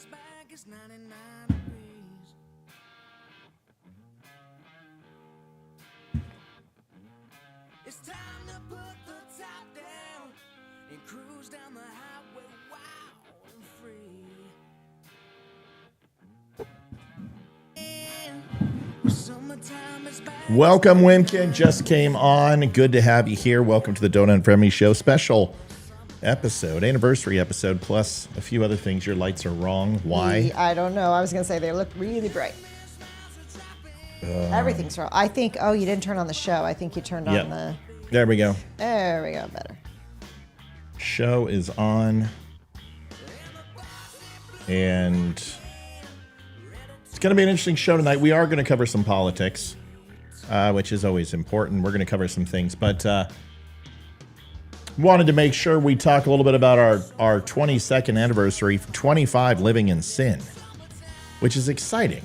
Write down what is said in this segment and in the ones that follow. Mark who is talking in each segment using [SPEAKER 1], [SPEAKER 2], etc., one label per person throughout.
[SPEAKER 1] as back as 99 degrees. It's time to put the top down and cruise down the highway wild and free. And summertime is back.
[SPEAKER 2] Welcome, Wimkin. Just came on. Good to have you here. Welcome to the Donut and Friendly Show special episode, anniversary episode, plus a few other things. Your lights are wrong. Why?
[SPEAKER 3] I don't know. I was going to say they look really bright. Everything's wrong. I think, oh, you didn't turn on the show. I think you turned on the...
[SPEAKER 2] There we go.
[SPEAKER 3] There we go. Better.
[SPEAKER 2] Show is on. And it's going to be an interesting show tonight. We are going to cover some politics, which is always important. We're going to cover some things, but wanted to make sure we talk a little bit about our 22nd anniversary, 25 living in sin, which is exciting.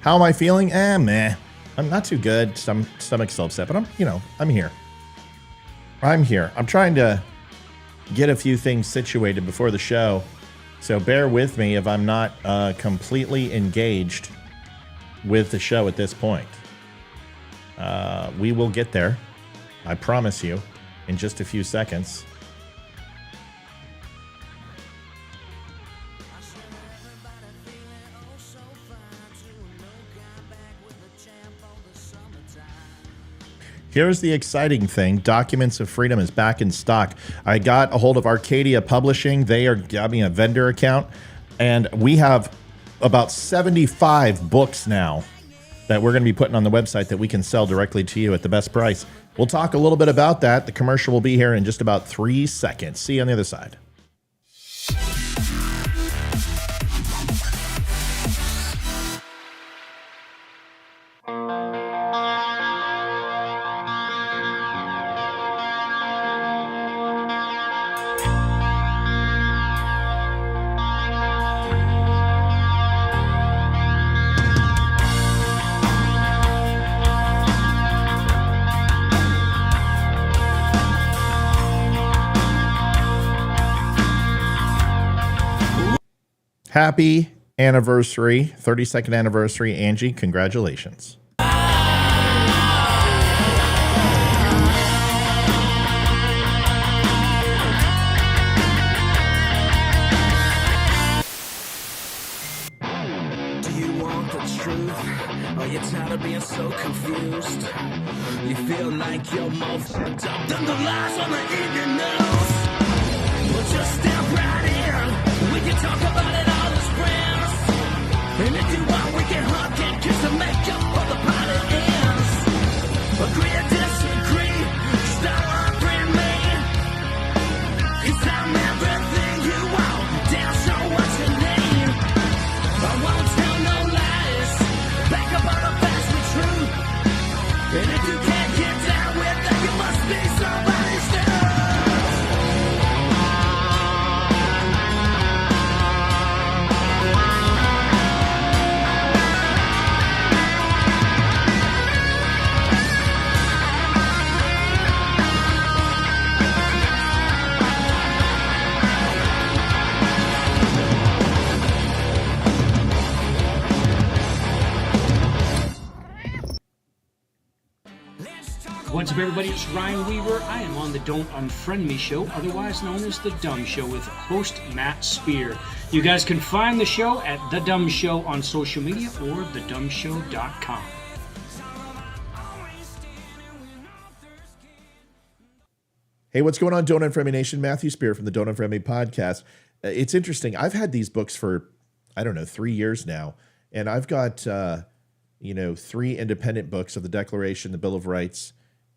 [SPEAKER 2] How am I feeling? Meh. I'm not too good. Stomach's still upset, but I'm here. I'm here. I'm trying to get a few things situated before the show, so bear with me if I'm not completely engaged with the show at this point. We will get there. I promise you. In just a few seconds. Here's the exciting thing. Documents of Freedom is back in stock. I got a hold of Arcadia Publishing. They are giving a vendor account, and we have about 75 books now that we're going to be putting on the website that we can sell directly to you at the best price. We'll talk a little bit about that. The commercial will be here in just about 3 seconds. See you on the other side. Happy anniversary, 32nd anniversary, Angie. Congratulations.
[SPEAKER 1] Do you want the truth? Are you tired of being so confused? You feel like you're more fucked up than the lies on the evening news? Well, just step right in. We can talk about it all as friends. And if you want, we can hug and kiss and make up for the party ends. Agree or disagree, start offering me. 'Cause I'm everything you want, damn sure what you need. I won't tell no lies, back up all the facts with truth. And if you can't get down with that, you must be somebody's dude.
[SPEAKER 4] What's up, everybody? It's Ryan Weaver. I am on the Don't Unfriend Me show, otherwise known as The DUM Show, with host Matt Spear. You guys can find the show at The DUM Show on social media or thedumshow.com.
[SPEAKER 2] Hey, what's going on, Donut and Friendly Nation? Matthew Spear from the Donut and Friendly podcast. It's interesting. I've had these books for, 3 years now, and I've got, 3 independent books of the Declaration, the Bill of Rights,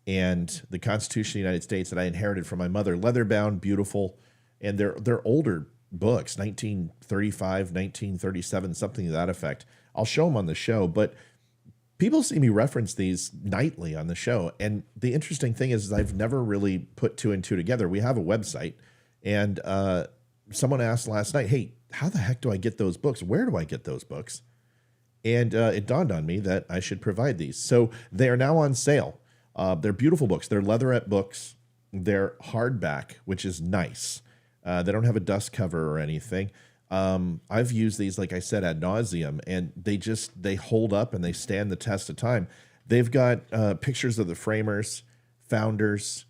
[SPEAKER 2] and the Constitution of the United States that I inherited from my mother. Leather-bound, beautiful, and they're older books, 1935, 1937, something to that effect. I'll show them on the show, but people see me reference these nightly on the show, and the interesting thing is I've never really put two and two together. We have a website, and someone asked last night, hey, how the heck do I get those books? Where do I get those books? And it dawned on me that I should provide these. So they are now on sale. They're beautiful books. They're leatherette books. They're hardback, which is nice. They don't have a dust cover or anything. I've used these, like I said, ad nauseum, and they hold up and they stand the test of time. They've got pictures of the framers, founders,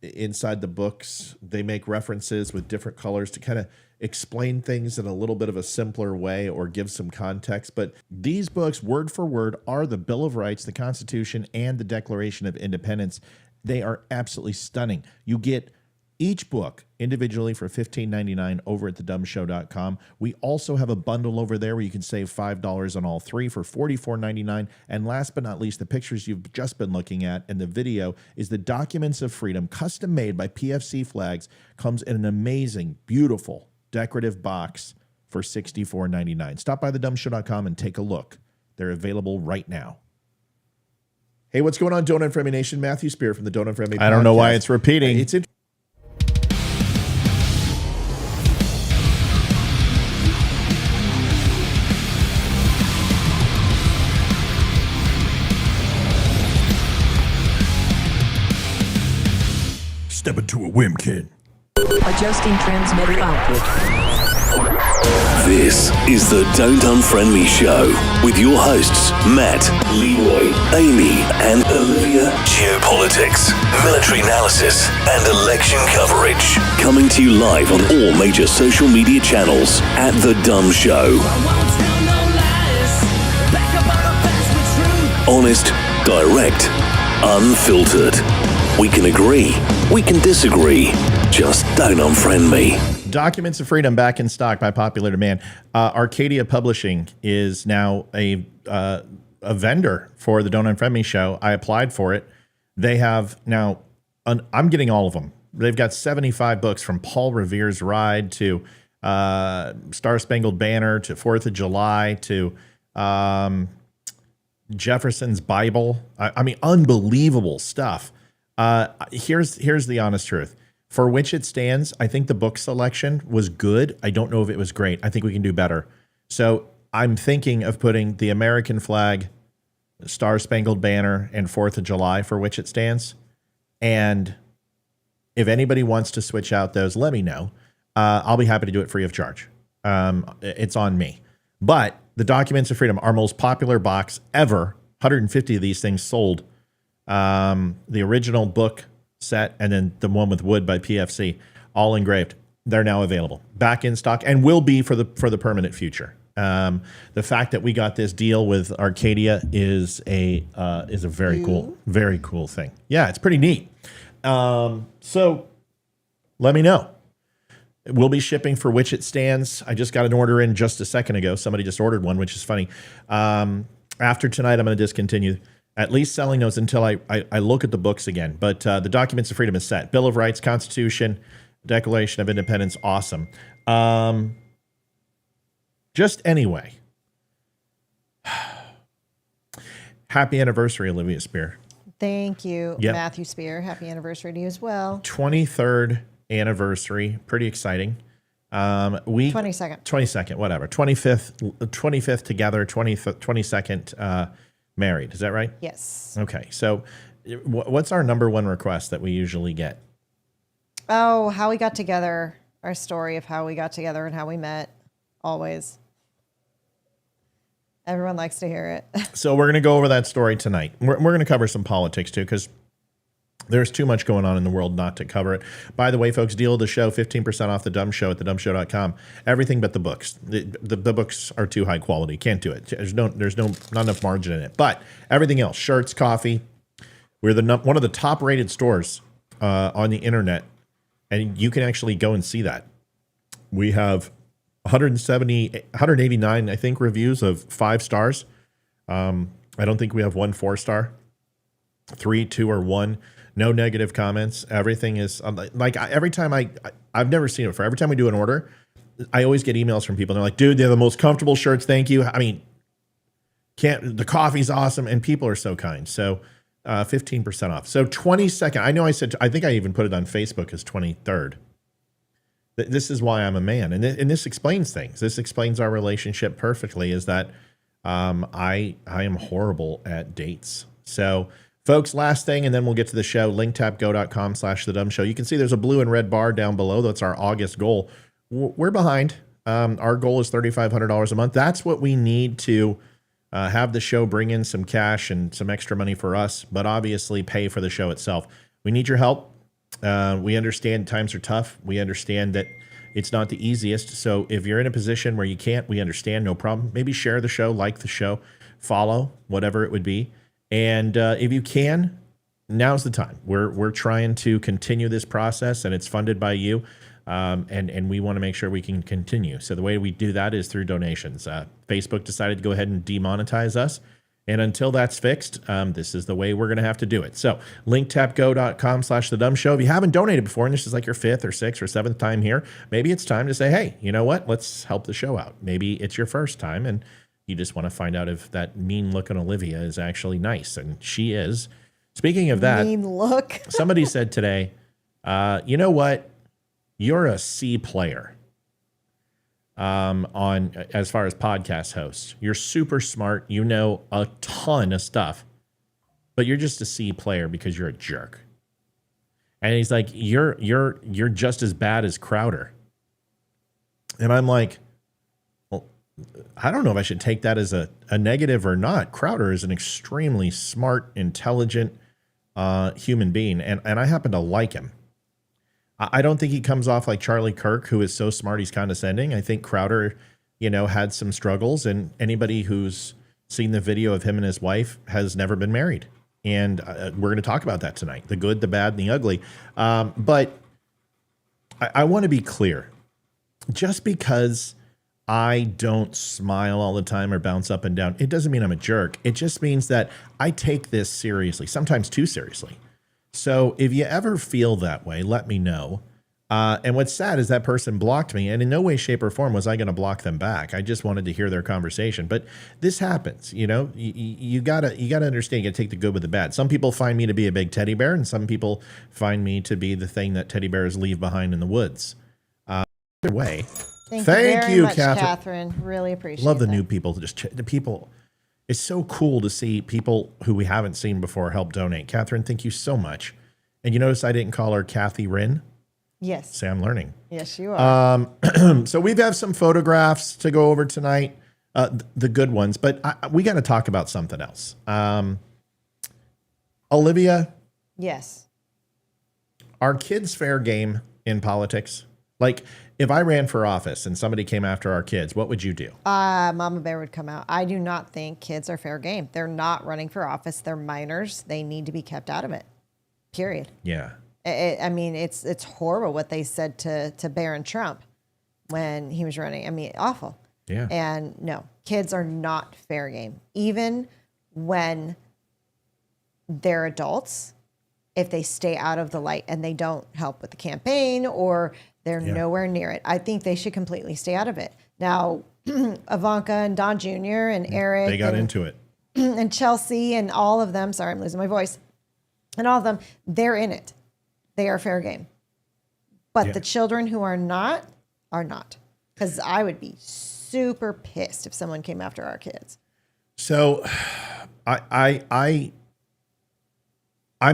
[SPEAKER 2] inside the books. They make references with different colors to kind of explain things in a little bit of a simpler way or give some context. But these books, word for word, are the Bill of Rights, the Constitution, and the Declaration of Independence. They are absolutely stunning. You get each book individually for $15.99 over at thedumbshow.com. We also have a bundle over there where you can save $5 on all three for $44.99. And last but not least, the pictures you've just been looking at and the video is the Documents of Freedom, custom made by PFC Flags, comes in an amazing, beautiful, decorative box for $64.99. Stop by thedumbshow.com and take a look. They're available right now. Hey, what's going on, Donut Friendly Nation? Matthew Spear from the Donut Friendly Podcast.
[SPEAKER 5] I don't know why it's repeating.
[SPEAKER 2] It's interesting.
[SPEAKER 5] Step into a Wimkin.
[SPEAKER 6] Adjusting transmitter output.
[SPEAKER 7] This is the Don't Unfriend Me Show with your hosts, Matt, Leroy, Amy, and Olivia. Geopolitics, military analysis, and election coverage. Coming to you live on all major social media channels at The Dumb Show. Honest, direct, unfiltered. We can agree, we can disagree. Just don't unfriend me.
[SPEAKER 2] Documents of Freedom back in stock by popular demand. Arcadia Publishing is now a vendor for the Don't Unfriend Me show. I applied for it. They have now, I'm getting all of them. They've got 75 books from Paul Revere's Ride to Star Spangled Banner to 4th of July to Jefferson's Bible. I mean, unbelievable stuff. Here's the honest truth. For which it stands, I think the book selection was good. I don't know if it was great. I think we can do better. So I'm thinking of putting the American flag, Star Spangled Banner, and 4th of July for which it stands. And if anybody wants to switch out those, let me know. I'll be happy to do it free of charge. It's on me. But the Documents of Freedom, our most popular box ever, 150 of these things sold. The original book set and then the one with wood by PFC, all engraved. They're now available, back in stock, and will be for the permanent future. The fact that we got this deal with Arcadia is a very cool thing. Yeah, it's pretty neat. So let me know. We'll be shipping for which it stands. I just got an order in just a second ago. Somebody just ordered one, which is funny. After tonight, I'm going to discontinue at least selling those until I look at the books again. But the Documents of Freedom is set. Bill of Rights, Constitution, Declaration of Independence, awesome. Just anyway. Happy anniversary, Olivia Spear.
[SPEAKER 3] Thank you,
[SPEAKER 2] Yep.
[SPEAKER 3] Matthew Spear. Happy anniversary to you as well.
[SPEAKER 2] 23rd anniversary. Pretty exciting. 22nd, whatever. 25th together, 22nd married. Is that right?
[SPEAKER 3] Yes.
[SPEAKER 2] Okay. So what's our number one request that we usually get?
[SPEAKER 3] Oh, how we got together. Our story of how we got together and how we met. Always. Everyone likes to hear it.
[SPEAKER 2] So we're going to go over that story tonight. We're going to cover some politics too, because there's too much going on in the world not to cover it. By the way, folks, deal of the show, 15% off The Dumb Show at thedumbshow.com. Everything but the books. The books are too high quality. Can't do it. There's not enough margin in it. But everything else, shirts, coffee. We're one of the top rated stores on the internet. And you can actually go and see that. We have 189, I think, reviews of 5 stars. I don't think we have 1 4-star. 3, 2, or 1. No negative comments. Everything is like every time I've never seen it before. Every time we do an order, I always get emails from people. And they're like, dude, they're the most comfortable shirts. Thank you. I mean, the coffee's awesome. And people are so kind. So 15% off. So 22nd. I think I even put it on Facebook as 23rd. This is why I'm a man. And this explains things. This explains our relationship perfectly, is that I am horrible at dates. So folks, last thing, and then we'll get to the show, linktapgo.com/thedumbshow. You can see there's a blue and red bar down below. That's our August goal. We're behind. Our goal is $3,500 a month. That's what we need to have the show bring in some cash and some extra money for us, but obviously pay for the show itself. We need your help. We understand times are tough. We understand that it's not the easiest. So if you're in a position where you can't, we understand, no problem. Maybe share the show, like the show, follow, whatever it would be. And if you can, now's the time. We're trying to continue this process, and it's funded by you. And we want to make sure we can continue. So the way we do that is through donations. Facebook decided to go ahead and demonetize us. And until that's fixed, this is the way we're going to have to do it. So linktapgo.com/thedumbshow. If you haven't donated before, and this is like your 5th or 6th or 7th time here, maybe it's time to say, hey, you know what? Let's help the show out. Maybe it's your first time and you just want to find out if that mean looking Olivia is actually nice. And she is. Speaking of that,
[SPEAKER 3] Mean look.
[SPEAKER 2] somebody said today, you know what? You're a C player. On as far as podcast hosts, you're super smart. You know a ton of stuff, but you're just a C player because you're a jerk. And he's like, you're just as bad as Crowder. And I'm like, well, I don't know if I should take that as a negative or not. Crowder is an extremely smart, intelligent human being, and I happen to like him. I don't think he comes off like Charlie Kirk, who is so smart he's condescending. I think Crowder, had some struggles, and anybody who's seen the video of him and his wife has never been married. And we're going to talk about that tonight, the good, the bad, and the ugly. But I want to be clear. Just because I don't smile all the time or bounce up and down, it doesn't mean I'm a jerk. It just means that I take this seriously, sometimes too seriously. So if you ever feel that way, let me know. And what's sad is that person blocked me, and in no way, shape, or form was I going to block them back. I just wanted to hear their conversation. But this happens, you gotta understand. You gotta take the good with the bad. Some people find me to be a big teddy bear, and some people find me to be the thing that teddy bears leave behind in the woods. Either way,
[SPEAKER 3] Thank you very much,
[SPEAKER 2] Catherine.
[SPEAKER 3] Catherine. Really appreciate
[SPEAKER 2] Love the
[SPEAKER 3] that.
[SPEAKER 2] new people. The people. It's so cool to see people who we haven't seen before help donate. Catherine, thank you so much. And you notice I didn't call her Kathy Wren?
[SPEAKER 3] Yes.
[SPEAKER 2] Say I'm learning.
[SPEAKER 3] Yes, you are.
[SPEAKER 2] So we have some photographs to go over tonight, the good ones, but we got to talk about something else. Olivia,
[SPEAKER 3] Yes.
[SPEAKER 2] are kids fair game in politics? Like, if I ran for office and somebody came after our kids, what would you do?
[SPEAKER 3] Mama Bear would come out. I do not think kids are fair game. They're not running for office. They're minors. They need to be kept out of it. Period.
[SPEAKER 2] Yeah.
[SPEAKER 3] I mean, it's horrible what they said to Barron Trump when he was running. I mean, awful.
[SPEAKER 2] Yeah.
[SPEAKER 3] And no, kids are not fair game. Even when they're adults, if they stay out of the light and they don't help with the campaign or they're nowhere near it, I think they should completely stay out of it. Now, Ivanka and Don Jr. and Eric.
[SPEAKER 2] They got into it.
[SPEAKER 3] And Chelsea and all of them. Sorry, I'm losing my voice. And all of them, they're in it. They are fair game. But the children who are not, are not. Because I would be super pissed if someone came after our kids.
[SPEAKER 2] So I'm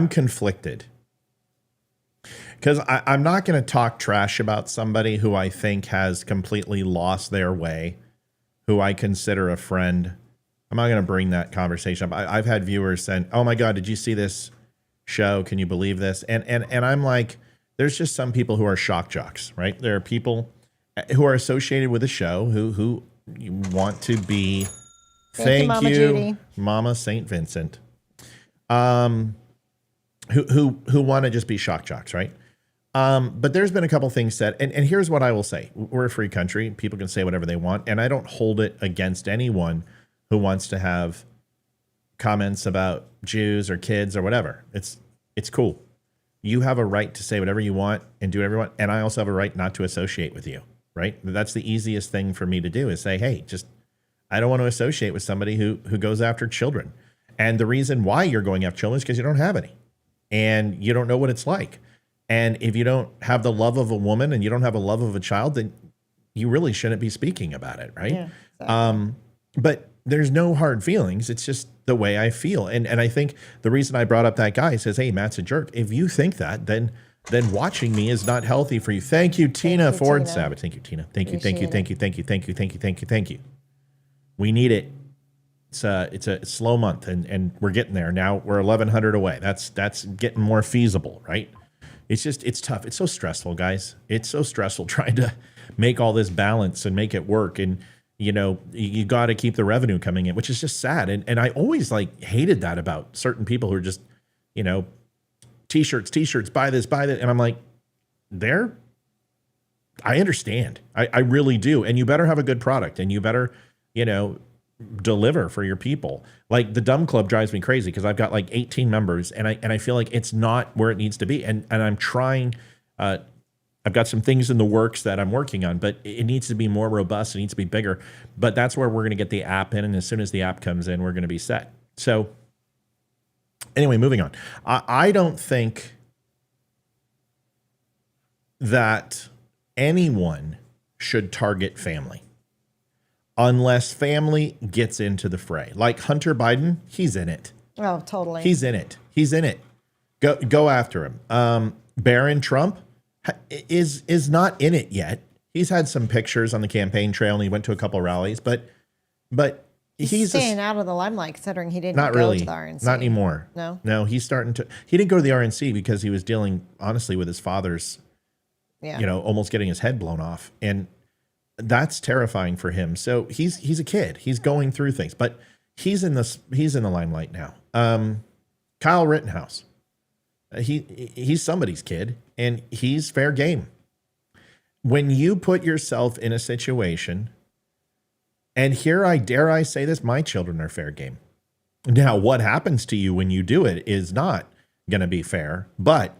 [SPEAKER 2] conflicted. Because I'm not going to talk trash about somebody who I think has completely lost their way, who I consider a friend. I'm not going to bring that conversation up. I've had viewers saying, oh my God, did you see this show? Can you believe this? And I'm like, there's just some people who are shock jocks, right? There are people who are associated with the show who want to be, thank
[SPEAKER 3] Mama
[SPEAKER 2] you,
[SPEAKER 3] Judy.
[SPEAKER 2] Mama St. Vincent, who want to just be shock jocks, right? But there's been a couple things said, and here's what I will say. We're a free country. People can say whatever they want, and I don't hold it against anyone who wants to have comments about Jews or kids or whatever. It's cool. You have a right to say whatever you want and do whatever you want, and I also have a right not to associate with you, right? That's the easiest thing for me to do is say, hey, I don't want to associate with somebody who goes after children. And the reason why you're going after children is because you don't have any, and you don't know what it's like. And if you don't have the love of a woman and you don't have a love of a child, then you really shouldn't be speaking about it, right? Yeah, exactly. But there's no hard feelings. It's just the way I feel. And I think the reason I brought up that guy says, hey, Matt's a jerk. If you think that, then then watching me is not healthy for you. Thank you, Tina Ford
[SPEAKER 3] Tina.
[SPEAKER 2] Savage. Thank you, Tina. Thank you.
[SPEAKER 3] Appreciate it.
[SPEAKER 2] Thank you. We need it. It's a slow month, and we're getting there. Now we're 1,100 away. That's getting more feasible, right? It's tough. It's so stressful, guys. It's so stressful trying to make all this balance and make it work. And you got to keep the revenue coming in, which is just sad. And I always hated that about certain people who are just, t-shirts, buy this. And I'm like, I understand. I really do. And you better have a good product, and you better, deliver for your people. Like the DUM Club drives me crazy because I've got 18 members, and I feel like it's not where it needs to be. And I'm trying, I've got some things in the works that I'm working on, but it needs to be more robust. It needs to be bigger. But that's where we're going to get the app in. And as soon as the app comes in, we're going to be set. So anyway, moving on. I don't think that anyone should target family unless family gets into the fray. Like Hunter Biden, he's in it.
[SPEAKER 3] Oh, totally.
[SPEAKER 2] He's in it. Go after him. Barron Trump is not in it yet. He's had some pictures on the campaign trail, and he went to a couple rallies, but he's
[SPEAKER 3] staying out of the limelight considering he didn't
[SPEAKER 2] not
[SPEAKER 3] go
[SPEAKER 2] really
[SPEAKER 3] to the RNC.
[SPEAKER 2] Not anymore.
[SPEAKER 3] No,
[SPEAKER 2] he's starting to. He didn't go to the RNC because he was dealing honestly with his father's, almost getting his head blown off, and that's terrifying for him. So he's a kid. He's going through things, but he's in the limelight now. Kyle Rittenhouse, he's somebody's kid, and he's fair game. When you put yourself in a situation, and here I dare I say this, my children are fair game. Now, what happens to you when you do it is not going to be fair, but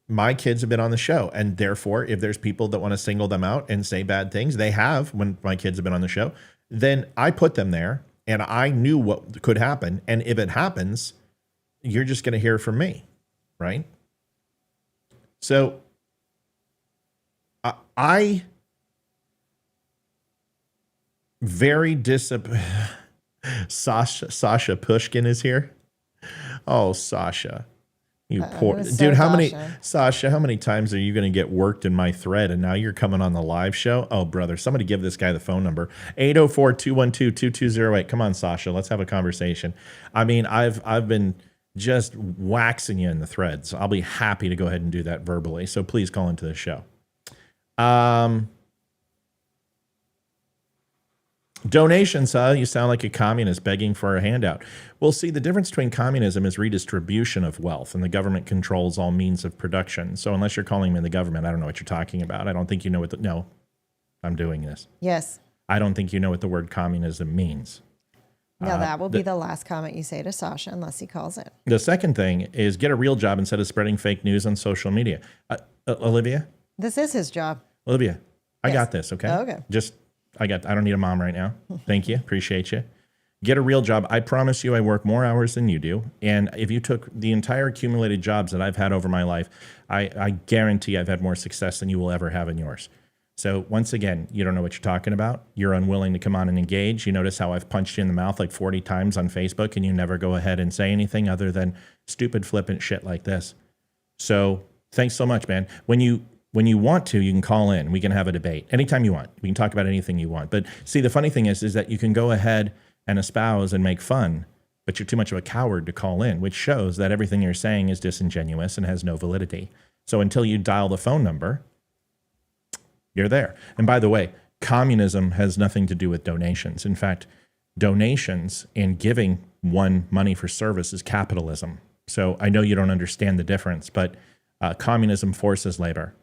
[SPEAKER 2] my kids have been on the show, and therefore, if there's people that want to single them out and say bad things, they have when my kids have been on the show, then I put them there, and I knew what could happen. And if it happens, you're just going to hear from me, right? So I very Sasha Pushkin is here. Oh, Sasha. You poor dude. How many times are you going to get worked in my thread? And now you're coming on the live show. Oh, brother, somebody give this guy the phone number. 804-212-2208. Come on, Sasha. Let's have a conversation. I mean, I've been just waxing you in the threads. I'll be happy to go ahead and do that verbally. So please call into the show. Donations, you sound like a communist begging for a handout. Well, see, the difference between communism is redistribution of wealth, and the government controls all means of production. So unless you're calling me the government, I don't know what you're talking about. I don't think you know what no, I'm doing this.
[SPEAKER 3] Yes.
[SPEAKER 2] I don't think you know what the word communism means.
[SPEAKER 3] No, that will be the last comment you say to Sasha unless he calls in.
[SPEAKER 2] The second thing is get a real job instead of spreading fake news on social media. Olivia?
[SPEAKER 3] This is his job.
[SPEAKER 2] Olivia, I
[SPEAKER 3] Yes.
[SPEAKER 2] got this, okay?
[SPEAKER 3] Oh, okay.
[SPEAKER 2] I don't need a mom right now. Thank you. Appreciate you. Get a real job. I promise you I work more hours than you do. And if you took the entire accumulated jobs that I've had over my life, I guarantee I've had more success than you will ever have in yours. So once again, you don't know what you're talking about. You're unwilling to come on and engage. You notice how I've punched you in the mouth like 40 times on Facebook, and you never go ahead and say anything other than stupid, flippant shit like this. So thanks so much, man. When you want to, you can call in. We can have a debate anytime you want. We can talk about anything you want. But see, the funny thing is that you can go ahead and espouse and make fun, but you're too much of a coward to call in, which shows that everything you're saying is disingenuous and has no validity. So until you dial the phone number, you're there. And by the way, communism has nothing to do with donations. In fact, donations and giving one money for service is capitalism. So I know you don't understand the difference, but communism forces labor.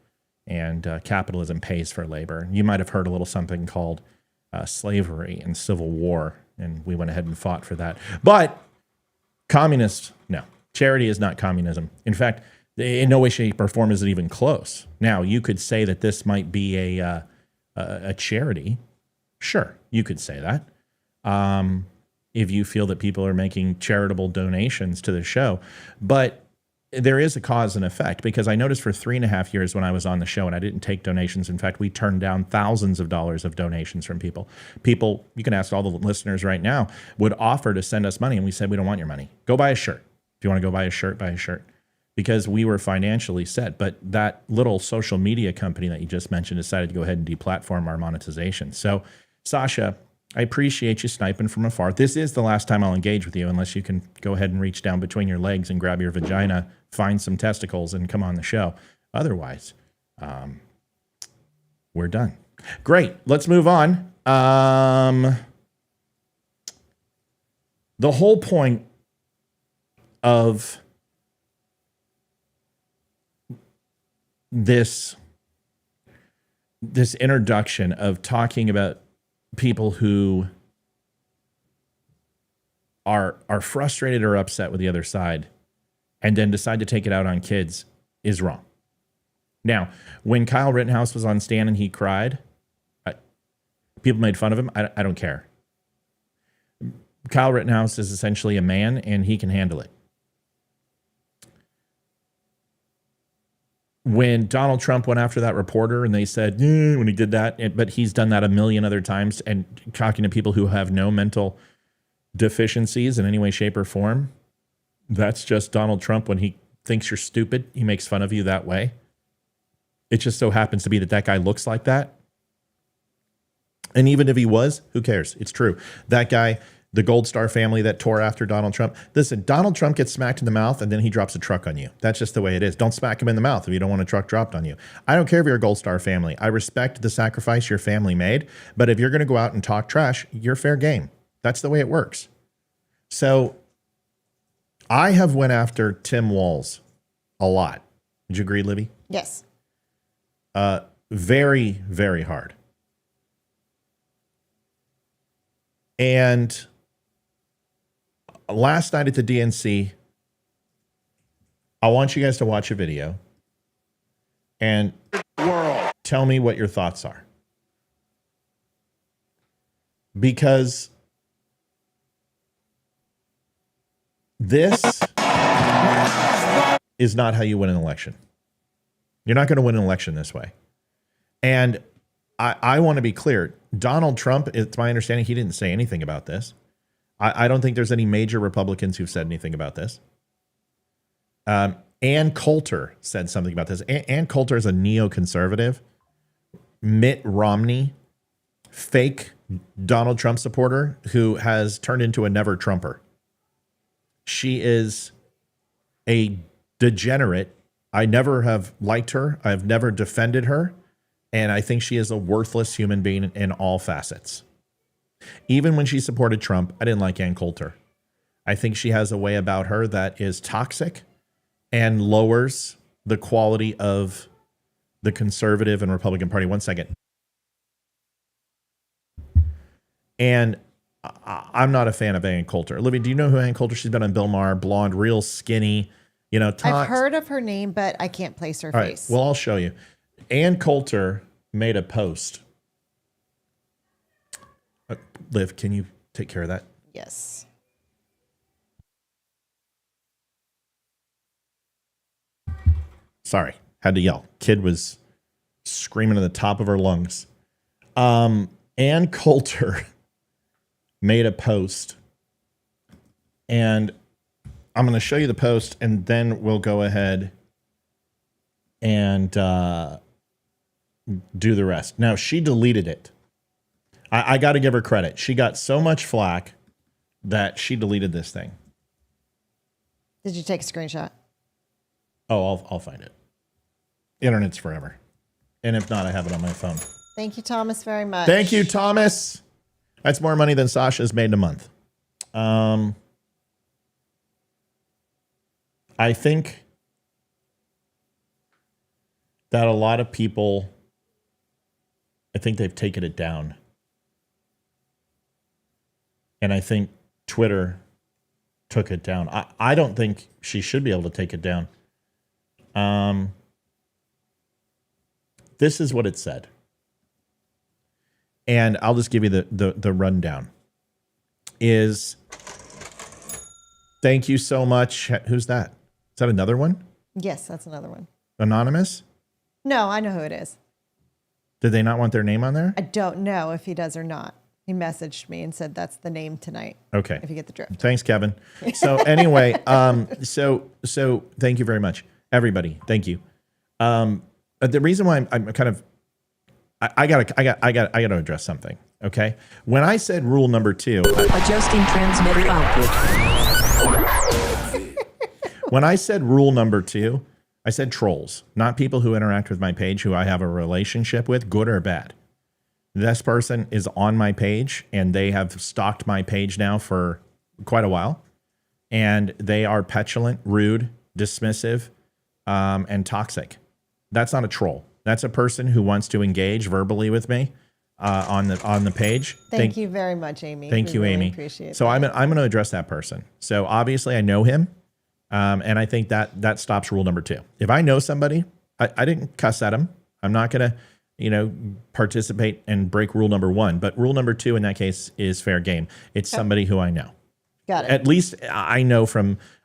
[SPEAKER 2] And capitalism pays for labor. You might have heard a little something called slavery and civil war, and we went ahead and fought for that. But communists, no. Charity is not communism. In fact, in no way, shape, or form is it even close. Now, you could say that this might be a charity. Sure, you could say that. If you feel that people are making charitable donations to the show. But there is a cause and effect, because I noticed for 3.5 years when I was on the show and I didn't take donations. In fact, we turned down thousands of dollars of donations from people. People, you can ask all the listeners right now, would offer to send us money, and we said, we don't want your money. Go buy a shirt. If you want to go buy a shirt, buy a shirt. because we were financially set. But that little social media company that you just mentioned decided to go ahead and deplatform our monetization. So, Sasha, I appreciate you sniping from afar. This is the last time I'll engage with you, unless you can go ahead and reach down between your legs and grab your vagina, find some testicles, and come on the show. Otherwise, we're done. Great. Let's move on. The whole point of this introduction of talking about people who are frustrated or upset with the other side and then decide to take it out on kids is wrong. Now, when Kyle Rittenhouse was on Stan and he cried, people made fun of him. I don't care. Kyle Rittenhouse is essentially a man, and he can handle it. When Donald Trump went after that reporter and they said, when he did that, but he's done that a million other times, and talking to people who have no mental deficiencies in any way, shape, or form, that's just Donald Trump. When he thinks you're stupid, he makes fun of you that way. It just so happens to be that guy looks like that. And even if he was, who cares? It's true. That guy, the Gold Star family that tore after Donald Trump. Listen, Donald Trump gets smacked in the mouth and then he drops a truck on you. That's just the way it is. Don't smack him in the mouth if you don't want a truck dropped on you. I don't care if you're a Gold Star family. I respect the sacrifice your family made. But if you're going to go out and talk trash, you're fair game. That's the way it works. So I have went after Tim Walz a lot. Would you agree, Libby?
[SPEAKER 3] Yes.
[SPEAKER 2] Very, very hard. And last night at the DNC, I want you guys to watch a video and tell me what your thoughts are. Because this is not how you win an election. You're not going to win an election this way. And I want to be clear. Donald Trump, it's my understanding, he didn't say anything about this. I don't think there's any major Republicans who've said anything about this. Ann Coulter said something about this. Ann Coulter is a neoconservative, Mitt Romney, fake Donald Trump supporter who has turned into a never Trumper. She is a degenerate. I never have liked her. I've never defended her. And I think she is a worthless human being in all facets. Even when she supported Trump, I didn't like Ann Coulter. I think she has a way about her that is toxic and lowers the quality of the conservative and Republican Party. One second. And I'm not a fan of Ann Coulter. Olivia, do you know who Ann Coulter? She's been on Bill Maher, blonde, real skinny. You know,
[SPEAKER 3] I've heard of her name, but I can't place her face.
[SPEAKER 2] Well, I'll show you. Ann Coulter made a post. Liv, can you take care of that?
[SPEAKER 3] Yes.
[SPEAKER 2] Sorry, had to yell. Kid was screaming at the top of her lungs. Ann Coulter made a post, and I'm going to show you the post, and then we'll go ahead and do the rest. Now, she deleted it. I got to give her credit. She got so much flack that she deleted this thing.
[SPEAKER 3] Did you take a screenshot?
[SPEAKER 2] Oh, I'll find it. Internet's forever. And if not, I have it on my phone.
[SPEAKER 3] Thank you, Thomas, very much.
[SPEAKER 2] Thank you, Thomas. That's more money than Sasha's made in a month. I think that a lot of people, I think they've taken it down. And I think Twitter took it down. I don't think she should be able to take it down. This is what it said. And I'll just give you the rundown. Is thank you so much. Who's that? Is that another one?
[SPEAKER 3] Yes, that's another one.
[SPEAKER 2] Anonymous?
[SPEAKER 3] No, I know who it is.
[SPEAKER 2] Did they not want their name on there?
[SPEAKER 3] I don't know if he does or not. He messaged me and said that's the name tonight.
[SPEAKER 2] Okay.
[SPEAKER 3] If you get the drift.
[SPEAKER 2] Thanks, Kevin. So anyway, so thank you very much, everybody. Thank you. The reason why I'm kind of, I gotta address something. Okay. When I said rule number 2,
[SPEAKER 6] Adjusting transmitter output.
[SPEAKER 2] when I said rule number 2, I said trolls, not people who interact with my page who I have a relationship with, good or bad. This person is on my page and they have stalked my page now for quite a while. And they are petulant, rude, dismissive, and toxic. That's not a troll. That's a person who wants to engage verbally with me on the page.
[SPEAKER 3] Thank you very much, Amy.
[SPEAKER 2] Thank you,
[SPEAKER 3] really
[SPEAKER 2] Amy.
[SPEAKER 3] Appreciate
[SPEAKER 2] so
[SPEAKER 3] that.
[SPEAKER 2] I'm going to address that person. So obviously I know him, and I think that stops rule number 2. If I know somebody, I didn't cuss at him. I'm not going to participate and break rule number 1. But rule number 2 in that case is fair game. It's somebody who I know.
[SPEAKER 3] Got it.
[SPEAKER 2] At least I know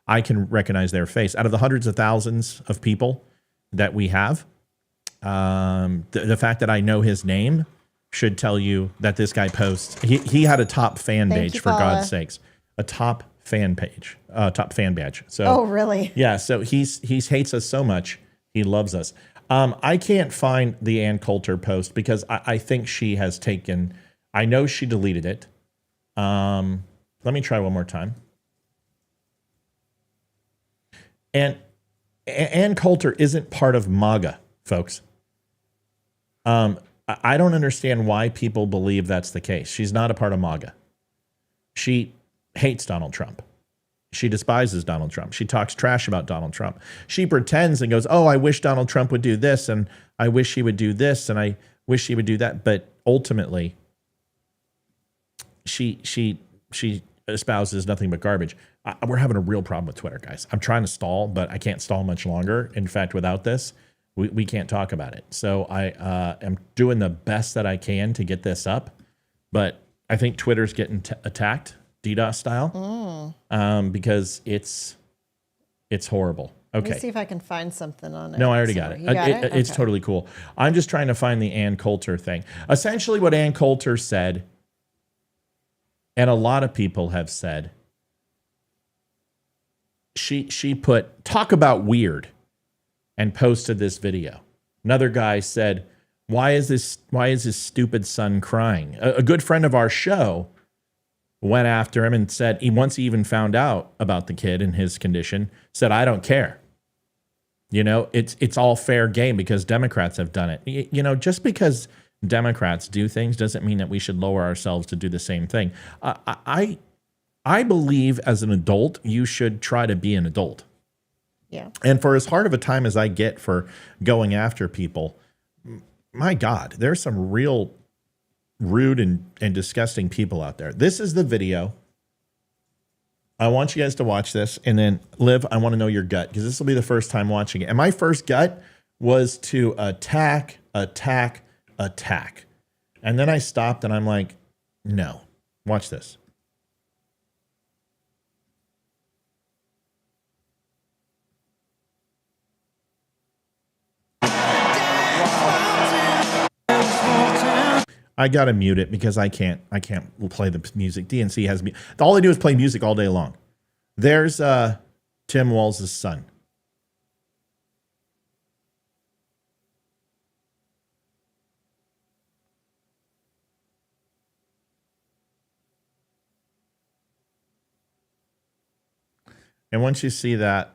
[SPEAKER 2] I can recognize their face. Out of the hundreds of thousands of people that we have, the fact that I know his name should tell you that this guy posts. He had a top fan page, for God's sakes. A top fan page, top fan badge. So,
[SPEAKER 3] oh, really?
[SPEAKER 2] Yeah. So he hates us so much. He loves us. I can't find the Ann Coulter post because I think she has taken, I know she deleted it. Let me try one more time. And Ann Coulter isn't part of MAGA, folks. I don't understand why people believe that's the case. She's not a part of MAGA. She hates Donald Trump. She despises Donald Trump. She talks trash about Donald Trump. She pretends and goes, oh, I wish Donald Trump would do this, and I wish he would do this, and I wish he would do that. But ultimately, she espouses nothing but garbage. We're having a real problem with Twitter, guys. I'm trying to stall, but I can't stall much longer. In fact, without this, we can't talk about it. So I am doing the best that I can to get this up, but I think Twitter's getting attacked, DDoS style, because it's horrible. Okay.
[SPEAKER 3] Let me see if I can find something on it.
[SPEAKER 2] No, I already got it.
[SPEAKER 3] You got it?
[SPEAKER 2] It's
[SPEAKER 3] Okay.
[SPEAKER 2] totally cool. I'm just trying to find the Ann Coulter thing. Essentially what Ann Coulter said, and a lot of people have said, she put, talk about weird, and posted this video. Another guy said, why is his stupid son crying? A good friend of our show went after him and said, once he even found out about the kid and his condition, said, I don't care. It's all fair game because Democrats have done it. Just because Democrats do things doesn't mean that we should lower ourselves to do the same thing. I believe as an adult, you should try to be an adult.
[SPEAKER 3] Yeah.
[SPEAKER 2] And for as hard of a time as I get for going after people, my God, there's some real rude and disgusting people out there. This is the video. I want you guys to watch this. And then, Liv, I want to know your gut because this will be the first time watching it. And my first gut was to attack. And then I stopped and I'm like, no, watch this. I gotta mute it because I can't play the music. DNC has me. All they do is play music all day long. There's Tim Walz' son. And once you see that, I'll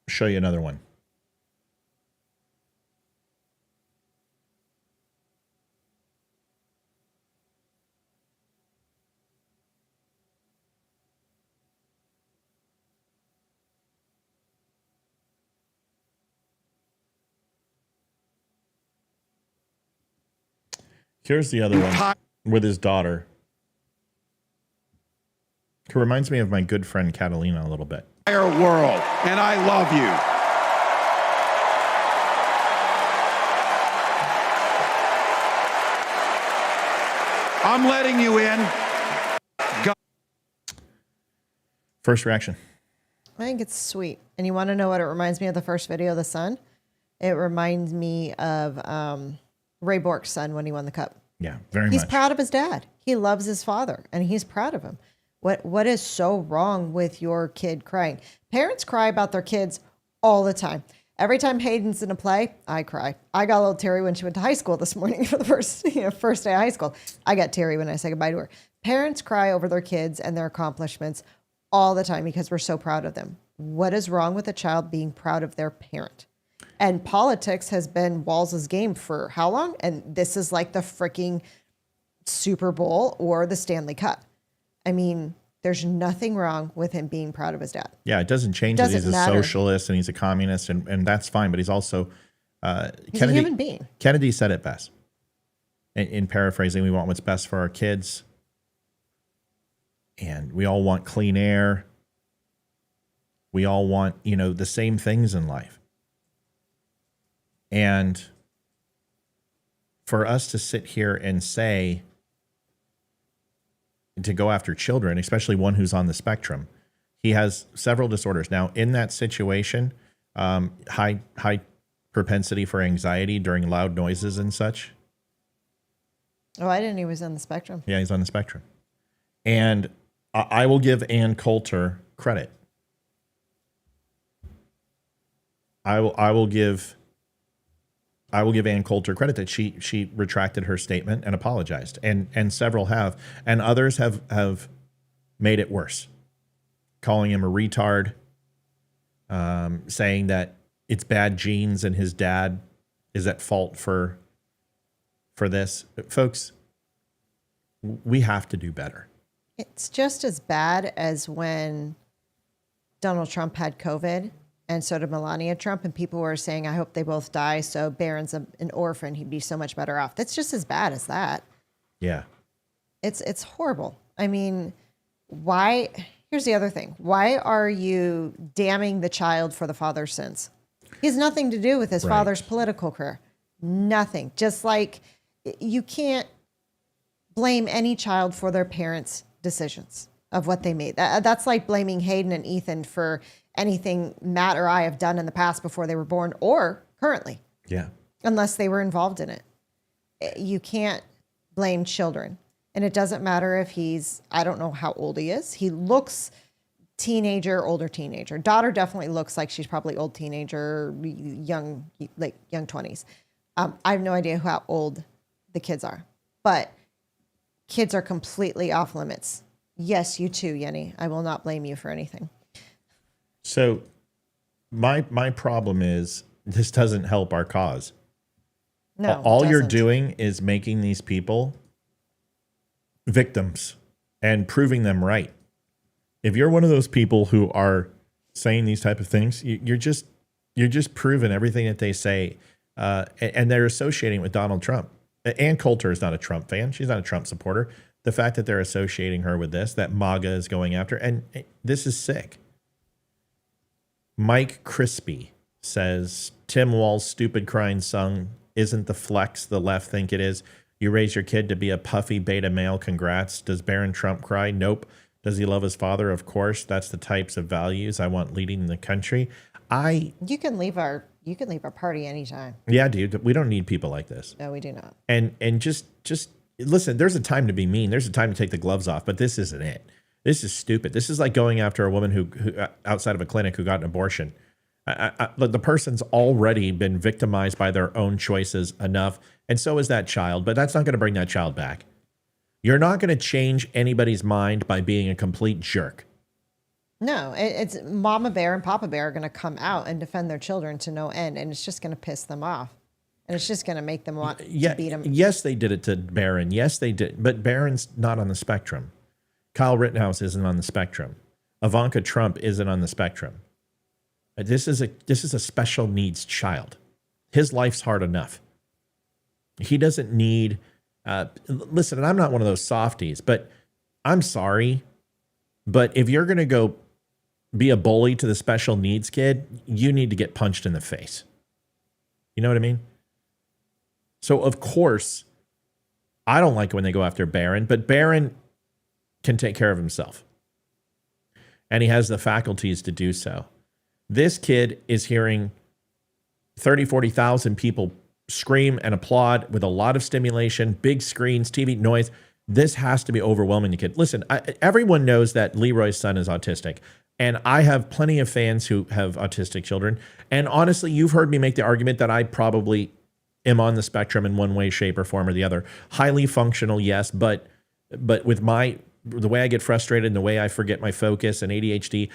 [SPEAKER 2] show you another one. Here's the other one with his daughter. It reminds me of my good friend Catalina a little bit.
[SPEAKER 8] World, and I love you. I'm letting you in. Go.
[SPEAKER 2] First reaction.
[SPEAKER 3] I think it's sweet. And you want to know what it reminds me of the first video of the son? It reminds me of Ray Bork's son when he won the cup.
[SPEAKER 2] Yeah, very
[SPEAKER 3] He's
[SPEAKER 2] much.
[SPEAKER 3] proud of his dad. He loves his father, and he's proud of him. What is so wrong with your kid crying? Parents cry about their kids all the time. Every time Hayden's in a play, I cry. I got a little teary when she went to high school this morning for the first day of high school. I got teary when I say goodbye to her. Parents cry over their kids and their accomplishments all the time because we're so proud of them. What is wrong with a child being proud of their parent? And politics has been Walls' game for how long? And this is like the freaking Super Bowl or the Stanley Cup. I mean, there's nothing wrong with him being proud of his dad.
[SPEAKER 2] Yeah, it doesn't change that he's a socialist and he's a communist, and that's fine. But he's also
[SPEAKER 3] He's a human being.
[SPEAKER 2] Kennedy said it best. In paraphrasing, we want what's best for our kids, and we all want clean air. We all want, the same things in life. And for us to sit here and say, to go after children, especially one who's on the spectrum, he has several disorders. Now, in that situation, high propensity for anxiety during loud noises and such.
[SPEAKER 3] Oh, I didn't know he was on the spectrum.
[SPEAKER 2] Yeah, he's on the spectrum. And I will give Ann Coulter credit. I will give Ann Coulter credit that she retracted her statement and apologized, and several have, and others have made it worse, calling him a retard, saying that it's bad genes and his dad is at fault for this. Folks, we have to do better.
[SPEAKER 3] It's just as bad as when Donald Trump had COVID. And so did Melania Trump, and people were saying, I hope they both die, so Barron's an orphan. He'd be so much better off. That's just as bad as that.
[SPEAKER 2] Yeah.
[SPEAKER 3] It's horrible. I mean, why? Here's the other thing. Why are you damning the child for the father's sins? He has nothing to do with his father's political career. Nothing. Just like you can't blame any child for their parents' decisions of what they made. That's like blaming Hayden and Ethan for anything Matt or I have done in the past before they were born or currently.
[SPEAKER 2] Yeah.
[SPEAKER 3] Unless they were involved in it. You can't blame children. And it doesn't matter if I don't know how old he is. He looks teenager, older teenager. Daughter definitely looks like she's probably old teenager, young 20s. I have no idea how old the kids are, but kids are completely off limits. Yes, you too, Yenny. I will not blame you for anything.
[SPEAKER 2] So my problem is this doesn't help our cause.
[SPEAKER 3] No,
[SPEAKER 2] all you're doing is making these people victims and proving them right. If you're one of those people who are saying these type of things, you're just proving everything that they say, and they're associating with Donald Trump. Ann Coulter is not a Trump fan. She's not a Trump supporter. The fact that they're associating her with this, that MAGA is going after, and this is sick. Mike Crispy says, Tim Wall's stupid crying son isn't the flex the left think it is. You raise your kid to be a puffy beta male. Congrats. Does Barron Trump cry? Nope. Does he love his father? Of course. That's the types of values I want leading the country.
[SPEAKER 3] You can leave our party anytime.
[SPEAKER 2] Yeah, dude. We don't need people like this.
[SPEAKER 3] No, we do not.
[SPEAKER 2] And just listen, there's a time to be mean. There's a time to take the gloves off, but this isn't it. This is stupid. This is like going after a woman who outside of a clinic who got an abortion. The person's already been victimized by their own choices enough, and so is that child, but that's not going to bring that child back. You're not going to change anybody's mind by being a complete jerk.
[SPEAKER 3] No, it's Mama Bear and Papa Bear are going to come out and defend their children to no end, and it's just going to piss them off. And it's just going to make them want to beat them.
[SPEAKER 2] Yes, they did it to Barron. Yes, they did. But Barron's not on the spectrum. Kyle Rittenhouse isn't on the spectrum. Ivanka Trump isn't on the spectrum. This is a special needs child. His life's hard enough. He doesn't need, listen, and I'm not one of those softies, but I'm sorry. But if you're going to go be a bully to the special needs kid, you need to get punched in the face. You know what I mean? So, of course, I don't like it when they go after Barron, but Barron can take care of himself. And he has the faculties to do so. This kid is hearing 30, 40,000 people scream and applaud with a lot of stimulation, big screens, TV noise. This has to be overwhelming the kid. Listen, everyone knows that Leroy's son is autistic, and I have plenty of fans who have autistic children. And honestly, you've heard me make the argument that I probably am on the spectrum in one way, shape, or form or the other. Highly functional, yes, but with the way I get frustrated and the way I forget my focus and ADHD,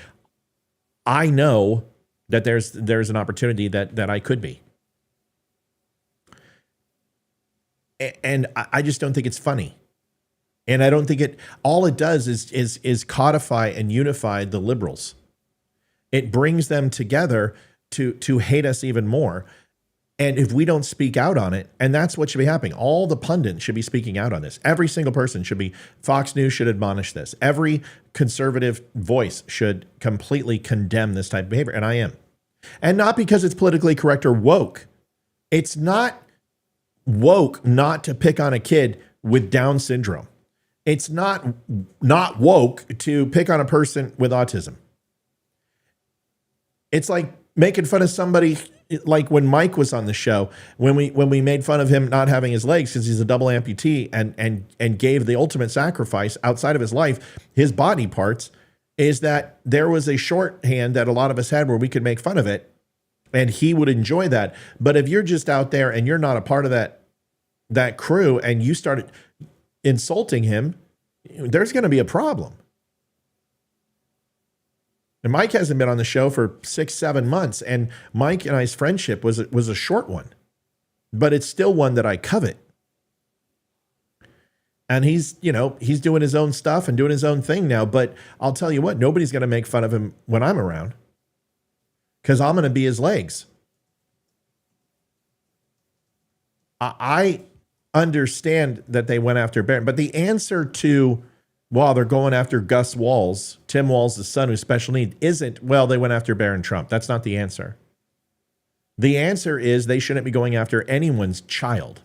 [SPEAKER 2] I know that there's an opportunity that I could be. And I just don't think it's funny. And I don't think all it does is codify and unify the liberals. It brings them together to hate us even more. And if we don't speak out on it, and that's what should be happening. All the pundits should be speaking out on this. Every single person should be, Fox News should admonish this. Every conservative voice should completely condemn this type of behavior. And I am. And not because it's politically correct or woke. It's not woke not to pick on a kid with Down syndrome. It's not woke to pick on a person with autism. It's like making fun of somebody, like when Mike was on the show, when we made fun of him not having his legs because he's a double amputee and gave the ultimate sacrifice outside of his life, his body parts, is that there was a shorthand that a lot of us had where we could make fun of it and he would enjoy that. But if you're just out there and you're not a part of that crew and you started insulting him, there's going to be a problem. And Mike hasn't been on the show for 6-7 months, and Mike and I's friendship was a short one, but it's still one that I covet. And he's doing his own stuff and doing his own thing now. But I'll tell you what, nobody's going to make fun of him when I'm around, because I'm going to be his legs. I understand that they went after Barron, but the answer to, well, they're going after Gus Walls, Tim Walls' son who's special needs, isn't, well, they went after Barron Trump. That's not the answer. The answer is they shouldn't be going after anyone's child.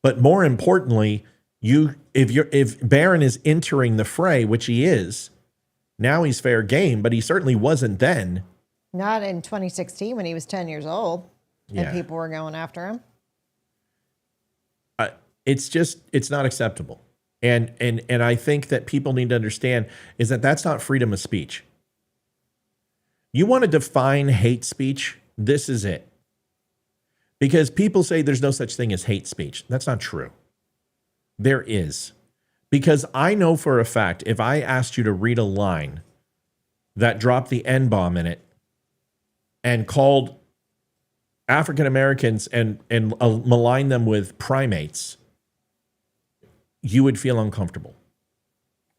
[SPEAKER 2] But more importantly, if Barron is entering the fray, which he is, now he's fair game, but he certainly wasn't then.
[SPEAKER 3] Not in 2016 when he was 10 years old and
[SPEAKER 2] Yeah.
[SPEAKER 3] people were going after him.
[SPEAKER 2] It's not acceptable. And I think that people need to understand is that that's not freedom of speech. You want to define hate speech? This is it. Because people say there's no such thing as hate speech. That's not true. There is. Because I know for a fact, if I asked you to read a line that dropped the N-bomb in it and called African Americans and maligned them with primates, you would feel uncomfortable.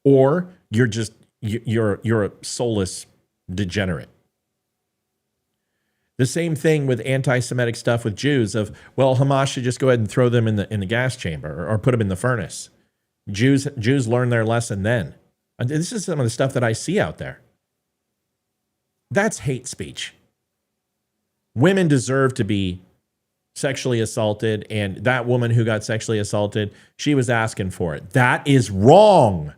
[SPEAKER 2] Or you're a soulless degenerate. The same thing with anti-Semitic stuff with Jews of, well, Hamas should just go ahead and throw them in the gas chamber or put them in the furnace. Jews learned their lesson then. And this is some of the stuff that I see out there. That's hate speech. Women deserve to be sexually assaulted, and that woman who got sexually assaulted, she was asking for it. That is wrong.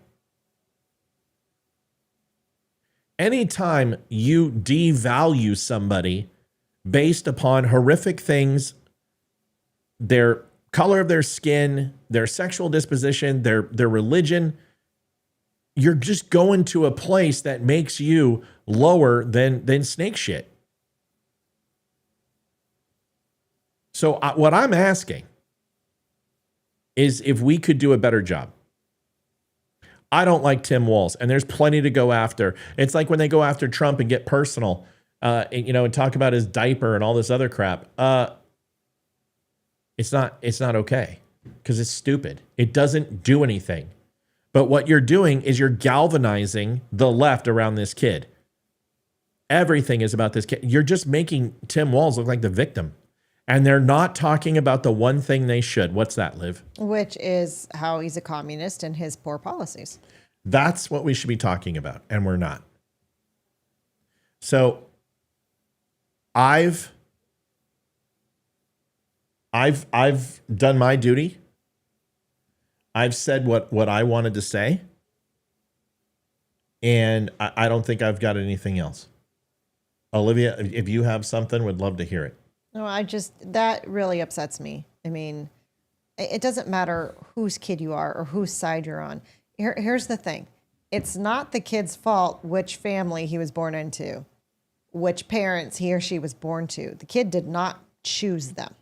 [SPEAKER 2] Anytime you devalue somebody based upon horrific things, their color of their skin, their sexual disposition, their religion, you're just going to a place that makes you lower than snake shit. So what I'm asking is if we could do a better job. I don't like Tim Walz, and there's plenty to go after. It's like when they go after Trump and get personal, and talk about his diaper and all this other crap. It's not okay because it's stupid. It doesn't do anything. But what you're doing is you're galvanizing the left around this kid. Everything is about this kid. You're just making Tim Walz look like the victim. And they're not talking about the one thing they should. What's that, Liv?
[SPEAKER 3] Which is how he's a communist and his poor policies.
[SPEAKER 2] That's what we should be talking about, and we're not. So I've done my duty. I've said what I wanted to say. And I don't think I've got anything else. Olivia, if you have something, would love to hear it.
[SPEAKER 3] No, that really upsets me. I mean, it doesn't matter whose kid you are or whose side you're on. Here's the thing. It's not the kid's fault which family he was born into, which parents he or she was born to. The kid did not choose them.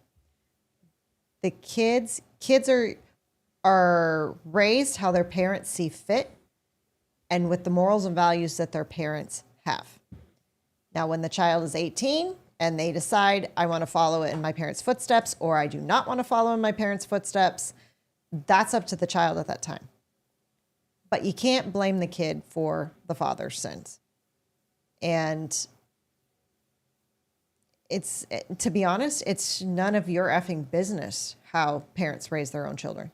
[SPEAKER 3] The kids are raised how their parents see fit and with the morals and values that their parents have. Now, when the child is 18 and they decide, I want to follow in my parents' footsteps, or I do not want to follow in my parents' footsteps, that's up to the child at that time. But you can't blame the kid for the father's sins. And to be honest, it's none of your effing business how parents raise their own children.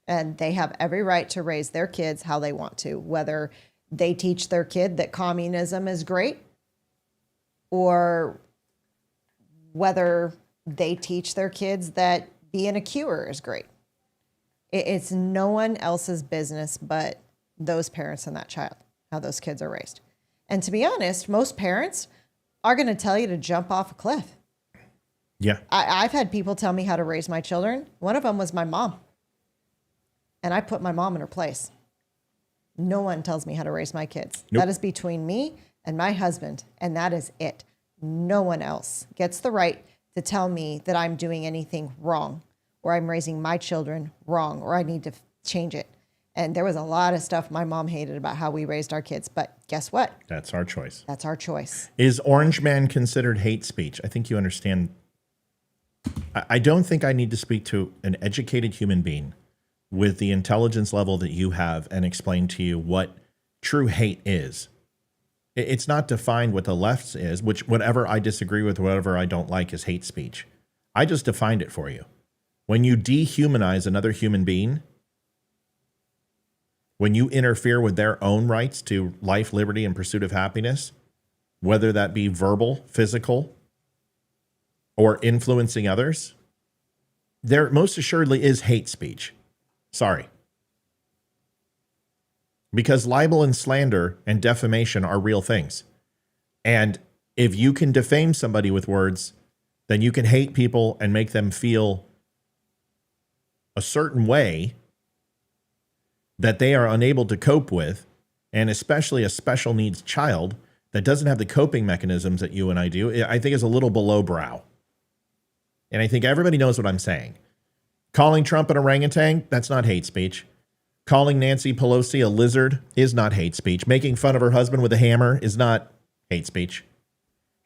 [SPEAKER 3] And they have every right to raise their kids how they want to, whether they teach their kid that communism is great or whether they teach their kids that being a Qer is great. It's no one else's business but those parents and that child, how those kids are raised. And to be honest, most parents are going to tell you to jump off a cliff.
[SPEAKER 2] Yeah.
[SPEAKER 3] I've had people tell me how to raise my children. One of them was my mom. And I put my mom in her place. No one tells me how to raise my kids.
[SPEAKER 2] Nope.
[SPEAKER 3] That is between me and my husband, and that is it. No one else gets the right to tell me that I'm doing anything wrong, or I'm raising my children wrong, or I need to change it. And there was a lot of stuff my mom hated about how we raised our kids. But guess what?
[SPEAKER 2] That's our choice.
[SPEAKER 3] That's our choice.
[SPEAKER 2] Is Orange Man considered hate speech? I think you understand. I don't think I need to speak to an educated human being with the intelligence level that you have and explain to you what true hate is. It's not defined what the left is, which whatever I disagree with, whatever I don't like is hate speech. I just defined it for you. When you dehumanize another human being, when you interfere with their own rights to life, liberty, and pursuit of happiness, whether that be verbal, physical, or influencing others, there most assuredly is hate speech. Sorry. Because libel and slander and defamation are real things. And if you can defame somebody with words, then you can hate people and make them feel a certain way that they are unable to cope with, and especially a special needs child that doesn't have the coping mechanisms that you and I do, I think is a little below brow. And I think everybody knows what I'm saying. Calling Trump an orangutan, that's not hate speech. Calling Nancy Pelosi a lizard is not hate speech. Making fun of her husband with a hammer is not hate speech.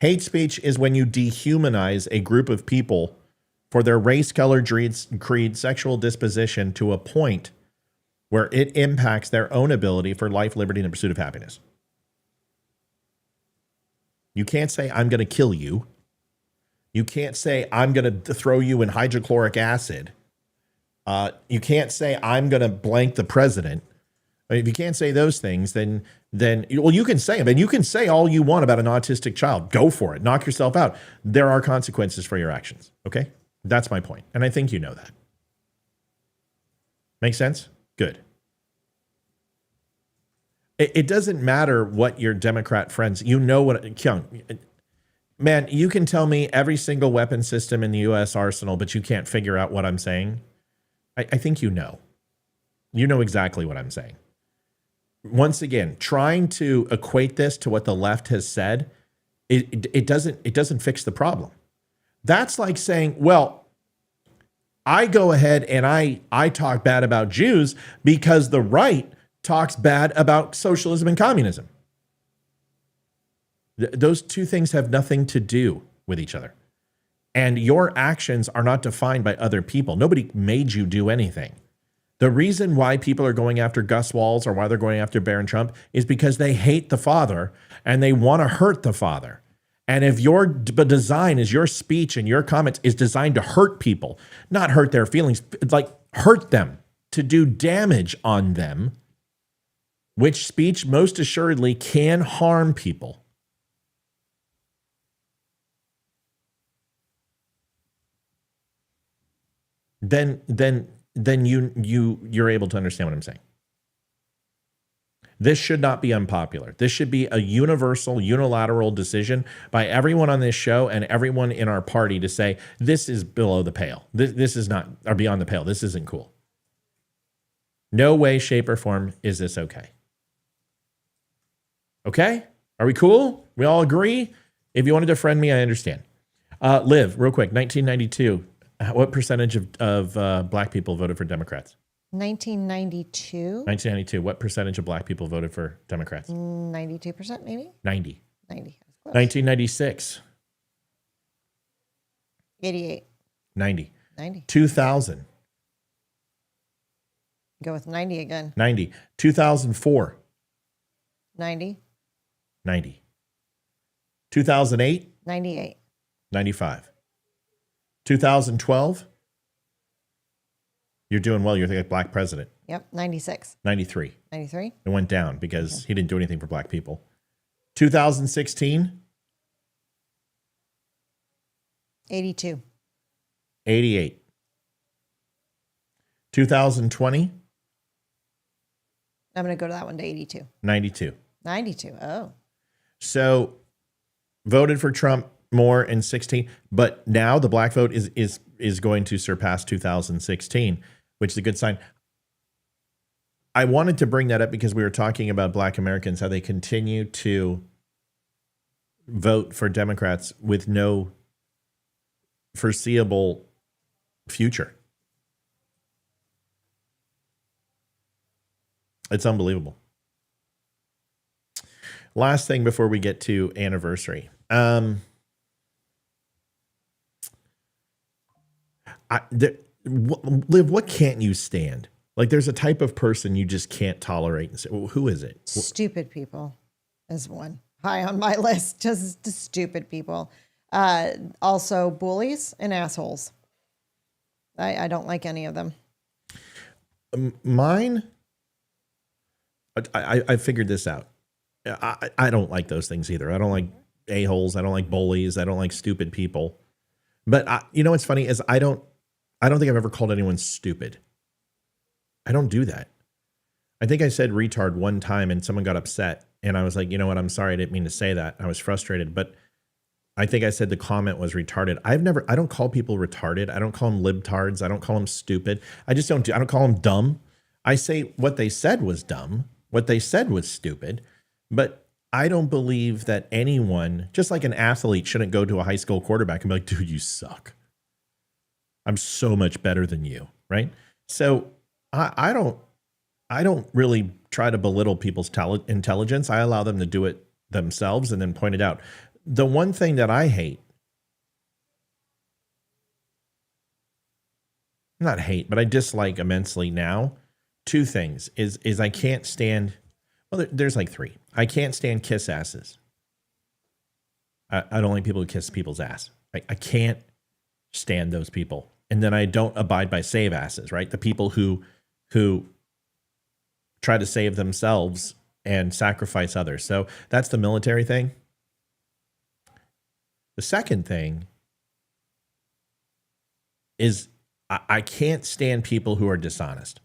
[SPEAKER 2] Hate speech is when you dehumanize a group of people for their race, color, creed, sexual disposition to a point where it impacts their own ability for life, liberty, and the pursuit of happiness. You can't say, I'm going to kill you. You can't say, I'm going to throw you in hydrochloric acid. You can't say, I'm going to blank the president. I mean, if you can't say those things, then well, you can say them. And you can say all you want about an autistic child. Go for it. Knock yourself out. There are consequences for your actions. Okay? That's my point. And I think you know that. Make sense? Good. It doesn't matter what your Democrat friends, you know what, Kyung, man, you can tell me every single weapon system in the U.S. arsenal, but you can't figure out what I'm saying. I think you know. You know exactly what I'm saying. Once again, trying to equate this to what the left has said, it doesn't fix the problem. That's like saying, well, I go ahead and I talk bad about Jews because the right talks bad about socialism and communism. Those two things have nothing to do with each other. And your actions are not defined by other people. Nobody made you do anything. The reason why people are going after Gus Walls or why they're going after Barron Trump is because they hate the father and they want to hurt the father. And if your design is your speech and your comments is designed to hurt people, not hurt their feelings, like hurt them, to do damage on them, which speech most assuredly can harm people, then you're able to understand what I'm saying. This should not be unpopular. This should be a universal, unilateral decision by everyone on this show and everyone in our party to say, this is below the pale. This is not, or beyond the pale. This isn't cool. No way, shape, or form is this okay. Okay? Are we cool? We all agree? If you want to defriend me, I understand. Liv, real quick, 1992, what percentage of black people voted for Democrats?
[SPEAKER 3] 1992.
[SPEAKER 2] 1992, what percentage of black people voted for Democrats?
[SPEAKER 3] 92% maybe?
[SPEAKER 2] 90.
[SPEAKER 3] 90.
[SPEAKER 2] 1996.
[SPEAKER 3] 88.
[SPEAKER 2] 90.
[SPEAKER 3] 90.
[SPEAKER 2] 2000.
[SPEAKER 3] Go with 90 again.
[SPEAKER 2] 90. 2004.
[SPEAKER 3] 90.
[SPEAKER 2] 90. 2008.
[SPEAKER 3] 98.
[SPEAKER 2] 95. 2012. You're doing well. You're the black president.
[SPEAKER 3] Yep. 96.
[SPEAKER 2] 93.
[SPEAKER 3] 93.
[SPEAKER 2] It went down because he didn't do anything for black people. 2016.
[SPEAKER 3] 82.
[SPEAKER 2] 88. 2020.
[SPEAKER 3] I'm going to go to that one to 82.
[SPEAKER 2] 92.
[SPEAKER 3] 92. Oh.
[SPEAKER 2] So voted for Trump more in 16, but now the black vote is going to surpass 2016, which is a good sign. I wanted to bring that up because we were talking about black Americans, how they continue to vote for Democrats with no foreseeable future. It's unbelievable. Last thing before we get to anniversary. Liv, what can't you stand? Like, there's a type of person you just can't tolerate. And say, well, who is it?
[SPEAKER 3] Stupid people is one high on my list. Just stupid people. Also bullies and assholes. I don't like any of them.
[SPEAKER 2] Mine, I figured this out. I don't like those things either. I don't like a-holes. I don't like bullies. I don't like stupid people. But you know what's funny is I don't think I've ever called anyone stupid. I don't do that. I think I said retard one time and someone got upset. And I was like, you know what? I'm sorry. I didn't mean to say that. I was frustrated. But I think I said the comment was retarded. I don't call people retarded. I don't call them libtards. I don't call them stupid. I don't call them dumb. I say what they said was dumb. What they said was stupid. But I don't believe that anyone, just like an athlete, shouldn't go to a high school quarterback and be like, dude, you suck. I'm so much better than you, right? So I don't really try to belittle people's intelligence. I allow them to do it themselves and then point it out. The one thing that I hate, not hate, but I dislike immensely now, two things is I can't stand, well, there's like three. I can't stand kiss asses. I don't like people who kiss people's ass. I can't stand those people. And then I don't abide by save asses, right? The people who try to save themselves and sacrifice others. So that's the military thing. The second thing is I can't stand people who are dishonest,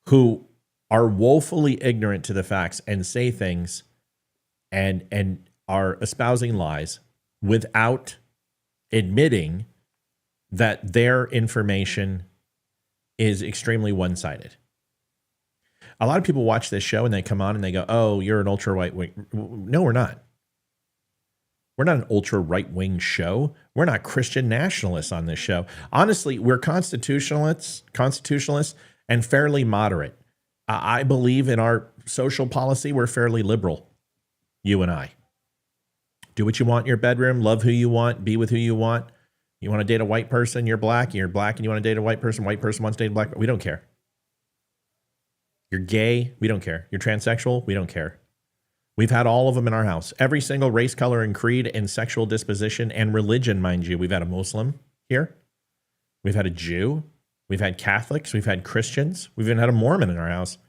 [SPEAKER 2] who are woefully ignorant to the facts and say things and are espousing lies without admitting that their information is extremely one-sided. A lot of people watch this show and they come on and they go, oh, you're an ultra right wing. No, we're not. We're not an ultra right wing show. We're not Christian nationalists on this show. Honestly, we're constitutionalists and fairly moderate. I believe in our social policy. We're fairly liberal. You and I. Do what you want in your bedroom. Love who you want. Be with who you want. You want to date a white person, you're black and you want to date a white person wants to date a black person. We don't care. You're gay, we don't care. You're transsexual, we don't care. We've had all of them in our house. Every single race, color, and creed, and sexual disposition and religion, mind you. We've had a Muslim here. We've had a Jew. We've had Catholics. We've had Christians. We've even had a Mormon in our house.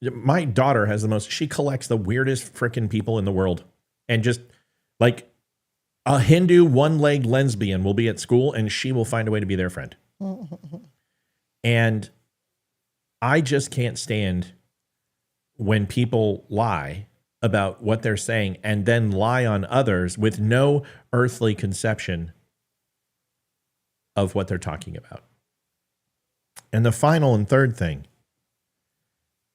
[SPEAKER 2] My daughter she collects the weirdest freaking people in the world. And just like, a Hindu one-legged lesbian will be at school and she will find a way to be their friend. And I just can't stand when people lie about what they're saying and then lie on others with no earthly conception of what they're talking about. And the final and third thing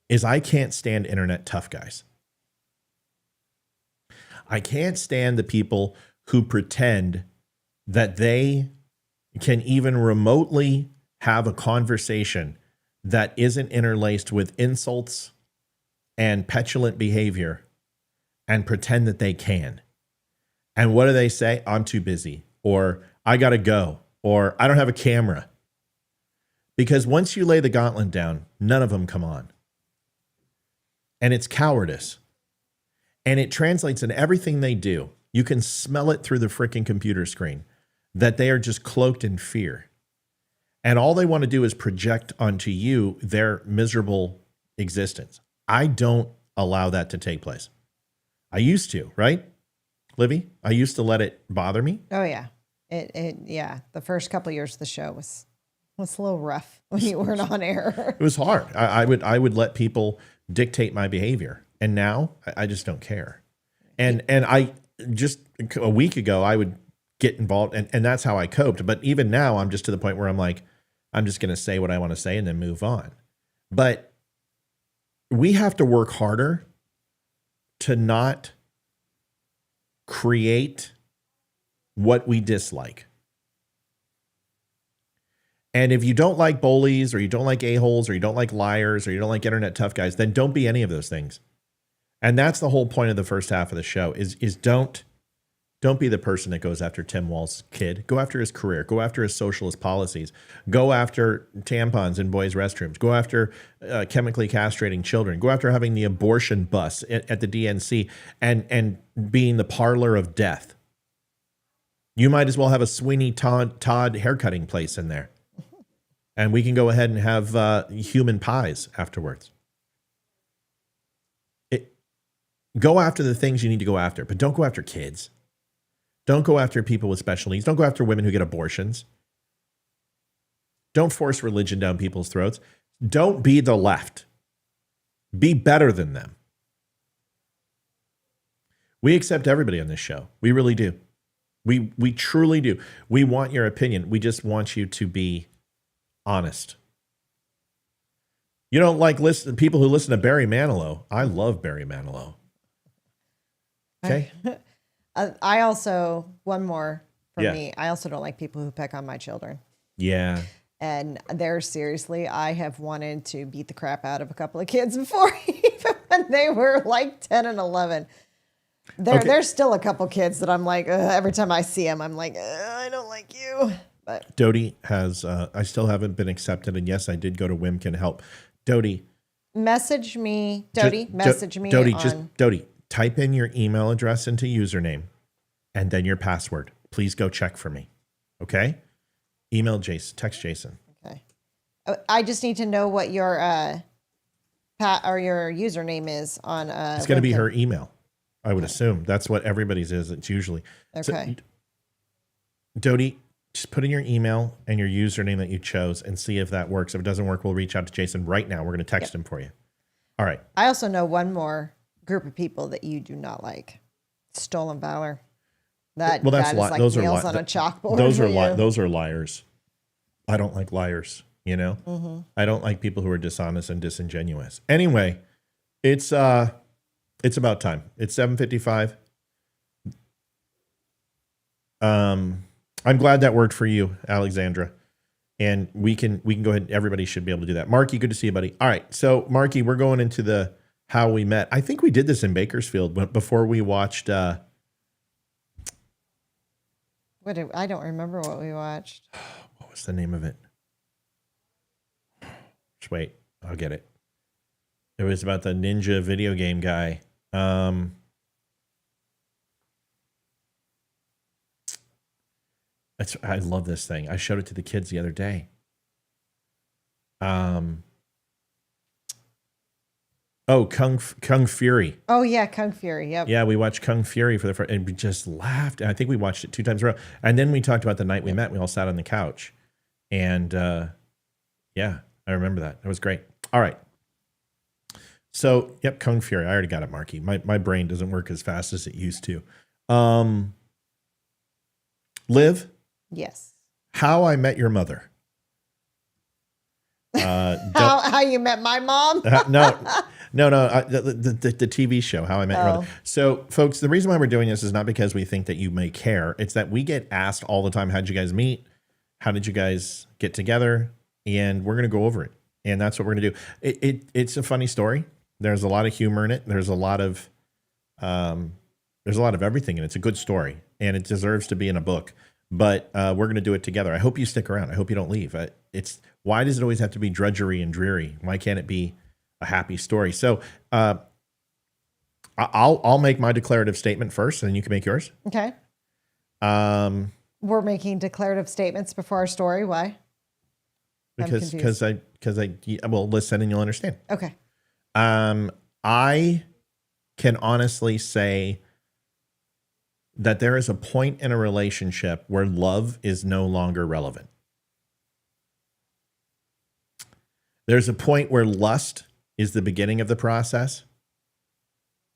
[SPEAKER 2] is I can't stand internet tough guys. I can't stand the people who pretend that they can even remotely have a conversation that isn't interlaced with insults and petulant behavior and pretend that they can. And what do they say? I'm too busy, or I got to go, or I don't have a camera. Because once you lay the gauntlet down, none of them come on. And it's cowardice. And it translates in everything they do. You can smell it through the freaking computer screen that they are just cloaked in fear. And all they want to do is project onto you their miserable existence. I don't allow that to take place. I used to, right, Livy? I used to let it bother me.
[SPEAKER 3] Oh yeah, yeah. The first couple of years of the show was a little rough when you weren't on air.
[SPEAKER 2] It was hard. I would let people dictate my behavior, and now I just don't care. And I just a week ago I would get involved, and that's how I coped. But even now I'm just to the point where I'm like, I'm just going to say what I want to say and then move on. But we have to work harder to not create what we dislike. And if you don't like bullies, or you don't like a-holes, or you don't like liars, or you don't like internet tough guys, then don't be any of those things. And that's the whole point of the first half of the show is don't be the person that goes after Tim Walz's kid. Go after his career. Go after his socialist policies. Go after tampons in boys' restrooms. Go after chemically castrating children. Go after having the abortion bus at the DNC and being the parlor of death. You might as well have a Sweeney Todd haircutting place in there. And we can go ahead and have human pies afterwards. Go after the things you need to go after, but don't go after kids. Don't go after people with special needs. Don't go after women who get abortions. Don't force religion down people's throats. Don't be the left. Be better than them. We accept everybody on this show. We really do. We truly do. We want your opinion. We just want you to be honest. You don't like people who listen to Barry Manilow. I love Barry Manilow. Okay.
[SPEAKER 3] I also, one more for
[SPEAKER 2] Yeah.
[SPEAKER 3] me, I also don't like people who pick on my children.
[SPEAKER 2] Yeah.
[SPEAKER 3] And seriously, I have wanted to beat the crap out of a couple of kids before, even when they were like 10 and 11. There's still a couple kids that I'm like, every time I see them, I'm like, I don't like you. But
[SPEAKER 2] Dodie has, I still haven't been accepted. And yes, I did go to WIM Can Help. Dodie.
[SPEAKER 3] Message me. Dodie, message me.
[SPEAKER 2] Dodie, type in your email address into username and then your password. Please go check for me. Okay? Email Jason, text Jason.
[SPEAKER 3] Okay. I just need to know what your your username is on
[SPEAKER 2] it's going to be her email. I would assume that's what everybody's is. It's usually.
[SPEAKER 3] Okay.
[SPEAKER 2] So, Dodie, just put in your email and your username that you chose and see if that works. If it doesn't work, we'll reach out to Jason right now. We're going to text him for you. All right.
[SPEAKER 3] I also know one more group of people that you do not like. Stolen valor. That is like
[SPEAKER 2] those
[SPEAKER 3] nails on a chalkboard.
[SPEAKER 2] Those are liars. I don't like liars. You know, I don't like people who are dishonest and disingenuous. Anyway, it's about time. It's 7:55. I'm glad that worked for you, Alexandra. And we can go ahead. Everybody should be able to do that. Marky, good to see you, buddy. All right. So Marky, we're going into the how we met. I think we did this in Bakersfield before we watched.
[SPEAKER 3] I don't remember what we watched.
[SPEAKER 2] What was the name of it? Just wait. I'll get it. It was about the ninja video game guy. I love this thing. I showed it to the kids the other day. Kung Fury.
[SPEAKER 3] Oh yeah, Kung Fury. Yep.
[SPEAKER 2] Yeah, we watched Kung Fury for the first, and we just laughed. And I think we watched it 2 times in a row. And then we talked about the night we met. We all sat on the couch, and yeah, I remember that. It was great. All right. So, yep, Kung Fury. I already got it, Marky. My brain doesn't work as fast as it used to. Liv,
[SPEAKER 3] Yes.
[SPEAKER 2] How I Met Your Mother.
[SPEAKER 3] How you met my mom?
[SPEAKER 2] No. The TV show, How I Met Your Mother. So, folks, the reason why we're doing this is not because we think that you may care. It's that we get asked all the time, how did you guys meet? How did you guys get together? And we're going to go over it. And that's what we're going to do. It's a funny story. There's a lot of humor in it. There's a lot of everything, and it's a good story, and it deserves to be in a book. But we're going to do it together. I hope you stick around. I hope you don't leave. Why does it always have to be drudgery and dreary? Why can't it be a happy story? So I'll make my declarative statement first, and then you can make yours.
[SPEAKER 3] Okay. We're making declarative statements before our story. Why?
[SPEAKER 2] Because well, listen and you'll understand.
[SPEAKER 3] Okay.
[SPEAKER 2] I can honestly say that there is a point in a relationship where love is no longer relevant. There's a point where lust is the beginning of the process.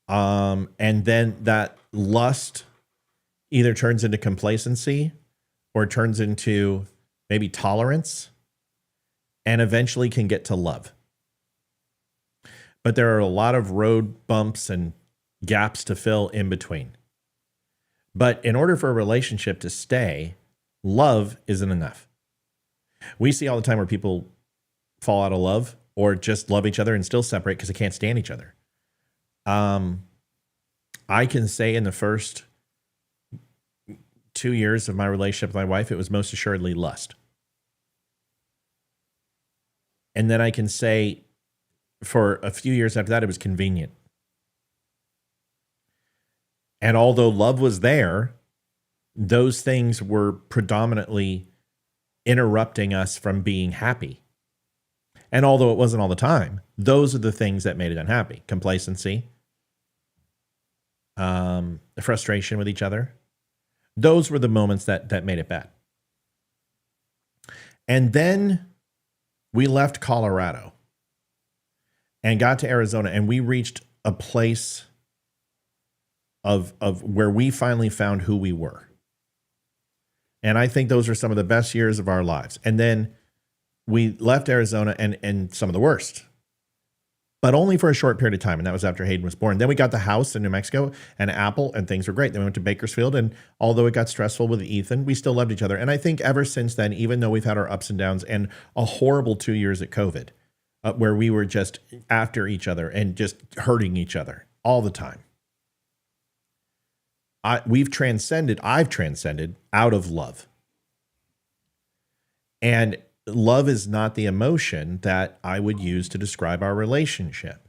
[SPEAKER 2] And then that lust either turns into complacency or turns into maybe tolerance and eventually can get to love. But there are a lot of road bumps and gaps to fill in between. But in order for a relationship to stay, love isn't enough. We see all the time where people fall out of love or just love each other and still separate because they can't stand each other. I can say in the first 2 years of my relationship with my wife, it was most assuredly lust. And then I can say for a few years after that, it was convenient. And although love was there, those things were predominantly interrupting us from being happy. And although it wasn't all the time, those are the things that made it unhappy. Complacency, the frustration with each other. Those were the moments that made it bad. And then we left Colorado and got to Arizona, and we reached a place of where we finally found who we were. And I think those are some of the best years of our lives. And then we left Arizona and some of the worst, but only for a short period of time. And that was after Hayden was born. Then we got the house in New Mexico and Apple, and things were great. Then we went to Bakersfield, and although it got stressful with Ethan, we still loved each other. And I think ever since then, even though we've had our ups and downs and a horrible 2 years at COVID, where we were just after each other and just hurting each other all the time. I've transcended out of love. And love is not the emotion that I would use to describe our relationship.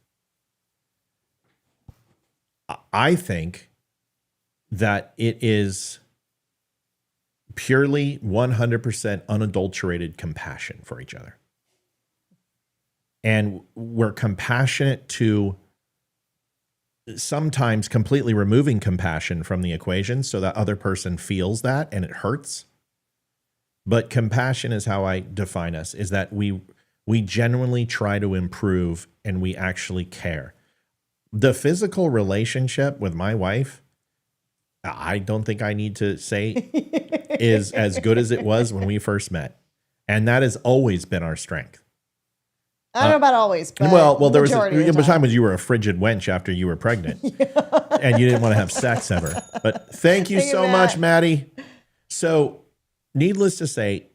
[SPEAKER 2] I think that it is purely 100% unadulterated compassion for each other. And we're compassionate to sometimes completely removing compassion from the equation so that other person feels that and it hurts. But compassion is how I define us, is that we genuinely try to improve and we actually care. The physical relationship with my wife, I don't think I need to say is as good as it was when we first met. And that has always been our strength.
[SPEAKER 3] I don't know about always, but
[SPEAKER 2] well, there was
[SPEAKER 3] a
[SPEAKER 2] time when you were a frigid wench after you were pregnant, and you didn't want to have sex ever. But thank you so much, Maddie. So, needless to say,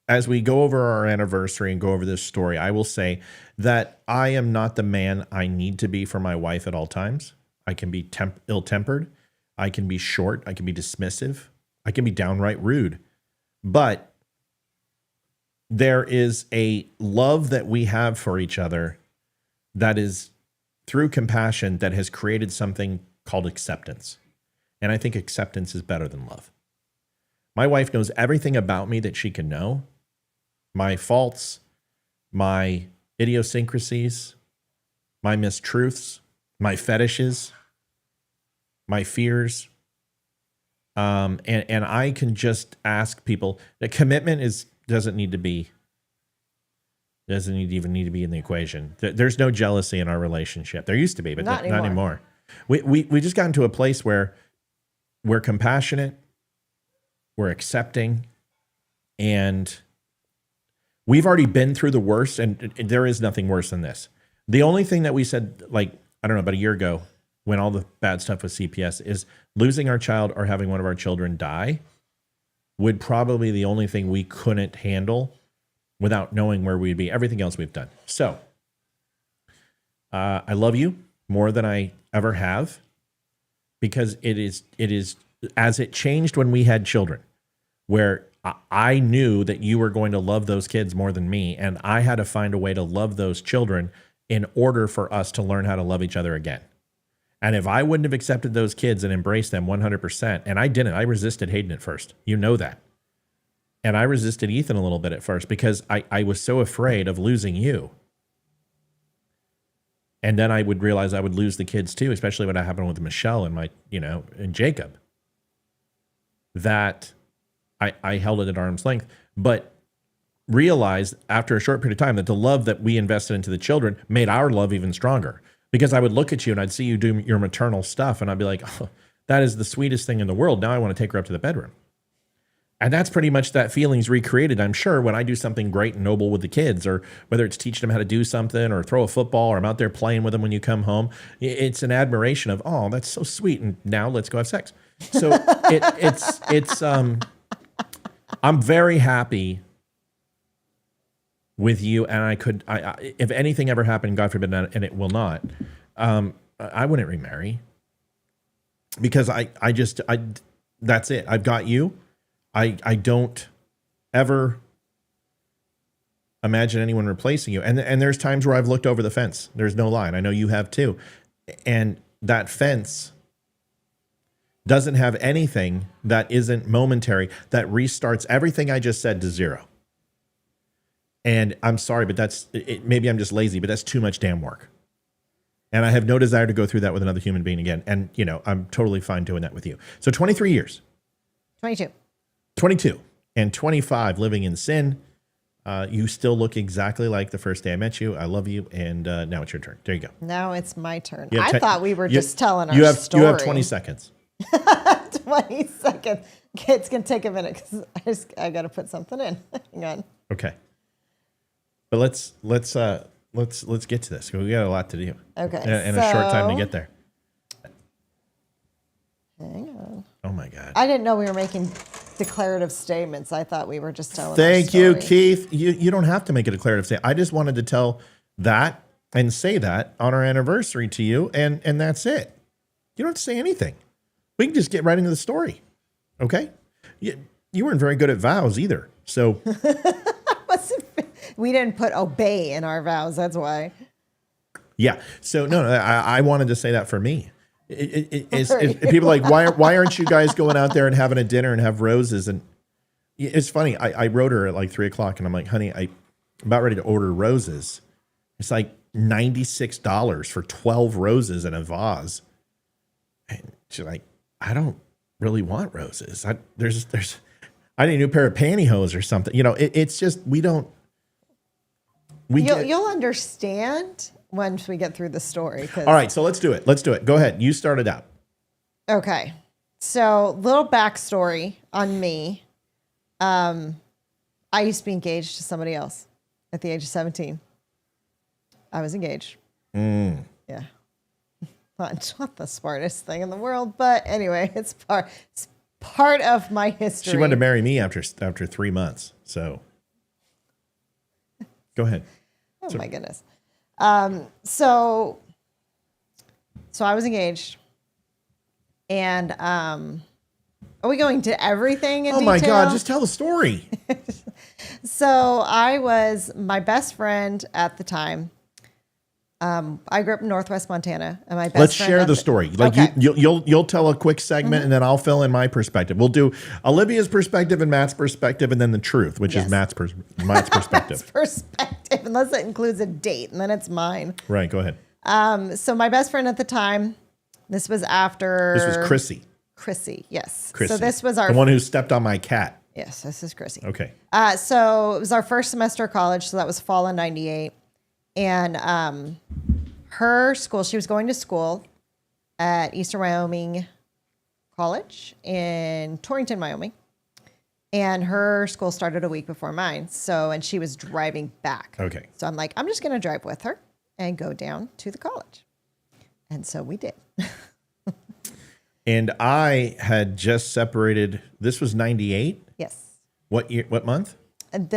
[SPEAKER 2] as we go over our anniversary and go over this story, I will say that I am not the man I need to be for my wife at all times. I can be ill-tempered. I can be short. I can be dismissive. I can be downright rude. But there is a love that we have for each other that is through compassion that has created something called acceptance. And I think acceptance is better than love. My wife knows everything about me that she can know. My faults, my idiosyncrasies, my mistruths, my fetishes, my fears. And I can just ask people, the commitment doesn't need to be Doesn't even need to be in the equation. There's no jealousy in our relationship. There used to be, but not anymore. We just got into a place where we're compassionate, we're accepting, and we've already been through the worst, and there is nothing worse than this. The only thing that we said, like, I don't know, about a year ago, when all the bad stuff with CPS, is losing our child or having one of our children die would probably be the only thing we couldn't handle without knowing where we'd be. Everything else we've done. So I love you more than I ever have, because it is as it changed when we had children, where I knew that you were going to love those kids more than me, and I had to find a way to love those children in order for us to learn how to love each other again. And if I wouldn't have accepted those kids and embraced them 100%, and I didn't, I resisted Hayden at first. You know that. And I resisted Ethan a little bit at first because I was so afraid of losing you. And then I would realize I would lose the kids too, especially what happened with Michelle and and Jacob. That I held it at arm's length, but realized after a short period of time that the love that we invested into the children made our love even stronger. Because I would look at you and I'd see you do your maternal stuff, and I'd be like, oh, that is the sweetest thing in the world. Now I want to take her up to the bedroom. And that's pretty much that feeling's recreated, I'm sure, when I do something great and noble with the kids, or whether it's teaching them how to do something or throw a football, or I'm out there playing with them when you come home. It's an admiration of, oh, that's so sweet. And now let's go have sex. So I'm very happy with you. And if anything ever happened, God forbid, and it will not, I wouldn't remarry, because that's it. I've got you. I don't ever imagine anyone replacing you. And there's times where I've looked over the fence. There's no lie. And I know you have too. And that fence doesn't have anything that isn't momentary, that restarts everything I just said to zero. And I'm sorry, but maybe I'm just lazy, but that's too much damn work. And I have no desire to go through that with another human being again. And, I'm totally fine doing that with you. So 23 years. 22 and 25 living in sin. You still look exactly like the first day I met you. I love you. And now it's your turn. There you go.
[SPEAKER 3] Now it's my turn. I thought we were just telling our story.
[SPEAKER 2] You have 20 seconds.
[SPEAKER 3] 20 seconds. Okay, it's going to take a minute because I got to put something in. Hang on.
[SPEAKER 2] Okay. But let's get to this. We got a lot to do.
[SPEAKER 3] Okay.
[SPEAKER 2] And a short time to get there.
[SPEAKER 3] Hang on.
[SPEAKER 2] Oh my God.
[SPEAKER 3] I didn't know we were making declarative statements. I thought we were just telling.
[SPEAKER 2] Thank you, Keith. You don't have to make a declarative statement. I just wanted to tell that and say that on our anniversary to you, and that's it. You don't have to say anything. We can just get right into the story. Okay? You weren't very good at vows either. So
[SPEAKER 3] we didn't put obey in our vows. That's why.
[SPEAKER 2] Yeah. So no, I wanted to say that for me. It's people are like, why aren't you guys going out there and having a dinner and have roses? And it's funny. I wrote her at like 3:00 and I'm like, honey, I'm about ready to order roses. It's like $96 for 12 roses in a vase. And she's like, I don't really want roses. I need a new pair of pantyhose or something. It's just, you'll
[SPEAKER 3] understand once we get through the story.
[SPEAKER 2] All right, so let's do it. Go ahead. You start it out.
[SPEAKER 3] Okay. So little backstory on me. I used to be engaged to somebody else at the age of 17. I was engaged. Yeah. Not the smartest thing in the world, but anyway, it's part of my history.
[SPEAKER 2] She wanted to marry me after 3 months. So go ahead.
[SPEAKER 3] Oh my goodness. So I was engaged, and are we going to everything in detail?
[SPEAKER 2] Oh my God, just tell the story.
[SPEAKER 3] So I was my best friend at the time. I grew up in Northwest Montana, and my best
[SPEAKER 2] Let's
[SPEAKER 3] friend
[SPEAKER 2] share the story. Like
[SPEAKER 3] okay.
[SPEAKER 2] you'll tell a quick segment, and then I'll fill in my perspective. We'll do Olivia's perspective and Matt's perspective, and then the truth, which is Matt's perspective.
[SPEAKER 3] Matt's perspective, unless it includes a date, and then it's mine.
[SPEAKER 2] Right. Go ahead.
[SPEAKER 3] So my best friend at the time, this was
[SPEAKER 2] Chrissy.
[SPEAKER 3] Chrissy, yes.
[SPEAKER 2] Chrissy.
[SPEAKER 3] So this was the
[SPEAKER 2] one who stepped on my cat.
[SPEAKER 3] Yes, this is Chrissy.
[SPEAKER 2] Okay.
[SPEAKER 3] So it was our first semester of college, so that was fall of 98. And her school, she was going to school at Eastern Wyoming College in Torrington, Wyoming. And her school started a week before mine. And she was driving back.
[SPEAKER 2] Okay.
[SPEAKER 3] So I'm like, I'm just going to drive with her and go down to the college. And so we did.
[SPEAKER 2] And I had just separated. This was 98.
[SPEAKER 3] Yes.
[SPEAKER 2] What year? What month?
[SPEAKER 3] No,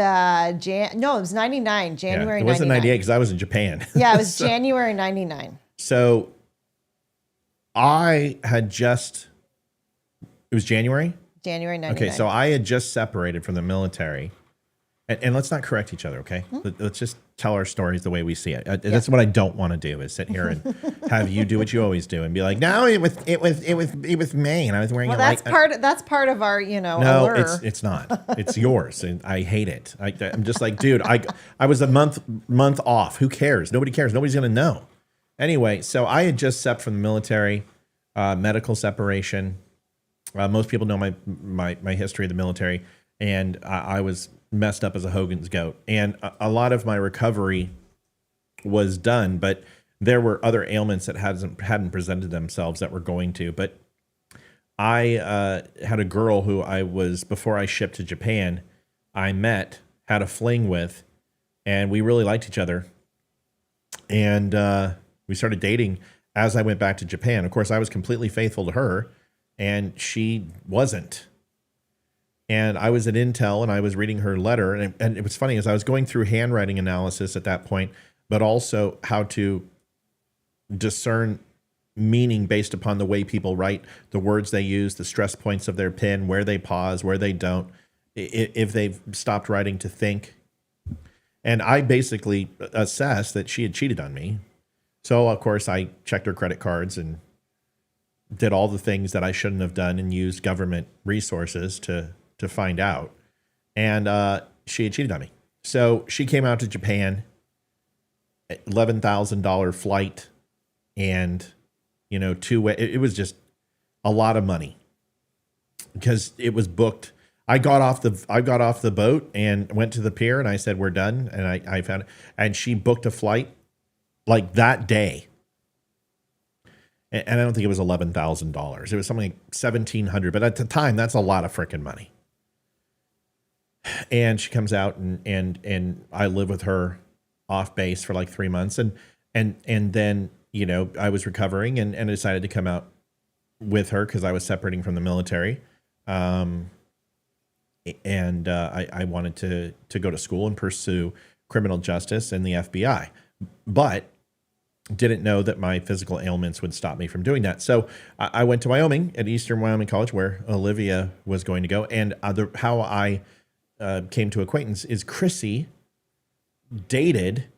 [SPEAKER 3] it was 99, January 99.
[SPEAKER 2] It wasn't 98 because I was in Japan.
[SPEAKER 3] Yeah, it was January 99.
[SPEAKER 2] So I had just, it was January?
[SPEAKER 3] January 99.
[SPEAKER 2] Okay, so I had just separated from the military. And let's not correct each other, okay? Let's just tell our stories the way we see it. That's what I don't want to do, is sit here and have you do what you always do and be like, no, it was me, and I was wearing
[SPEAKER 3] well,
[SPEAKER 2] a
[SPEAKER 3] that's part of our,
[SPEAKER 2] No,
[SPEAKER 3] allure.
[SPEAKER 2] it's not. It's yours, and I hate it. I'm just like, dude, I was a month off. Who cares? Nobody cares. Nobody's gonna know. Anyway, so I had just sepped from the military, medical separation. Most people know my history of the military, and I was messed up as a Hogan's goat. And a lot of my recovery was done, but there were other ailments that hadn't presented themselves that were going to. But I had a girl who before I shipped to Japan, I had a fling with, and we really liked each other. And we started dating as I went back to Japan. Of course, I was completely faithful to her, and she wasn't. And I was at Intel, and I was reading her letter, and it was funny as I was going through handwriting analysis at that point, but also how to discern meaning based upon the way people write, the words they use, the stress points of their pen, where they pause, where they don't, if they've stopped writing to think. And I basically assessed that she had cheated on me. So, of course, I checked her credit cards and did all the things that I shouldn't have done and used government resources to find out. And she had cheated on me. So she came out to Japan, $11,000 flight, and, it was just a lot of money because it was booked. I got off the boat and went to the pier, and I said, we're done. And I found it. And she booked a flight like that day. And I don't think it was $11,000. It was something like $1,700. But at the time, that's a lot of freaking money. And she comes out, and I live with her off base for like 3 months. And then, I was recovering and decided to come out with her because I was separating from the military. I wanted to go to school and pursue criminal justice and the FBI. But didn't know that my physical ailments would stop me from doing that. So I went to Wyoming at Eastern Wyoming College, where Olivia was going to go. And how I came to acquaintance is Chrissy dated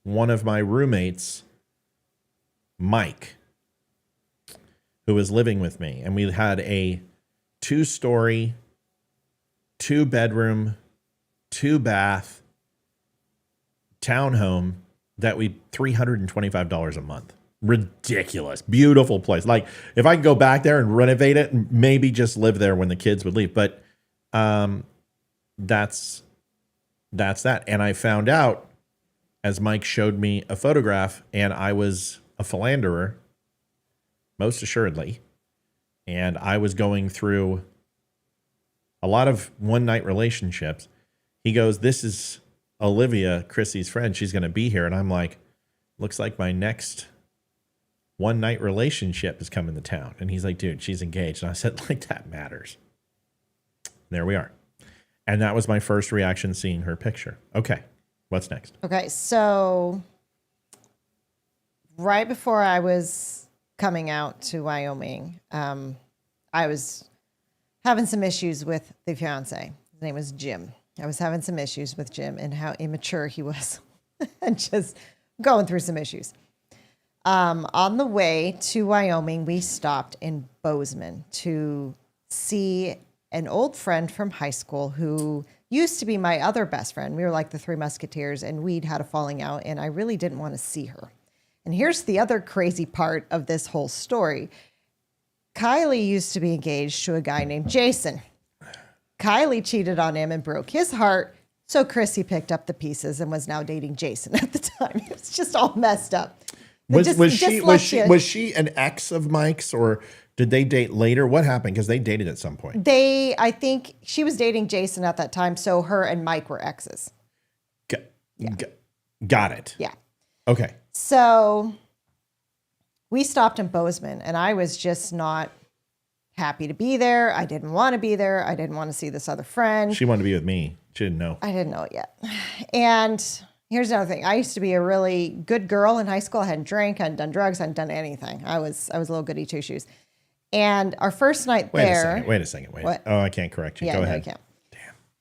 [SPEAKER 2] one of my roommates, Mike, who was living with me. And we had a 2-story, 2-bedroom, 2-bath townhome that we $325 a month. Ridiculous. Beautiful place. Like, if I could go back there and renovate it and maybe just live there when the kids would leave. But that's that. And I found out as Mike showed me a photograph, and I was a philanderer, most assuredly. And I was going through a lot of one-night relationships. He goes, this is Olivia, Chrissy's friend. She's going to be here. And I'm like, looks like my next one-night relationship is coming to town. And he's like, dude, she's engaged. And I said, like, that matters. There we are. And that was my first reaction seeing her picture. Okay, what's next?
[SPEAKER 3] Okay, so right before I was coming out to Wyoming, I was having some issues with the fiance. His name was Jim. I was having some issues with Jim and how immature he was and just going through some issues. On the way to Wyoming, we stopped in Bozeman to see an old friend from high school who used to be my other best friend. We were like the Three Musketeers, and we'd had a falling out, and I really didn't want to see her. And here's the other crazy part of this whole story. Kylie used to be engaged to a guy named Jason. Kylie cheated on him and broke his heart. So Chrissy picked up the pieces and was now dating Jason at the time. It was just all messed up.
[SPEAKER 2] Was she an ex of Mike's, or did they date later? What happened? Because they dated at some point.
[SPEAKER 3] I think she was dating Jason at that time. So her and Mike were exes.
[SPEAKER 2] Got it.
[SPEAKER 3] Yeah.
[SPEAKER 2] Okay.
[SPEAKER 3] So we stopped in Bozeman, and I was just not happy to be there. I didn't want to be there. I didn't want to see this other friend.
[SPEAKER 2] She wanted to be with me. She didn't know.
[SPEAKER 3] I didn't know it yet. And here's another thing. I used to be a really good girl in high school. I hadn't drank, I hadn't done drugs, I hadn't done anything. I was a little goody two shoes. And our first night there.
[SPEAKER 2] Wait a second.
[SPEAKER 3] What?
[SPEAKER 2] Oh, I can't correct you.
[SPEAKER 3] Yeah,
[SPEAKER 2] Go
[SPEAKER 3] no,
[SPEAKER 2] ahead.
[SPEAKER 3] you can't.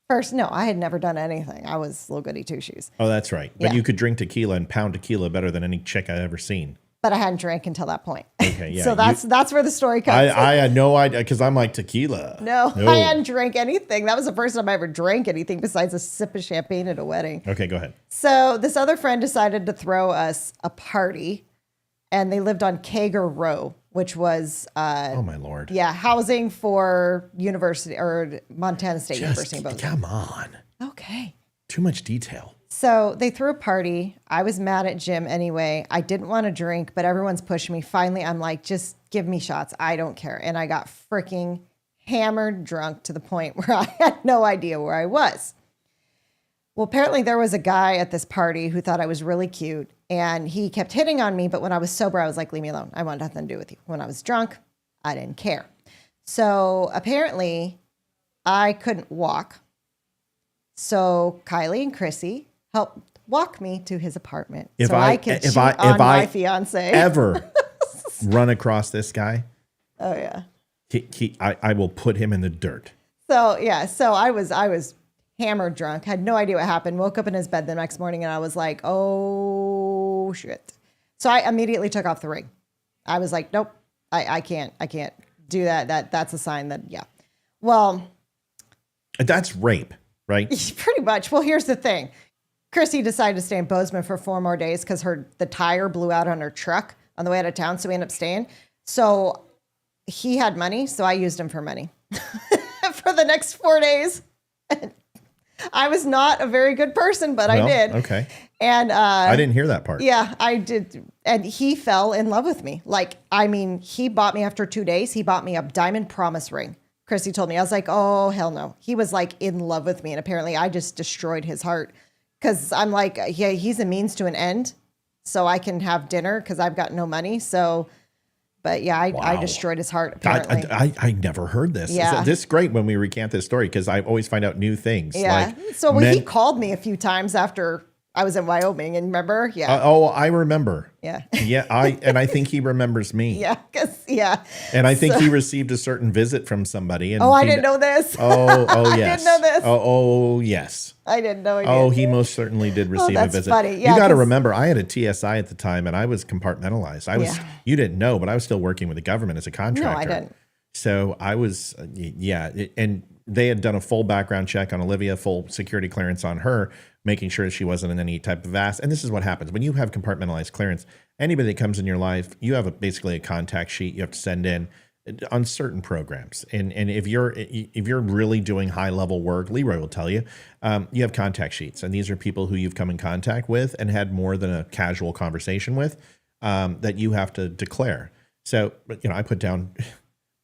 [SPEAKER 3] First, no, I had never done anything. I was a little goody two shoes.
[SPEAKER 2] Oh, that's right. But
[SPEAKER 3] Yeah.
[SPEAKER 2] you could drink tequila and pound tequila better than any chick I've ever seen.
[SPEAKER 3] But I hadn't drank until that point.
[SPEAKER 2] Okay, yeah.
[SPEAKER 3] So that's where the story comes.
[SPEAKER 2] I had no idea, because I'm like, tequila.
[SPEAKER 3] No, I hadn't drank anything. That was the first time I ever drank anything besides a sip of champagne at a wedding.
[SPEAKER 2] Okay, go ahead.
[SPEAKER 3] So this other friend decided to throw us a party, and they lived on Kager Row, which was
[SPEAKER 2] Oh my Lord.
[SPEAKER 3] yeah, housing for university or Montana State University in Bozeman.
[SPEAKER 2] Come on.
[SPEAKER 3] Okay.
[SPEAKER 2] Too much detail.
[SPEAKER 3] So they threw a party. I was mad at Jim anyway. I didn't want to drink, but everyone's pushing me. Finally, I'm like, just give me shots. I don't care. And I got freaking hammered drunk to the point where I had no idea where I was. Well, apparently there was a guy at this party who thought I was really cute, and he kept hitting on me. But when I was sober, I was like, leave me alone. I want nothing to do with you. When I was drunk, I didn't care. So apparently I couldn't walk. So Kylie and Chrissy helped walk me to his apartment so I could cheat on my fiance.
[SPEAKER 2] Ever run across this guy,
[SPEAKER 3] Oh yeah.
[SPEAKER 2] I will put him in the dirt.
[SPEAKER 3] So yeah, so I was hammered drunk, had no idea what happened, woke up in his bed the next morning, and I was like, oh shit. So I immediately took off the ring. I was like, nope, I can't do that. That's a sign that, yeah. Well,
[SPEAKER 2] That's rape, right?
[SPEAKER 3] pretty much. Well, here's the thing. Chrissy decided to stay in Bozeman for 4 more days because the tire blew out on her truck on the way out of town. So we ended up staying. So he had money. So I used him for money for the next 4 days. I was not a very good person, but I did.
[SPEAKER 2] Okay.
[SPEAKER 3] And
[SPEAKER 2] I didn't hear that part.
[SPEAKER 3] yeah, I did. And he fell in love with me. Like, I mean, he bought me after 2 days. He bought me a diamond promise ring. Chrissy told me. I was like, oh, hell no. He was like in love with me. And apparently I just destroyed his heart. Because I'm like, yeah, he's a means to an end. So I can have dinner because I've got no money. So, but yeah, I destroyed his heart, apparently.
[SPEAKER 2] I never heard this.
[SPEAKER 3] Yeah.
[SPEAKER 2] This is great when we recant this story, because I always find out new things.
[SPEAKER 3] Yeah.
[SPEAKER 2] Like
[SPEAKER 3] So he called me a few times after I was in Wyoming, and remember? Yeah.
[SPEAKER 2] I remember.
[SPEAKER 3] Yeah.
[SPEAKER 2] Yeah, I think he remembers me.
[SPEAKER 3] Yeah. Yeah.
[SPEAKER 2] And I think he received a certain visit from somebody. And
[SPEAKER 3] I didn't know this.
[SPEAKER 2] Oh, yes.
[SPEAKER 3] I didn't know this.
[SPEAKER 2] Oh, yes.
[SPEAKER 3] I didn't know he did.
[SPEAKER 2] Oh, he most certainly did receive a
[SPEAKER 3] that's
[SPEAKER 2] visit.
[SPEAKER 3] funny. Yeah,
[SPEAKER 2] you got to
[SPEAKER 3] 'cause-
[SPEAKER 2] remember, I had a TSI at the time, and I was compartmentalized.
[SPEAKER 3] Yeah.
[SPEAKER 2] You didn't know, but I was still working with the government as a contractor.
[SPEAKER 3] No, I didn't.
[SPEAKER 2] So I was, and they had done a full background check on Olivia, full security clearance on her, making sure she wasn't in any type of vast. And this is what happens when you have compartmentalized clearance. Anybody that comes in your life, you have basically a contact sheet you have to send in on certain programs. And if you're really doing high level work, Leroy will tell you, you have contact sheets, and these are people who you've come in contact with and had more than a casual conversation with, that you have to declare. So, I put down,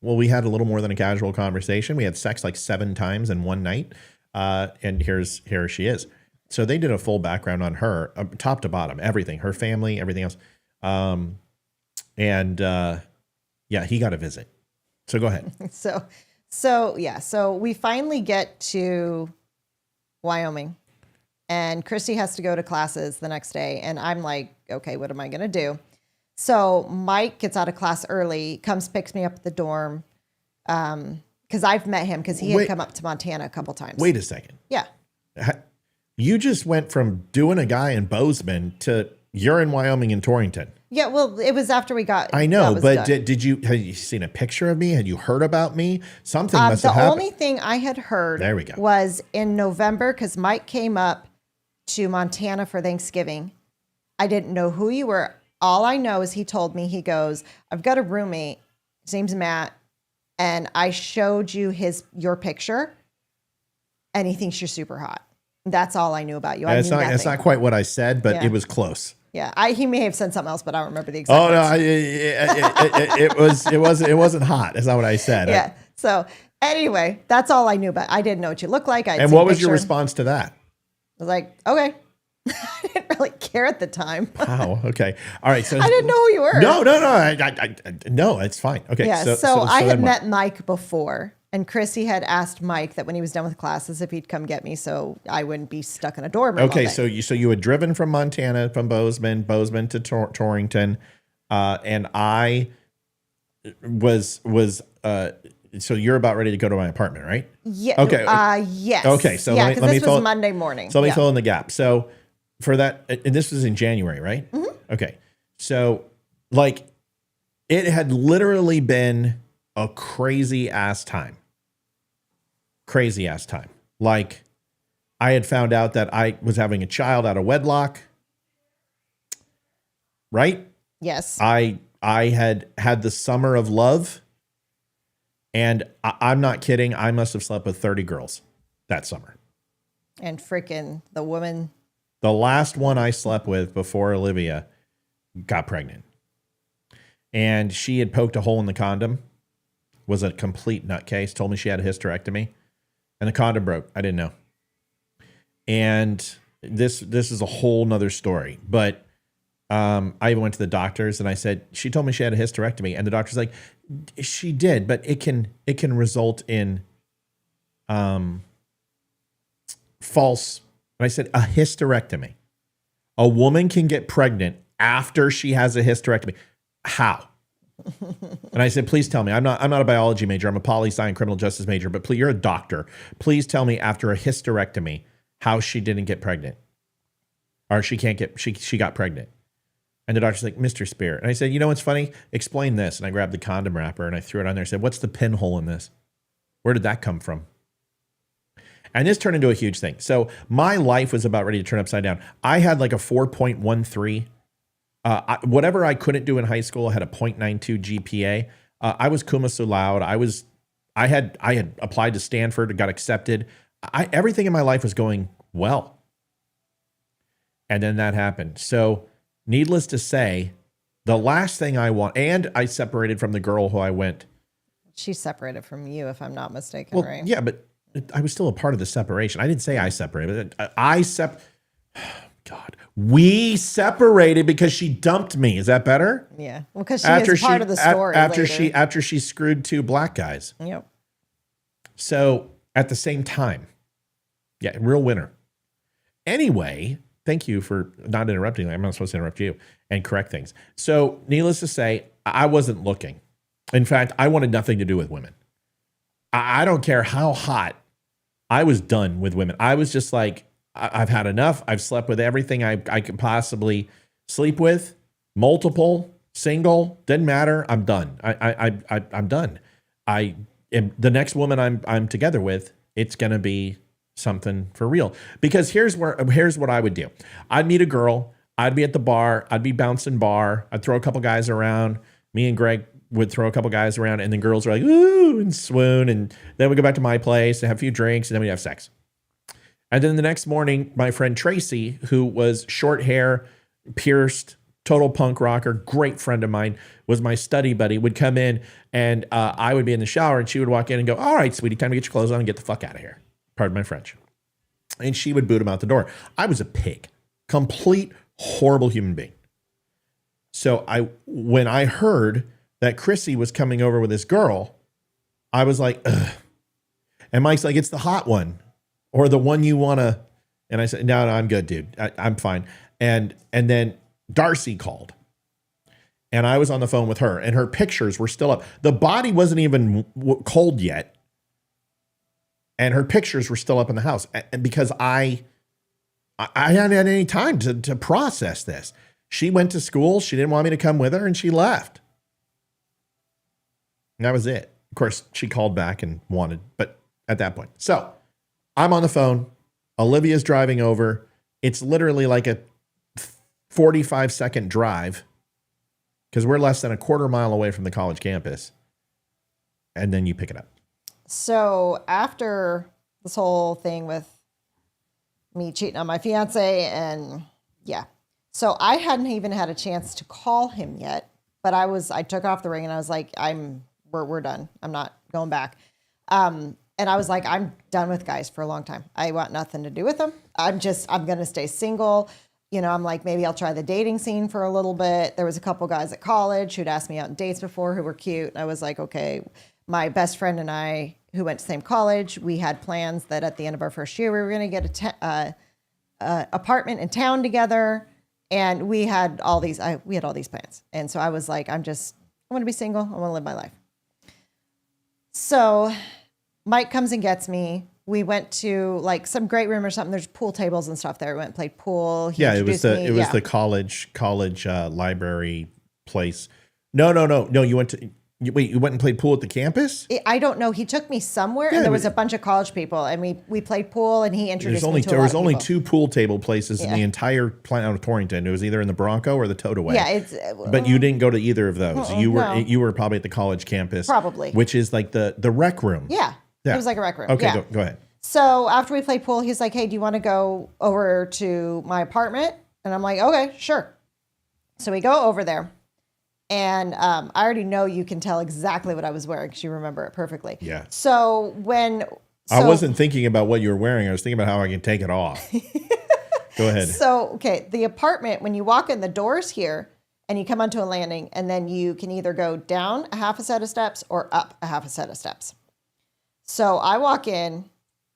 [SPEAKER 2] well, we had a little more than a casual conversation. We had sex like 7 times in one night. And here she is. So they did a full background on her, top to bottom, everything, her family, everything else. Yeah, he got a visit. So go ahead.
[SPEAKER 3] So we finally get to Wyoming, and Christy has to go to classes the next day. And I'm like, okay, what am I going to do? So Mike gets out of class early, comes, picks me up at the dorm. Cause I've met him because he had come up to Montana a couple times.
[SPEAKER 2] Wait a second.
[SPEAKER 3] Yeah.
[SPEAKER 2] You just went from doing a guy in Bozeman to you're in Wyoming and Torrington.
[SPEAKER 3] Yeah, well, it was after we got.
[SPEAKER 2] I know, but
[SPEAKER 3] done.
[SPEAKER 2] had you seen a picture of me? Had you heard about me? Something must have happened.
[SPEAKER 3] The only thing I had heard
[SPEAKER 2] There we go.
[SPEAKER 3] was in November, because Mike came up to Montana for Thanksgiving. I didn't know who you were. All I know is he told me, he goes, I've got a roommate. His name's Matt. And I showed you your picture. and he thinks you're super hot. That's all I knew about you.
[SPEAKER 2] It's not quite what I said, but
[SPEAKER 3] Yeah.
[SPEAKER 2] it was close.
[SPEAKER 3] Yeah, he may have said something else, but I don't remember the exact.
[SPEAKER 2] Oh no,
[SPEAKER 3] words.
[SPEAKER 2] it wasn't hot. That's not what I said.
[SPEAKER 3] Yeah. So anyway, that's all I knew about. I didn't know what you looked like.
[SPEAKER 2] And what was your response to that?
[SPEAKER 3] I was like, okay. I didn't really care at the time.
[SPEAKER 2] Wow. Okay. All right. So
[SPEAKER 3] I didn't know who you were.
[SPEAKER 2] No. No, it's fine. Okay.
[SPEAKER 3] Yeah. So I had
[SPEAKER 2] then what?
[SPEAKER 3] met Mike before, and Chrissy had asked Mike that when he was done with classes, if he'd come get me, so I wouldn't be stuck in a dorm room.
[SPEAKER 2] Okay.
[SPEAKER 3] all day.
[SPEAKER 2] So you had driven from Montana, from Bozeman to Torrington, and I was so you're about ready to go to my apartment, right?
[SPEAKER 3] Yeah.
[SPEAKER 2] Okay.
[SPEAKER 3] Yes.
[SPEAKER 2] Okay. So
[SPEAKER 3] yeah,
[SPEAKER 2] let me
[SPEAKER 3] because this
[SPEAKER 2] fill-
[SPEAKER 3] was Monday morning.
[SPEAKER 2] So let me
[SPEAKER 3] Yeah.
[SPEAKER 2] fill in the gap. So for that, and this was in January, right?
[SPEAKER 3] Mm-hmm.
[SPEAKER 2] Okay. So like it had literally been a crazy ass time. Crazy ass time. Like I had found out that I was having a child out of wedlock. Right?
[SPEAKER 3] Yes.
[SPEAKER 2] I had the summer of love. And I'm not kidding. I must have slept with 30 girls that summer.
[SPEAKER 3] And freaking the woman.
[SPEAKER 2] The last one I slept with before Olivia got pregnant. And she had poked a hole in the condom, was a complete nutcase, told me she had a hysterectomy, and the condom broke. I didn't know. And this is a whole nother story. But I even went to the doctors and I said, she told me she had a hysterectomy. And the doctor's like, she did, but it can result in false. And I said, a hysterectomy. A woman can get pregnant after she has a hysterectomy. How? And I said, please tell me. I'm not a biology major. I'm a poli-sci and criminal justice major, but please, you're a doctor. Please tell me after a hysterectomy how she didn't get pregnant. Or she got pregnant. And the doctor's like, Mr. Spear. And I said, you know what's funny? Explain this. And I grabbed the condom wrapper and I threw it on there and said, what's the pinhole in this? Where did that come from? And this turned into a huge thing. So my life was about ready to turn upside down. I had like a 4.13. Whatever I couldn't do in high school, I had a 0.92 GPA. I was cum laude. I had applied to Stanford, got accepted. Everything in my life was going well. And then that happened. So needless to say, the last thing I want, and I separated from the girl who I went.
[SPEAKER 3] She separated from you, if I'm not mistaken,
[SPEAKER 2] Well,
[SPEAKER 3] right?
[SPEAKER 2] yeah, but I was still a part of the separation. I didn't say I separated. God, we separated because she dumped me. Is that better?
[SPEAKER 3] Yeah. Well, because she is part of the story
[SPEAKER 2] after she screwed two black guys.
[SPEAKER 3] Yep.
[SPEAKER 2] So at the same time, yeah, real winner. Anyway, thank you for not interrupting. I'm not supposed to interrupt you and correct things. So needless to say, I wasn't looking. In fact, I wanted nothing to do with women. I don't care how hot. I was done with women. I was just like, I've had enough. I've slept with everything I could possibly sleep with. Multiple, single, didn't matter. I'm done. I'm done. I am the next woman I'm together with. It's gonna be something for real. Because here's what I would do. I'd meet a girl. I'd be at the bar. I'd be bouncing bar. I'd throw a couple guys around. Me and Greg would throw a couple guys around, and then girls were like, ooh, and swoon. And then we go back to my place and have a few drinks, and then we have sex. And then the next morning, my friend Tracy, who was short hair, pierced, total punk rocker, great friend of mine, was my study buddy, would come in, and I would be in the shower, and she would walk in and go, all right, sweetie, time to get your clothes on and get the fuck out of here. Pardon my French. And she would boot him out the door. I was a pig, complete horrible human being. So when I heard that Chrissy was coming over with this girl, I was like, ugh. And Mike's like, it's the hot one or the one you want to. And I said, no, I'm good, dude. I'm fine. And then Darcy called and I was on the phone with her and her pictures were still up. The body wasn't even cold yet. And her pictures were still up in the house because I hadn't had any time to process this. She went to school. She didn't want me to come with her and she left. And that was it. Of course, she called back and wanted, but at that point. So I'm on the phone. Olivia's driving over. It's literally like a 45-second drive because we're less than a quarter mile away from the college campus. And then you pick it up.
[SPEAKER 3] So after this whole thing with me cheating on my fiance, and yeah. So I hadn't even had a chance to call him yet, but I took off the ring and I was like, we're done. I'm not going back. And I was like, I'm done with guys for a long time. I want nothing to do with them. I'm going to stay single. You know, I'm like, maybe I'll try the dating scene for a little bit. There was a couple guys at college who'd asked me out on dates before who were cute. And I was like, okay, my best friend and I, who went to the same college, we had plans that at the end of our first year, we were going to get a apartment in town together. And we had all these plans. And so I was like, I want to be single. I want to live my life. So Mike comes and gets me. We went to like some great room or something. There's pool tables and stuff there. We went and played pool.
[SPEAKER 2] It was the college library place. No. You went and played pool at the campus?
[SPEAKER 3] I don't know. He took me somewhere, and there was a bunch of college people, and we played pool, and he introduced me to a lot of people. There was
[SPEAKER 2] only 2 pool table places in the entire planet of Torrington. It was either in the Bronco or the Toadaway.
[SPEAKER 3] Yeah,
[SPEAKER 2] but you didn't go to either of those. You were probably at the college campus,
[SPEAKER 3] probably,
[SPEAKER 2] which is like the rec room.
[SPEAKER 3] Yeah, it was like a rec room.
[SPEAKER 2] Okay,
[SPEAKER 3] yeah.
[SPEAKER 2] go ahead.
[SPEAKER 3] So after we played pool, he's like, "Hey, do you want to go over to my apartment?" And I'm like, "Okay, sure." So we go over there. And I already know you can tell exactly what I was wearing because you remember it perfectly.
[SPEAKER 2] Yeah.
[SPEAKER 3] So
[SPEAKER 2] I wasn't thinking about what you were wearing. I was thinking about how I can take it off. Go ahead.
[SPEAKER 3] So, okay, the apartment, when you walk in the doors here and you come onto a landing, and then you can either go down a half a set of steps or up a half a set of steps. So I walk in,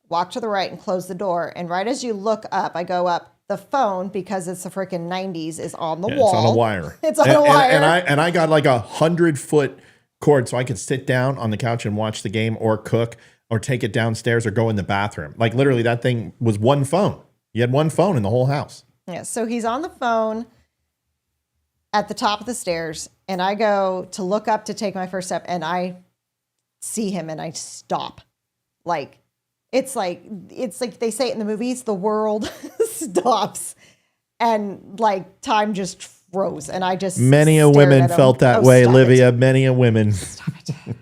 [SPEAKER 3] walk to the right and close the door. And right as you look up, I go up. The phone, because it's the freaking 90s, is on the wall.
[SPEAKER 2] It's on a wire.
[SPEAKER 3] It's on a wire.
[SPEAKER 2] And I got like 100-foot cord so I could sit down on the couch and watch the game or cook or take it downstairs or go in the bathroom. Like literally that thing was one phone. You had one phone in the whole house.
[SPEAKER 3] Yeah. So he's on the phone at the top of the stairs, and I go to look up to take my first step, and I see him and I stop. It's like they say it in the movies, the world stops and like time just froze. And I just
[SPEAKER 2] many a woman felt that way, Olivia. Many a women.
[SPEAKER 3] Stop it.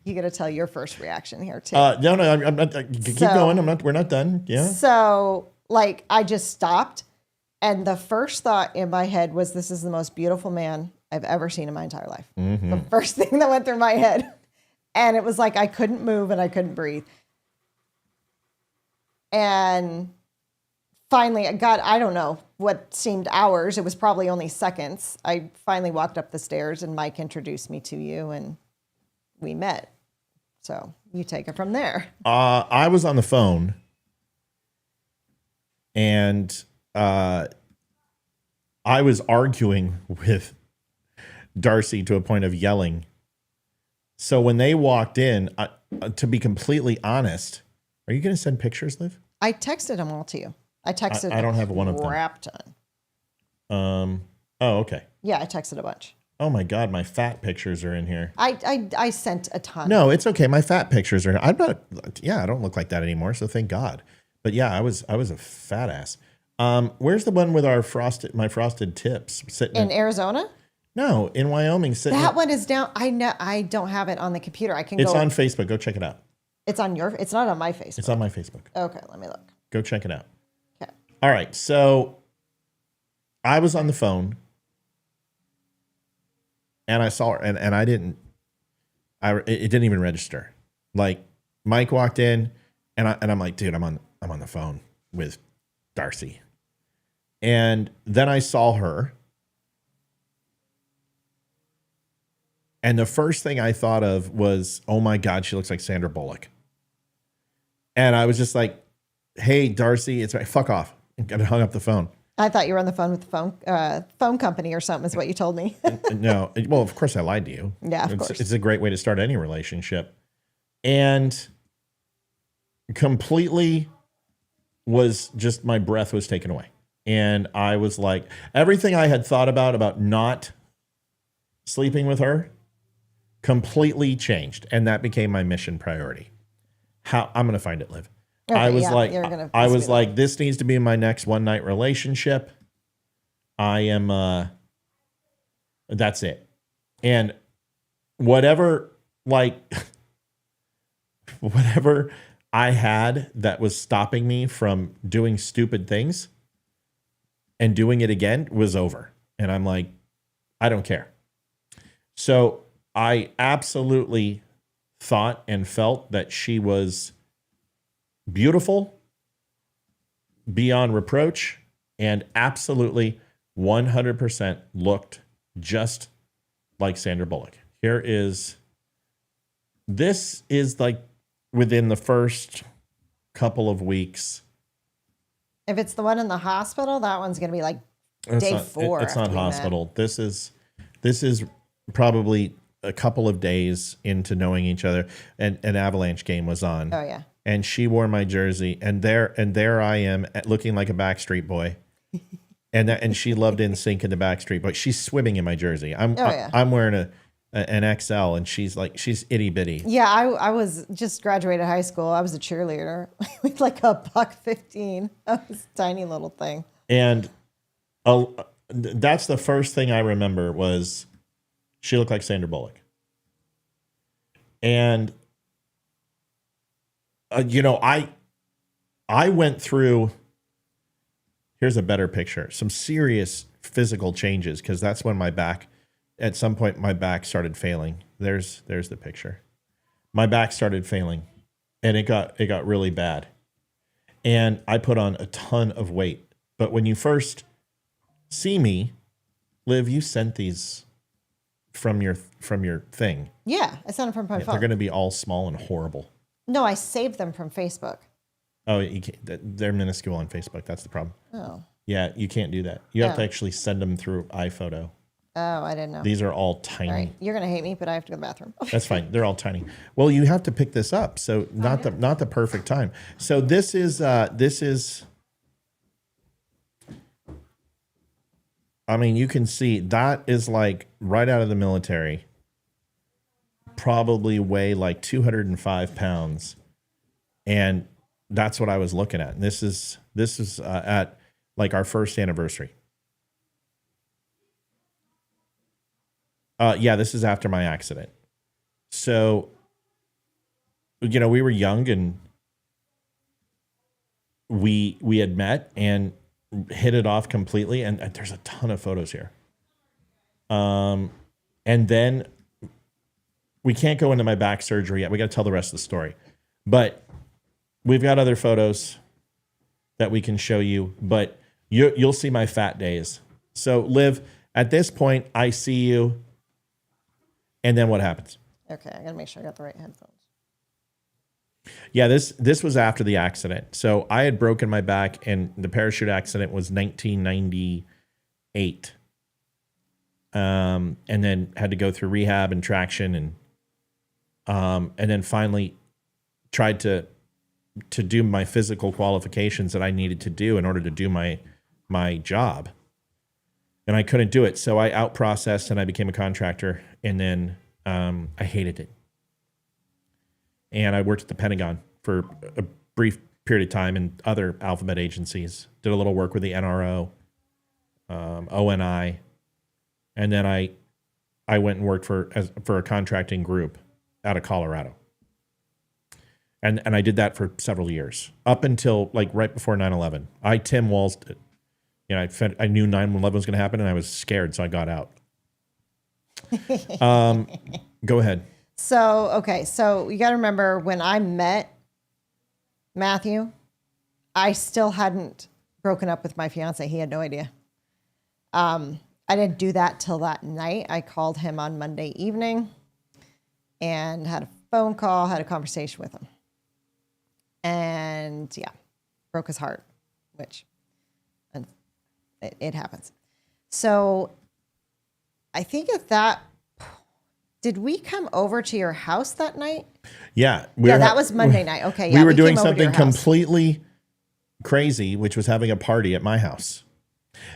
[SPEAKER 3] You got to tell your first reaction here too.
[SPEAKER 2] No, I'm not. Keep going. We're not done. Yeah.
[SPEAKER 3] So like I just stopped, and the first thought in my head was, "This is the most beautiful man I've ever seen in my entire life." Mm-hmm. The first thing that went through my head, and it was like I couldn't move and I couldn't breathe. And finally, I don't know what seemed hours. It was probably only seconds. I finally walked up the stairs and Mike introduced me to you and we met. So you take it from there.
[SPEAKER 2] I was on the phone and I was arguing with Darcy to a point of yelling. So when they walked in, to be completely honest, are you going to send pictures, Liv?
[SPEAKER 3] I texted them all to you. I texted.
[SPEAKER 2] I don't have one of them.
[SPEAKER 3] Crap ton.
[SPEAKER 2] Oh, okay.
[SPEAKER 3] Yeah, I texted a bunch.
[SPEAKER 2] Oh my God, my fat pictures are in here.
[SPEAKER 3] I sent a ton.
[SPEAKER 2] No, it's okay. My fat pictures are. I'm not. Yeah, I don't look like that anymore. So thank God. But yeah, I was a fat ass. Where's the one with my frosted tips sitting
[SPEAKER 3] in Arizona?
[SPEAKER 2] No, in Wyoming. Sitting.
[SPEAKER 3] That one is down. I know. I don't have it on the computer.
[SPEAKER 2] It's on Facebook. Go check it out.
[SPEAKER 3] It's on it's not on my Facebook.
[SPEAKER 2] It's on my Facebook.
[SPEAKER 3] Okay, let me look.
[SPEAKER 2] Go check it out.
[SPEAKER 3] Okay.
[SPEAKER 2] All right. So I was on the phone and I saw her and it didn't even register. Like Mike walked in and I'm like, dude, I'm on the phone with Darcy. And then I saw her. And the first thing I thought of was, oh my God, she looks like Sandra Bullock. And I was just like, hey, Darcy, it's right. Fuck off. And I hung up the phone.
[SPEAKER 3] I thought you were on the phone with the phone company or something is what you told me.
[SPEAKER 2] No. Well, of course I lied to you.
[SPEAKER 3] Yeah, of course.
[SPEAKER 2] It's a great way to start any relationship. And completely was just, my breath was taken away. And I was like, everything I had thought about not sleeping with her completely changed. And that became my mission priority. I'm going to find it, Liv.
[SPEAKER 3] Okay,
[SPEAKER 2] I was
[SPEAKER 3] like,
[SPEAKER 2] this needs to be my next one night relationship. I am, that's it. And whatever I had that was stopping me from doing stupid things and doing it again was over. And I'm like, I don't care. So I absolutely thought and felt that she was beautiful, beyond reproach, and absolutely 100% looked just like Sandra Bullock. This is like within the first couple of weeks.
[SPEAKER 3] If it's the one in the hospital, that one's going to be like day 4.
[SPEAKER 2] It's not hospital. This is probably a couple of days into knowing each other, and an Avalanche game was on.
[SPEAKER 3] Oh yeah.
[SPEAKER 2] And she wore my jersey, and there I am looking like a Backstreet Boy. And she loved NSYNC and the Backstreet Boys. She's swimming in my jersey. I'm wearing an XL, and she's itty bitty.
[SPEAKER 3] Yeah, I was just graduated high school. I was a cheerleader with like a $1.15. I was a tiny little thing.
[SPEAKER 2] And that's the first thing I remember was she looked like Sandra Bullock. And I went through. Here's a better picture. Some serious physical changes, because that's when at some point my back started failing. There's the picture. My back started failing, and it got really bad. And I put on a ton of weight. But when you first see me, Liv, you sent these from your thing.
[SPEAKER 3] Yeah, I sent them from my phone.
[SPEAKER 2] They're going to be all small and horrible.
[SPEAKER 3] No, I saved them from Facebook.
[SPEAKER 2] Oh, you can't, they're minuscule on Facebook. That's the problem.
[SPEAKER 3] Oh.
[SPEAKER 2] Yeah, you can't do that. You have to actually send them through iPhoto.
[SPEAKER 3] Oh, I didn't know.
[SPEAKER 2] These are all tiny.
[SPEAKER 3] All right, you're gonna hate me, but I have to go to the bathroom.
[SPEAKER 2] That's fine. They're all tiny. Well, you have to pick this up. So not the perfect time. So this is. I mean, you can see that is like right out of the military. Probably weigh like 205 pounds, and that's what I was looking at. And this is at like our first anniversary. This is after my accident. So, we were young, and we had met and hit it off completely. And there's a ton of photos here. And then we can't go into my back surgery yet. We got to tell the rest of the story, but we've got other photos that we can show you, but you'll see my fat days. So Liv, at this point, I see you. And then what happens?
[SPEAKER 3] Okay, I gotta make sure I got the right headphones.
[SPEAKER 2] Yeah, this was after the accident. So I had broken my back, and the parachute accident was 1998. And then had to go through rehab and traction, and then finally tried to do my physical qualifications that I needed to do in order to do my job. And I couldn't do it. So I out-processed, and I became a contractor. And then I hated it. And I worked at the Pentagon for a brief period of time and other alphabet agencies. Did a little work with the NRO, ONI. And then I went and worked for a contracting group out of Colorado. And I did that for several years, up until like right before 9/11. Tim Walls, I knew 9/11 was going to happen, and I was scared, so I got out. Go ahead.
[SPEAKER 3] So you got to remember when I met Matthew, I still hadn't broken up with my fiance. He had no idea. I didn't do that till that night. I called him on Monday evening and had a phone call, had a conversation with him. And broke his heart, which it happens. So I think did we come over to your house that night?
[SPEAKER 2] Yeah.
[SPEAKER 3] That was Monday night. Okay. Yeah,
[SPEAKER 2] we were doing something completely crazy, which was having a party at my house.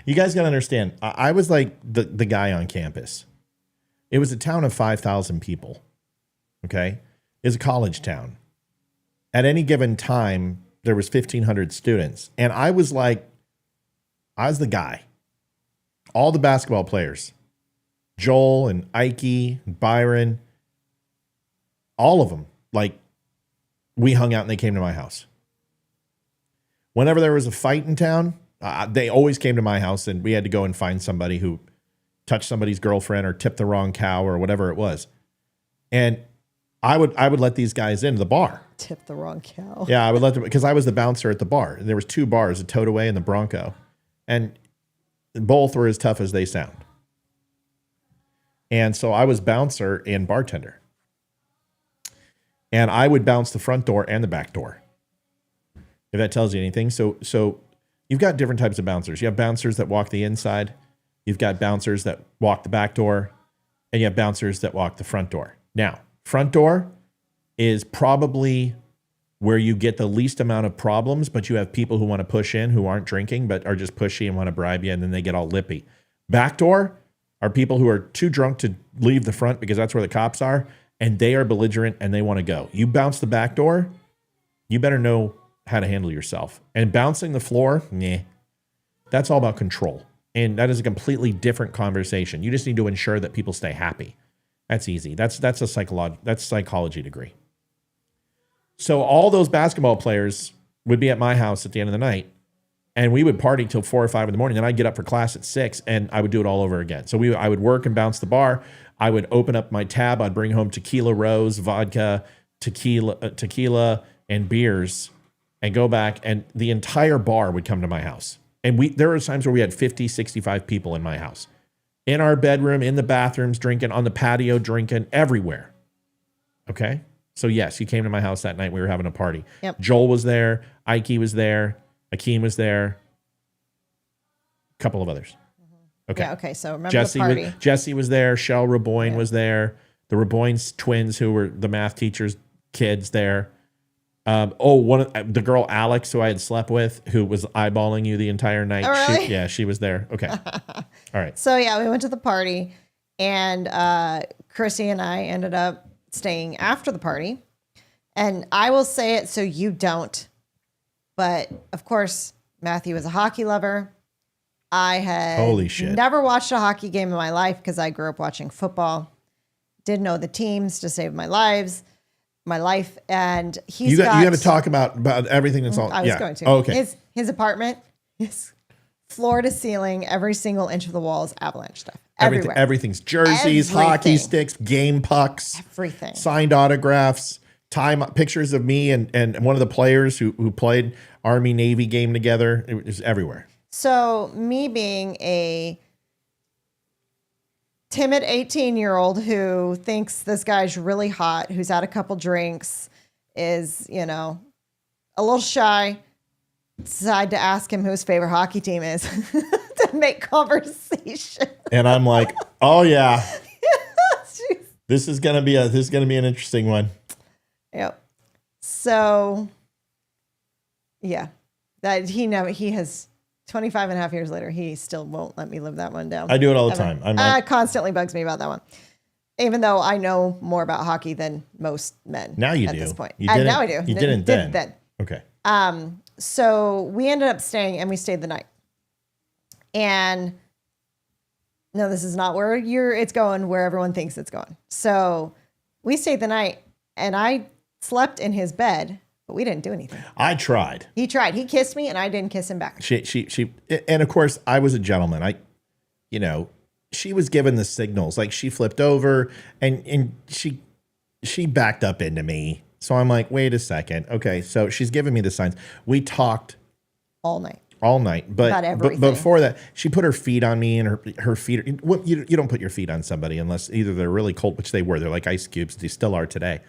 [SPEAKER 2] You guys got to understand, I was like the guy on campus. It was a town of 5,000 people. Okay. It's a college town. At any given time, there was 1,500 students. And I was the guy. All the basketball players, Joel and Ike and Byron, all of them, like we hung out and they came to my house. Whenever there was a fight in town, they always came to my house, and we had to go and find somebody who touched somebody's girlfriend or tipped the wrong cow or whatever it was. And I would let these guys into the bar.
[SPEAKER 3] Tip the wrong cow.
[SPEAKER 2] Yeah, I would let them, because I was the bouncer at the bar. And there was 2 bars, the Toadaway and the Bronco. And both were as tough as they sound. And so I was bouncer and bartender. And I would bounce the front door and the back door, if that tells you anything. So you've got different types of bouncers. You have bouncers that walk the inside. You've got bouncers that walk the back door. And you have bouncers that walk the front door. Now, front door is probably where you get the least amount of problems, but you have people who want to push in who aren't drinking but are just pushy and want to bribe you, and then they get all lippy. Back door are people who are too drunk to leave the front because that's where the cops are, and they are belligerent and they want to go. You bounce the back door, you better know how to handle yourself. And bouncing the floor, that's all about control. And that is a completely different conversation. You just need to ensure that people stay happy. That's easy. That's a psychology degree. So all those basketball players would be at my house at the end of the night, and we would party till 4 or 5 in the morning. And I'd get up for class at 6, and I would do it all over again. So I would work and bounce the bar. I would open up my tab. I'd bring home tequila rose, vodka, tequila, and beers, and go back. And the entire bar would come to my house. And there were times where we had 50, 65 people in my house. In our bedroom, in the bathrooms, drinking, on the patio, drinking, everywhere. Okay? So yes, you came to my house that night. We were having a party.
[SPEAKER 3] Yep.
[SPEAKER 2] Joel was there. Ike was there. Akeem was there. A couple of others. Okay.
[SPEAKER 3] Yeah, okay. So remember the party.
[SPEAKER 2] Jesse was there. Shell Raboyne was there. The Raboyne's twins, who were the math teacher's kids, there. The girl Alex, who I had slept with, who was eyeballing you the entire night.
[SPEAKER 3] Oh, really?
[SPEAKER 2] She was there. Okay. All right.
[SPEAKER 3] So yeah, we went to the party, and Chrissy and I ended up staying after the party. And I will say it so you don't, but of course, Matthew is a hockey lover. I had
[SPEAKER 2] Holy shit.
[SPEAKER 3] never watched a hockey game in my life because I grew up watching football. Didn't know the teams to save my life. And you
[SPEAKER 2] got to talk about everything that's all.
[SPEAKER 3] I was going to.
[SPEAKER 2] Oh, okay.
[SPEAKER 3] His apartment is floor to ceiling. Every single inch of the wall is Avalanche stuff. Everywhere.
[SPEAKER 2] Everything's jerseys, hockey sticks, game pucks,
[SPEAKER 3] everything,
[SPEAKER 2] signed autographs, pictures of me and one of the players who played Army Navy game together. It was everywhere.
[SPEAKER 3] So me being a timid 18-year-old who thinks this guy's really hot, who's had a couple drinks, is, a little shy, decide to ask him who his favorite hockey team is to make conversation.
[SPEAKER 2] And I'm like, oh yeah, this is gonna be an interesting one.
[SPEAKER 3] Yep. So yeah, he has 25 and a half years later, he still won't let me live that one down.
[SPEAKER 2] I do it all the time.
[SPEAKER 3] Constantly bugs me about that one. Even though I know more about hockey than most men.
[SPEAKER 2] Now you
[SPEAKER 3] at
[SPEAKER 2] do.
[SPEAKER 3] This point.
[SPEAKER 2] Now
[SPEAKER 3] I do.
[SPEAKER 2] You didn't then. Okay.
[SPEAKER 3] So we ended up staying, and we stayed the night. And no, this is not where it's going, where everyone thinks it's going. So we stayed the night, and I slept in his bed, but we didn't do anything.
[SPEAKER 2] I tried.
[SPEAKER 3] He tried. He kissed me, and I didn't kiss him back.
[SPEAKER 2] She, and of course I was a gentleman. She was given the signals. Like, she flipped over and she backed up into me. So I'm like, wait a second. Okay. So she's giving me the signs. We talked
[SPEAKER 3] all night,
[SPEAKER 2] but before that, she put her feet on me, and her feet, you don't put your feet on somebody unless either they're really cold, which they were. They're like ice cubes. They still are today.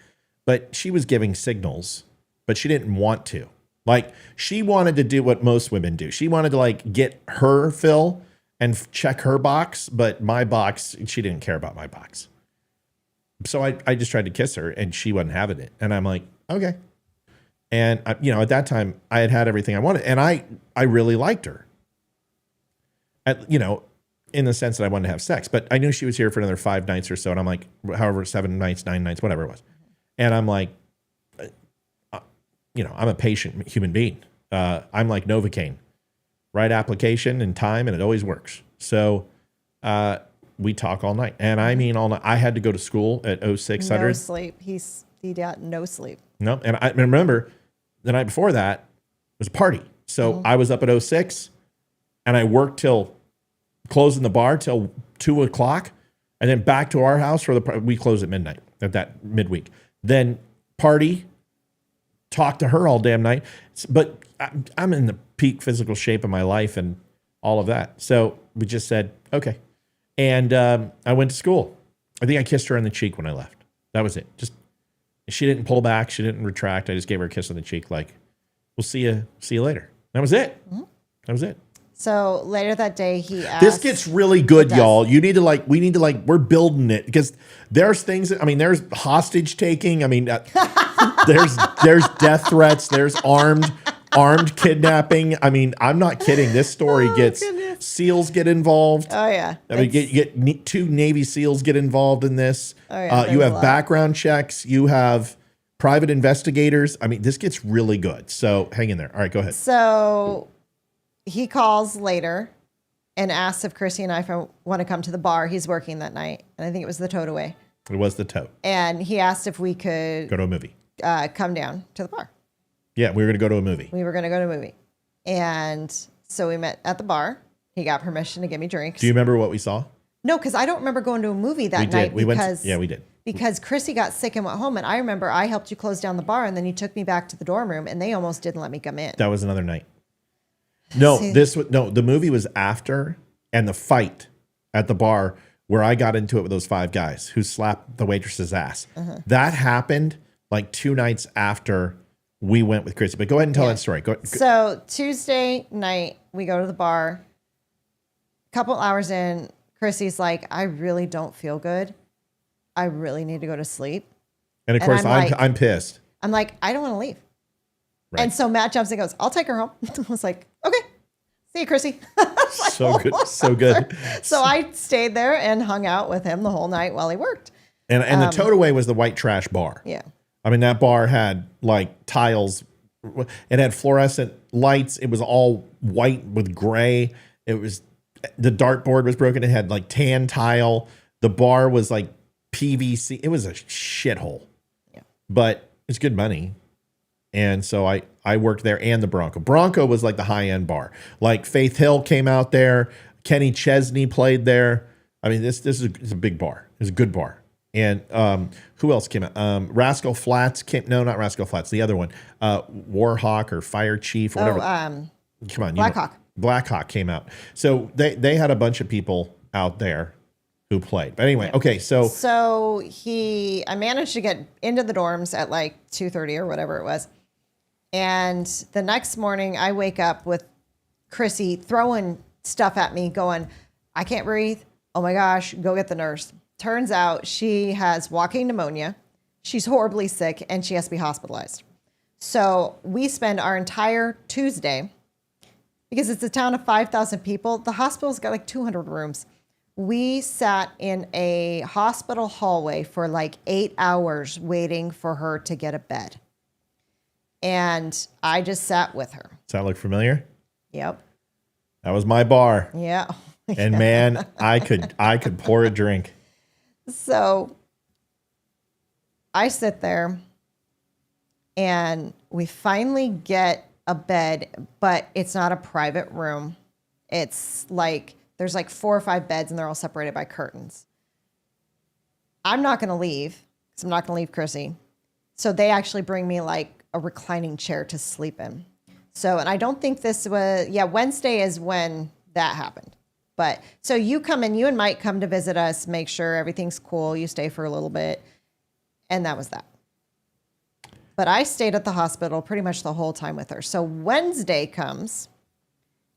[SPEAKER 2] But she was giving signals, but she didn't want to. Like, she wanted to do what most women do. She wanted to get her fill and check her box, but my box, she didn't care about my box. So I just tried to kiss her, and she wasn't having it. And I'm like, okay. And at that time I had everything I wanted, and I really liked her. In the sense that I wanted to have sex, but I knew she was here for another 5 nights or so. And I'm like, however, 7 nights, 9 nights, whatever it was. And I'm like, I'm a patient human being. I'm like Novocaine, right application and time, and it always works. So we talk all night, and I mean all night. I had to go to school at 0600.
[SPEAKER 3] No sleep. He got no sleep.
[SPEAKER 2] No. And I remember the night before that was a party. So I was up at 06 and I worked till closing the bar till 2 o'clock and then back to our house we close at midnight at that midweek. Then party, talk to her all damn night. But I'm in the peak physical shape of my life and all of that. So we just said, okay. And I went to school. I think I kissed her on the cheek when I left. That was it. Just she didn't pull back. She didn't retract. I just gave her a kiss on the cheek like, we'll see you later. That was it. That was it.
[SPEAKER 3] So later that day, he asked.
[SPEAKER 2] This gets really good, y'all. We need to we're building it because there's things. There's hostage taking. There's death threats. There's armed kidnapping. I'm not kidding. This story SEALs get involved.
[SPEAKER 3] Oh yeah.
[SPEAKER 2] You get 2 Navy SEALs get involved in this.
[SPEAKER 3] Oh, yeah,
[SPEAKER 2] you have background checks. You have private investigators. This gets really good. So hang in there. All right, go ahead.
[SPEAKER 3] So he calls later and asks if Chrissy and I want to come to the bar. He's working that night. And I think it was the Tote Away.
[SPEAKER 2] It was the Tote.
[SPEAKER 3] And he asked if we could
[SPEAKER 2] go to a movie.
[SPEAKER 3] Come down to the bar.
[SPEAKER 2] Yeah, we were going to go to a movie.
[SPEAKER 3] We were going to go to a movie. And so we met at the bar. He got permission to give me drinks.
[SPEAKER 2] Do you remember what we saw?
[SPEAKER 3] No, because I don't remember going to a movie that night.
[SPEAKER 2] We did.
[SPEAKER 3] Because Chrissy got sick and went home. And I remember I helped you close down the bar. And then you took me back to the dorm room. And they almost didn't let me come in.
[SPEAKER 2] That was another night. No, the movie was after, and the fight at the bar where I got into it with those 5 guys who slapped the waitress's ass. That happened like 2 nights after we went with Chrissy. But go ahead and tell that story.
[SPEAKER 3] So Tuesday night, we go to the bar. A couple hours in, Chrissy's like, I really don't feel good. I really need to go to sleep.
[SPEAKER 2] And of course, I'm pissed.
[SPEAKER 3] I'm like, I don't want to leave.
[SPEAKER 2] Right.
[SPEAKER 3] And so Matt jumps in and goes, I'll take her home. I was like, okay, see you, Chrissy.
[SPEAKER 2] So good. So good.
[SPEAKER 3] So I stayed there and hung out with him the whole night while he worked.
[SPEAKER 2] And the Tote Away was the white trash bar.
[SPEAKER 3] Yeah.
[SPEAKER 2] That bar had like tiles. It had fluorescent lights. It was all white with gray. The dartboard was broken. It had like tan tile. The bar was like PVC. It was a shithole. Yeah. But it's good money. And so I worked there and the Bronco. Bronco was like the high-end bar. Like Faith Hill came out there. Kenny Chesney played there. This is a big bar. It's a good bar. And who else came out? Rascal Flatts came. No, not Rascal Flatts. The other one. Warhawk or Fire Chief or whatever. Come on. Blackhawk came out. So they had a bunch of people out there who played. But anyway, okay. So
[SPEAKER 3] I managed to get into the dorms at like 2:30 or whatever it was. And the next morning I wake up with Chrissy throwing stuff at me going, I can't breathe. Oh my gosh, go get the nurse. Turns out she has walking pneumonia. She's horribly sick and she has to be hospitalized. So we spend our entire Tuesday, because it's a town of 5,000 people. The hospital's got like 200 rooms. We sat in a hospital hallway for like 8 hours waiting for her to get a bed. And I just sat with her.
[SPEAKER 2] Does that look familiar?
[SPEAKER 3] Yep.
[SPEAKER 2] That was my bar.
[SPEAKER 3] Yeah.
[SPEAKER 2] And man, I could pour a drink.
[SPEAKER 3] So I sit there and we finally get a bed, but it's not a private room. It's like, there's like 4 or 5 beds and they're all separated by curtains. I'm not going to leave because I'm not going to leave Chrissy. So they actually bring me like a reclining chair to sleep in. So, and I don't think this was, Wednesday is when that happened. But so you and Mike come to visit us, make sure everything's cool. You stay for a little bit. And that was that. But I stayed at the hospital pretty much the whole time with her. So Wednesday comes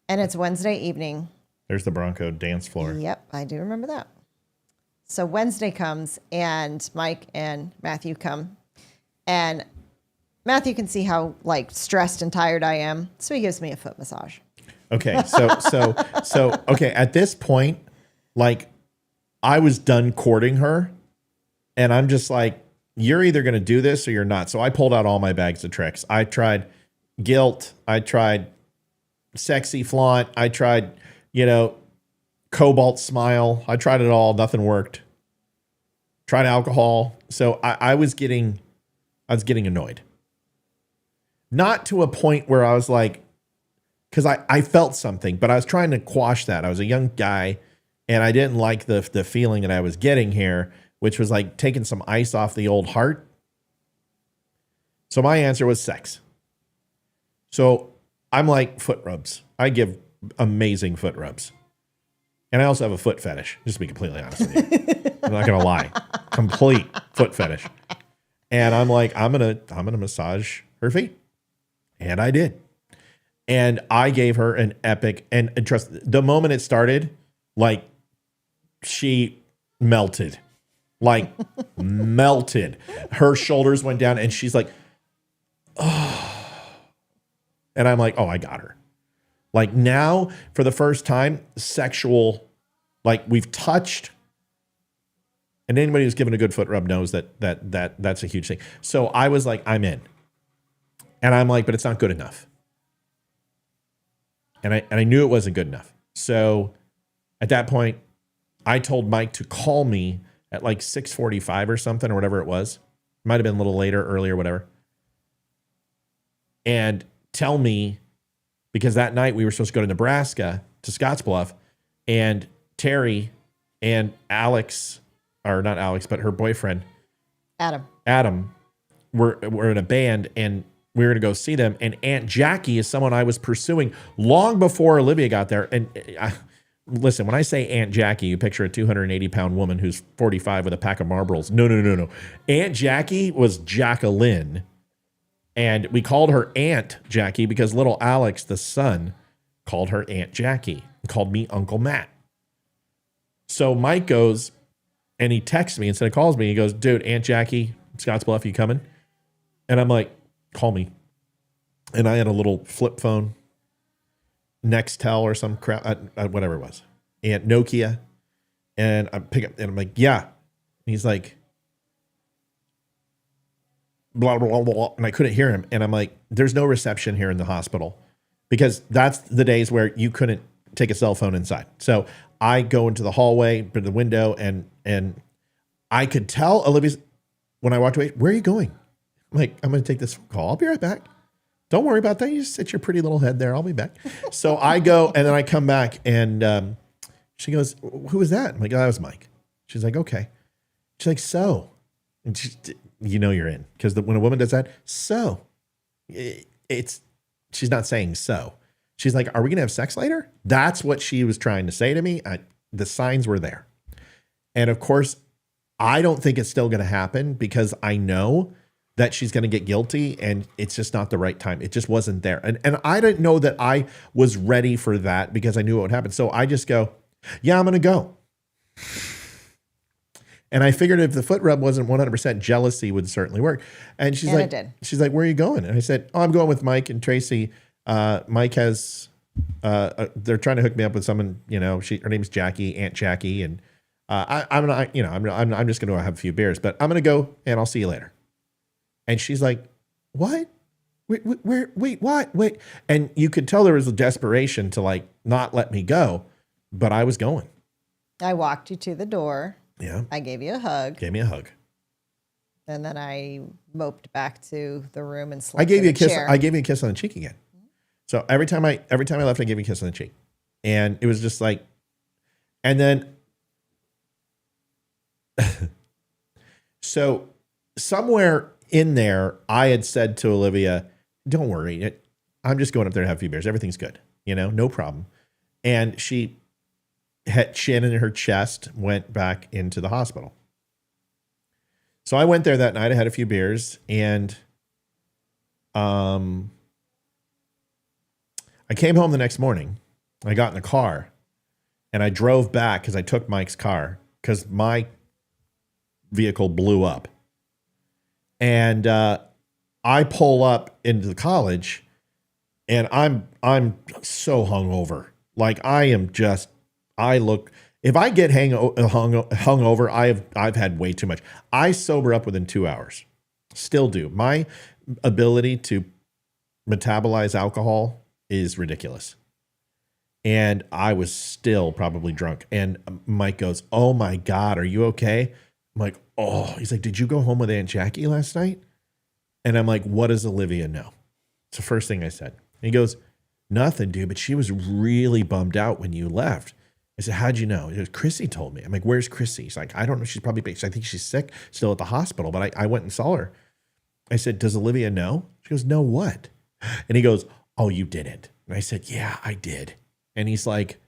[SPEAKER 3] and it's Wednesday evening.
[SPEAKER 2] There's the Bronco dance floor.
[SPEAKER 3] Yep, I do remember that. So Wednesday comes and Mike and Matthew come. And Matthew can see how like stressed and tired I am. So he gives me a foot massage.
[SPEAKER 2] Okay. So okay. At this point, like I was done courting her and I'm just like, you're either going to do this or you're not. So I pulled out all my bags of tricks. I tried guilt. I tried sexy flaunt. I tried, cobalt smile. I tried it all. Nothing worked. Tried alcohol. So I was getting annoyed. not to a point where I was like, because I felt something, but I was trying to quash that. I was a young guy, and I didn't like the feeling that I was getting here, which was like taking some ice off the old heart. So my answer was sex. So I'm like, foot rubs. I give amazing foot rubs. And I also have a foot fetish, just to be completely honest with you. I'm not going to lie. Complete foot fetish. And I'm like, I'm going to massage her feet. And I did. And I gave her an epic, and trust, the moment it started, like, she melted. Like, melted. Her shoulders went down, and she's like, oh. And I'm like, oh, I got her. Like, now, for the first time, sexual, like, we've touched. And anybody who's given a good foot rub knows that's a huge thing. So I was like, I'm in. And I'm like, but it's not good enough. And I knew it wasn't good enough. So at that point, I told Mike to call me at like 6:45 or something, or whatever it was. Might have been a little later, earlier, whatever. And tell me, because that night we were supposed to go to Nebraska, to Scottsbluff, and Terry and Alex, or not Alex, but her boyfriend, Adam, were in a band, and we were going to go see them. And Aunt Jackie is someone I was pursuing long before Olivia got there. And listen, when I say Aunt Jackie, you picture a 280-pound woman who's 45 with a pack of Marlboros. No. Aunt Jackie was Jacqueline. And we called her Aunt Jackie because little Alex, the son, called her Aunt Jackie and called me Uncle Matt. So Mike goes, and he texts me instead of calls me. He goes, dude, Aunt Jackie, Scottsbluff, you coming? And I'm like, call me. And I had a little flip phone, Nextel or some crap, whatever it was, and Nokia. And I pick up, and I'm like, yeah. And he's like, blah, blah, blah, blah. And I couldn't hear him. And I'm like, there's no reception here in the hospital, because that's the days where you couldn't take a cell phone inside. So I go into the hallway, to the window, and I could tell Olivia's, when I walked away, where are you going? I'm like, I'm going to take this phone call. I'll be right back. Don't worry about that. You just sit your pretty little head there. I'll be back. So I go, and then I come back, and she goes, who was that? I'm like, oh, that was Mike. She's like, okay. She's like, so, and you know you're in, because when a woman does that, so, she's not saying so. She's like, are we going to have sex later? That's what she was trying to say to me. The signs were there. And of course, I don't think it's still going to happen, because I know that she's going to get guilty, and it's just not the right time. It just wasn't there. And I didn't know that I was ready for that, because I knew what would happen. So I just go, yeah, I'm going to go. And I figured if the foot rub wasn't 100%, jealousy would certainly work. And she's like, she's like, where are you going? And I said, oh, I'm going with Mike and Tracy. Mike has, they're trying to hook me up with someone, you know, her name's Jackie, Aunt Jackie. And I'm not, you know, I'm just going to have a few beers, but I'm going to go, and I'll see you later. And she's like, what? Wait, what? Wait. And you could tell there was a desperation to like not let me go, but I was going.
[SPEAKER 3] I walked you to the door.
[SPEAKER 2] Yeah.
[SPEAKER 3] I gave you a hug.
[SPEAKER 2] Gave me a hug.
[SPEAKER 3] And then I moped back to the room and slept.
[SPEAKER 2] I gave you a kiss.
[SPEAKER 3] Chair.
[SPEAKER 2] I gave you a kiss on the cheek again. So every time I left, I gave you a kiss on the cheek. And it was just like, and then so somewhere in there, I had said to Olivia, don't worry. I'm just going up there to have a few beers. Everything's good. You know, no problem. And she had chin in her chest, went back into the hospital. So I went there that night. I had a few beers, and I came home the next morning. I got in the car, and I drove back because I took Mike's car because my vehicle blew up. And I pull up into the college, and I'm so hungover. Like if I get hungover, I've had way too much. I sober up within 2 hours. Still do. My ability to metabolize alcohol is ridiculous. And I was still probably drunk. And Mike goes, oh my God, are you okay? I'm like, oh, he's like, did you go home with Aunt Jackie last night? And I'm like, what does Olivia know? It's the first thing I said. And he goes, nothing, dude, but she was really bummed out when you left. I said, how'd you know? He goes, Chrissy told me. I'm like, where's Chrissy? He's like, I don't know. She's probably, I think she's sick, still at the hospital, but I went and saw her. I said, does Olivia know? She goes, no, what? And he goes, oh, you didn't. And I said, yeah, I did. And he's like,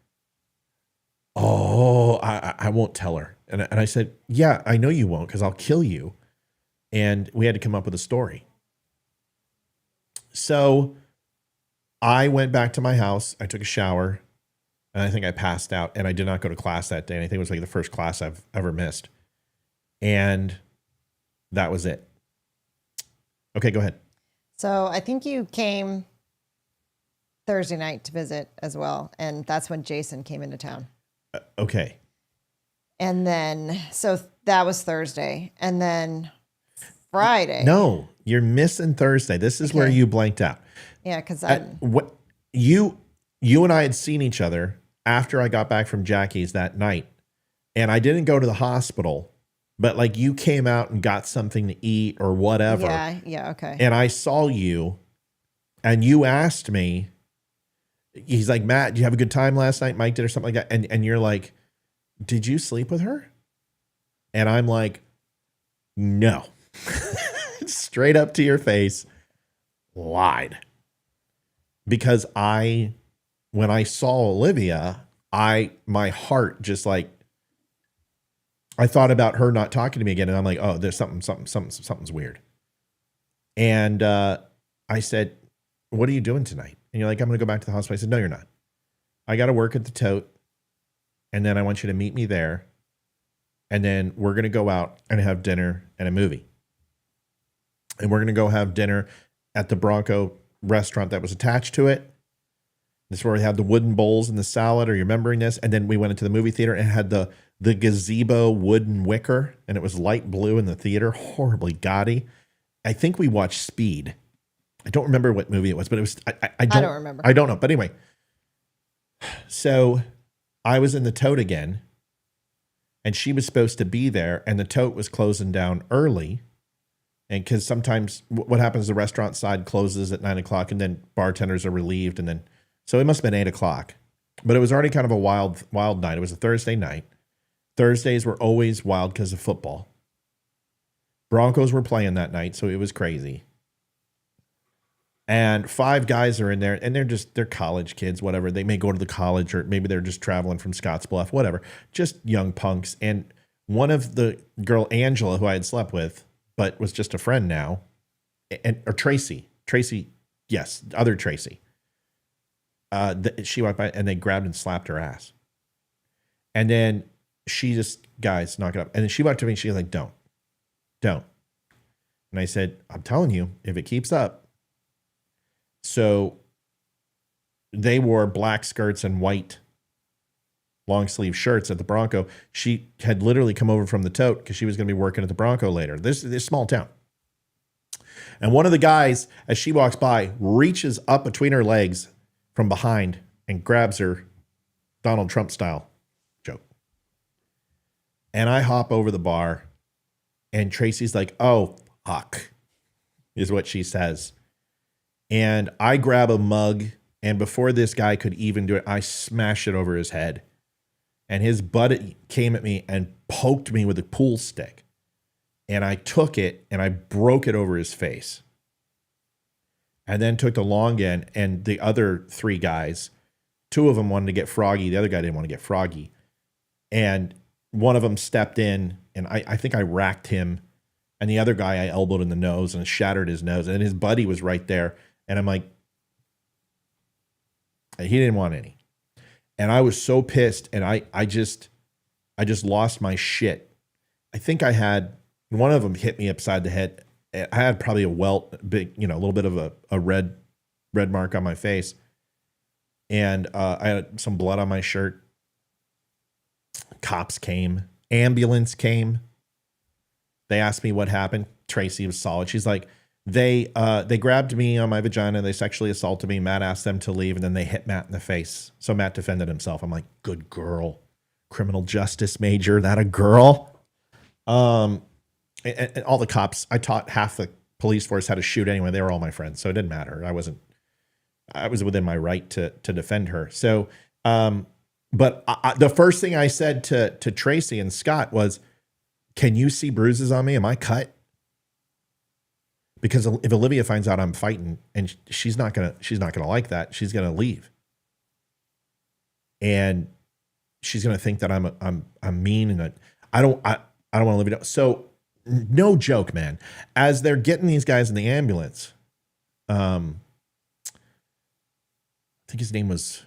[SPEAKER 2] oh, I won't tell her. And I said, yeah, I know you won't because I'll kill you. And we had to come up with a story. So I went back to my house. I took a shower. And I think I passed out, and I did not go to class that day. And I think it was like the first class I've ever missed. And that was it. Okay, go ahead.
[SPEAKER 3] So I think you came Thursday night to visit as well. And that's when Jason came into town.
[SPEAKER 2] Okay.
[SPEAKER 3] And then, so that was Thursday. And then Friday.
[SPEAKER 2] No, you're missing Thursday. This is where you blanked out.
[SPEAKER 3] Yeah, because
[SPEAKER 2] you and I had seen each other after I got back from Jackie's that night, and I didn't go to the hospital, but like you came out and got something to eat or whatever.
[SPEAKER 3] Yeah, okay.
[SPEAKER 2] And I saw you, and you asked me, he's like, Matt, did you have a good time last night? Mike did or something like that. And you're like, did you sleep with her? And I'm like, no. Straight up to your face, lied. Because when I saw Olivia, my heart just like, I thought about her not talking to me again. And I'm like, oh, there's something's weird. And I said, what are you doing tonight? And you're like, I'm going to go back to the hospital. I said, no, you're not. I got to work at the tote. And then I want you to meet me there. And then we're going to go out and have dinner and a movie. And we're going to go have dinner at the Bronco restaurant that was attached to it. This is where we had the wooden bowls and the salad. Are you remembering this? And then we went into the movie theater and had the gazebo wooden wicker, and it was light blue in the theater, horribly gaudy. I think we watched Speed. I don't remember what movie it was, but it was, I don't
[SPEAKER 3] remember.
[SPEAKER 2] I don't know. But anyway, so I was in the tote again, and she was supposed to be there, and the tote was closing down early. And because sometimes what happens, the restaurant side closes at 9 o'clock, and then bartenders are relieved. And then, so it must have been 8 o'clock, but it was already kind of a wild night. It was a Thursday night. Thursdays were always wild because of football. Broncos were playing that night, so it was crazy. And 5 guys are in there, and they're college kids, whatever. They may go to the college, or maybe they're just traveling from Scottsbluff, whatever. Just young punks. And one of the girl, Angela, who I had slept with, but was just a friend now, or Tracy, yes, other Tracy. She walked by, and they grabbed and slapped her ass. And then she just, guys, knock it up. And then she walked to me, and she was like, don't. And I said, I'm telling you, if it keeps up. So they wore black skirts and white long sleeve shirts at the Bronco. She had literally come over from the tote because she was going to be working at the Bronco later. This is a small town. And one of the guys, as she walks by, reaches up between her legs from behind and grabs her, Donald Trump style joke. And I hop over the bar, and Tracy's like, oh, fuck, is what she says. And I grab a mug, and before this guy could even do it, I smash it over his head. And his butt came at me and poked me with a pool stick. And I took it, and I broke it over his face. And then took the long end, and the other 3 guys, 2 of them wanted to get froggy. The other guy didn't want to get froggy. And one of them stepped in, and I think I racked him. And the other guy I elbowed in the nose and shattered his nose. And his buddy was right there. And I'm like, he didn't want any. And I was so pissed. And I just lost my shit. I think I had, one of them hit me upside the head. I had probably a welt, big, a little bit of a red mark on my face. And I had some blood on my shirt. Cops came. Ambulance came. They asked me what happened. Tracy was solid. She's like, they grabbed me on my vagina. They sexually assaulted me. Matt asked them to leave, and then they hit Matt in the face. So Matt defended himself. I'm like, good girl. Criminal justice major. That a girl? And all the cops, I taught half the police force had to shoot anyway. They were all my friends, so it didn't matter. I was within my right to defend her. So, but the first thing I said to Tracy and Scott was, "Can you see bruises on me? Am I cut?" Because if Olivia finds out I'm fighting, and she's not gonna like that, she's gonna leave, and she's gonna think that I'm mean, and I don't want Olivia to. So, no joke, man. As they're getting these guys in the ambulance, I think his name was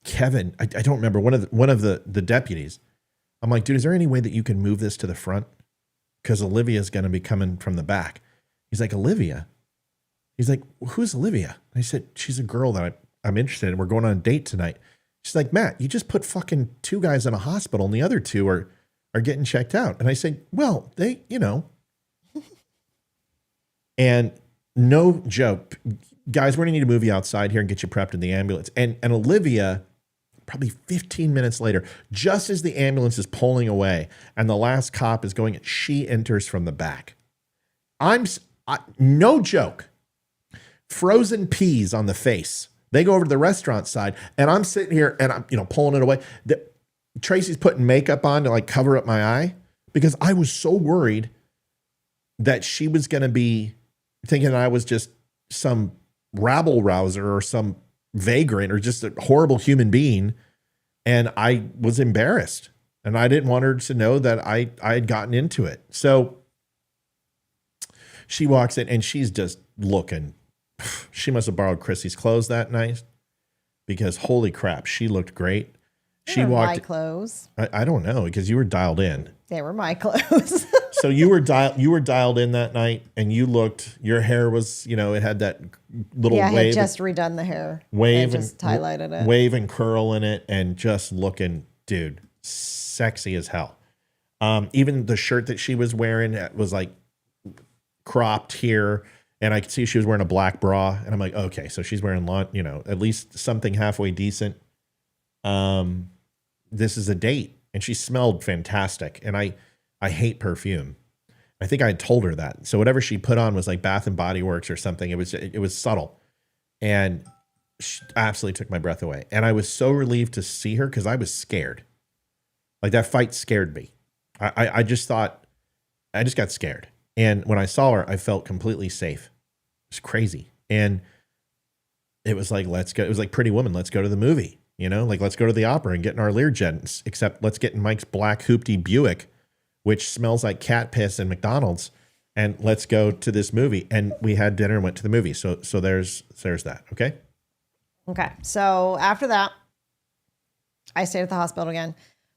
[SPEAKER 2] Kevin. I don't remember, one of the deputies. I'm like, dude, is there any way that you can move this to the front? Because Olivia's going to be coming from the back. He's like, Olivia? He's like, who's Olivia? I said, she's a girl that I'm interested in. We're going on a date tonight. She's like, Matt, you just put fucking 2 guys in a hospital and the other 2 are getting checked out. And I said, well, they, and no joke, guys, we're going to need to move you outside here and get you prepped in the ambulance. And Olivia, probably 15 minutes later, just as the ambulance is pulling away and the last cop is going, she enters from the back. No joke, frozen peas on the face. They go over to the restaurant side and I'm sitting here and I'm, pulling it away. Tracy's putting makeup on to like cover up my eye because I was so worried that she was going to be thinking I was just some rabble rouser or some vagrant or just a horrible human being. And I was embarrassed and I didn't want her to know that I had gotten into it. So she walks in and she's just looking, she must have borrowed Chrissy's clothes that night because holy crap, she looked great.
[SPEAKER 3] They were my clothes.
[SPEAKER 2] I don't know because you were dialed in.
[SPEAKER 3] They were my clothes.
[SPEAKER 2] So you were dialed in that night, and you looked. Your hair was, it had that little wave.
[SPEAKER 3] I had just redone the hair.
[SPEAKER 2] Wave and
[SPEAKER 3] just highlighted it.
[SPEAKER 2] Wave and curl in it, and just looking, dude, sexy as hell. Even the shirt that she was wearing was like cropped here, and I could see she was wearing a black bra, and I'm like, okay, so she's wearing at least something halfway decent. This is a date, and she smelled fantastic, and I hate perfume. I think I had told her that. So whatever she put on was like Bath and Body Works or something. It was subtle, and she absolutely took my breath away. And I was so relieved to see her because I was scared. Like that fight scared me. I just thought, I just got scared. And when I saw her, I felt completely safe. It's crazy. And it was like, let's go. It was like Pretty Woman. Let's go to the movie. Like let's go to the opera and get in our Learjets, except let's get in Mike's black hoopty Buick, which smells like cat piss and McDonald's. And let's go to this movie. And we had dinner and went to the movie. So there's that. Okay.
[SPEAKER 3] Okay. So after that, I stayed at the hospital again.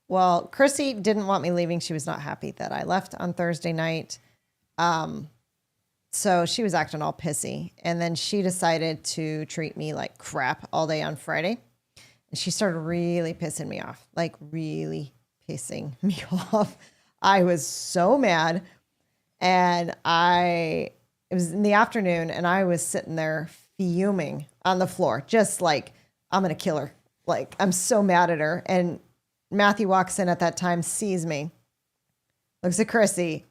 [SPEAKER 3] Well, Chrissy didn't want me leaving. She was not happy that I left on Thursday night. So she was acting all pissy. And then she decided to treat me like crap all day on Friday. And she started really pissing me off, like really pissing me off. I was so mad. And it was in the afternoon and I was sitting there fuming on the floor, just like, I'm going to kill her. Like, I'm so mad at her. And Matthew walks in at that time, sees me, looks at Chrissy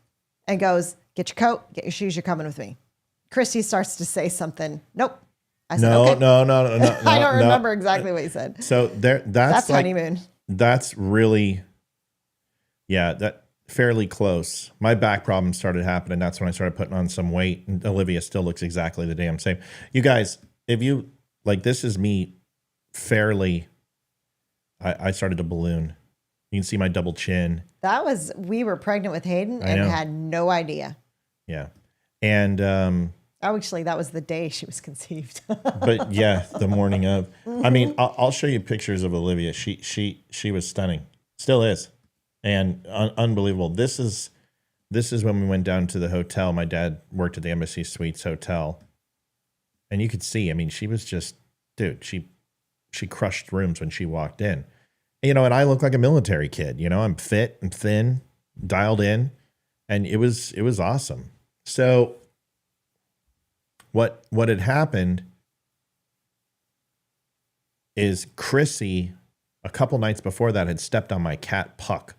[SPEAKER 3] and goes, get your coat, get your shoes, you're coming with me. Chrissy starts to say something. Nope. I said,
[SPEAKER 2] no,
[SPEAKER 3] okay.
[SPEAKER 2] no.
[SPEAKER 3] I don't remember exactly what he said.
[SPEAKER 2] So that's like,
[SPEAKER 3] honeymoon.
[SPEAKER 2] That's really, that fairly close. My back problem started happening. That's when I started putting on some weight, and Olivia still looks exactly the damn same. You guys, if you like, this is me fairly, I started to balloon. You can see my double chin.
[SPEAKER 3] We were pregnant with Hayden and had no idea.
[SPEAKER 2] Yeah. And,
[SPEAKER 3] actually, that was the day she was conceived.
[SPEAKER 2] But yeah, the morning of. I mean, I'll show you pictures of Olivia. She was stunning, still is, and unbelievable. This is when we went down to the hotel. My dad worked at the Embassy Suites Hotel, and you could see. I mean, she was just, dude. She crushed rooms when she walked in, and I look like a military kid. I'm fit and thin, dialed in, and it was awesome. So. What had happened is Chrissy, a couple nights before that, had stepped on my cat Puck.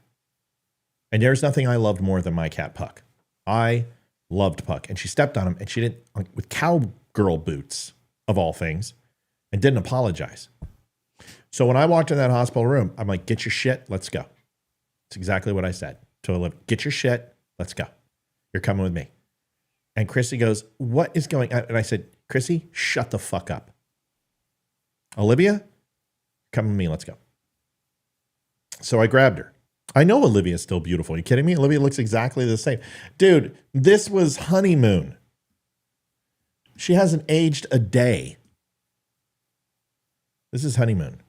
[SPEAKER 2] And there's nothing I loved more than my cat Puck. I Loved Puck. And she stepped on him, and she didn't, like, with cowgirl boots, of all things, and didn't apologize. So when I walked in that hospital room, I'm like, get your shit, let's go. It's exactly what I said to Olivia. Get your shit, let's go. You're coming with me. And Chrissy goes, what is going on? And I said, Chrissy, shut the fuck up. Olivia, come with me, let's go. So I grabbed her. I know Olivia's still beautiful. Are you kidding me? Olivia looks exactly the same. Dude, this was honeymoon. She hasn't aged a day. This is honeymoon.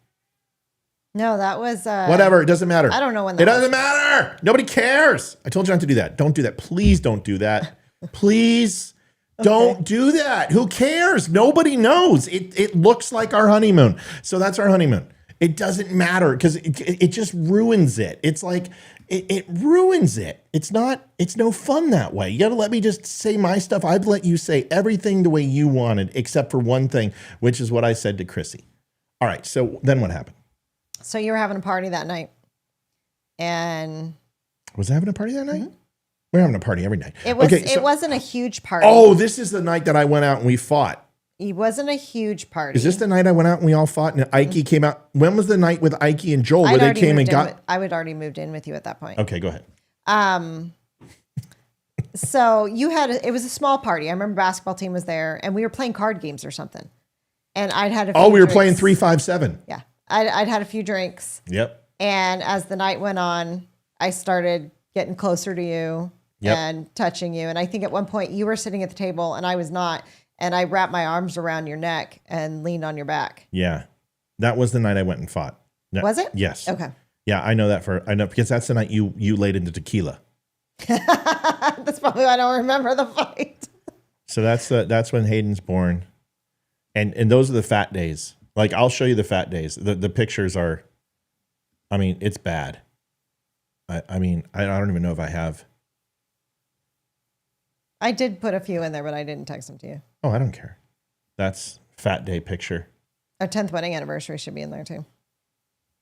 [SPEAKER 3] No, that was...
[SPEAKER 2] Whatever, it doesn't matter.
[SPEAKER 3] I don't know when that
[SPEAKER 2] It doesn't matter. Nobody cares. I told you not to do that. Don't do that. Please don't do that. Please don't do that. Who cares? Nobody knows. It looks like our honeymoon. So that's our honeymoon. It doesn't matter because it just ruins it. It's like, it ruins it. It's no fun that way. You got to let me just say my stuff. I've let you say everything the way you wanted, except for one thing, which is what I said to Chrissy. All right. So then what happened?
[SPEAKER 3] So you were having a party that night. And...
[SPEAKER 2] Was I having a party that night? Mm-hmm. We're having a party every night.
[SPEAKER 3] It was. It wasn't a huge party.
[SPEAKER 2] Oh, this is the night that I went out and we fought.
[SPEAKER 3] It wasn't a huge party.
[SPEAKER 2] Is this the night I went out and we all fought and Ike came out? When was the night with Ike and Joel where they came and got...
[SPEAKER 3] I would already moved in with you at that point.
[SPEAKER 2] Okay, go ahead.
[SPEAKER 3] So you had... It was a small party. I remember basketball team was there and we were playing card games or something. And I'd had a few
[SPEAKER 2] we were
[SPEAKER 3] drinks.
[SPEAKER 2] playing 3-5-7.
[SPEAKER 3] Yeah. I'd had a few drinks.
[SPEAKER 2] Yep.
[SPEAKER 3] And as the night went on, I started getting closer to you and touching you. And I think at one point you were sitting at the table and I was not. And I wrapped my arms around your neck and leaned on your back.
[SPEAKER 2] Yeah. That was the night I went and fought. No,
[SPEAKER 3] was it?
[SPEAKER 2] Yes.
[SPEAKER 3] Okay.
[SPEAKER 2] Yeah, I know that because that's the night you laid into tequila.
[SPEAKER 3] That's probably why I don't remember the fight.
[SPEAKER 2] So that's when Hayden's born. And those are the fat days. Like, I'll show you the fat days. The pictures are, I mean, it's bad. I mean, I don't even know if I have.
[SPEAKER 3] I did put a few in there, but I didn't text them to you.
[SPEAKER 2] Oh, I don't care. That's fat day picture.
[SPEAKER 3] Our 10th wedding anniversary should be in there too.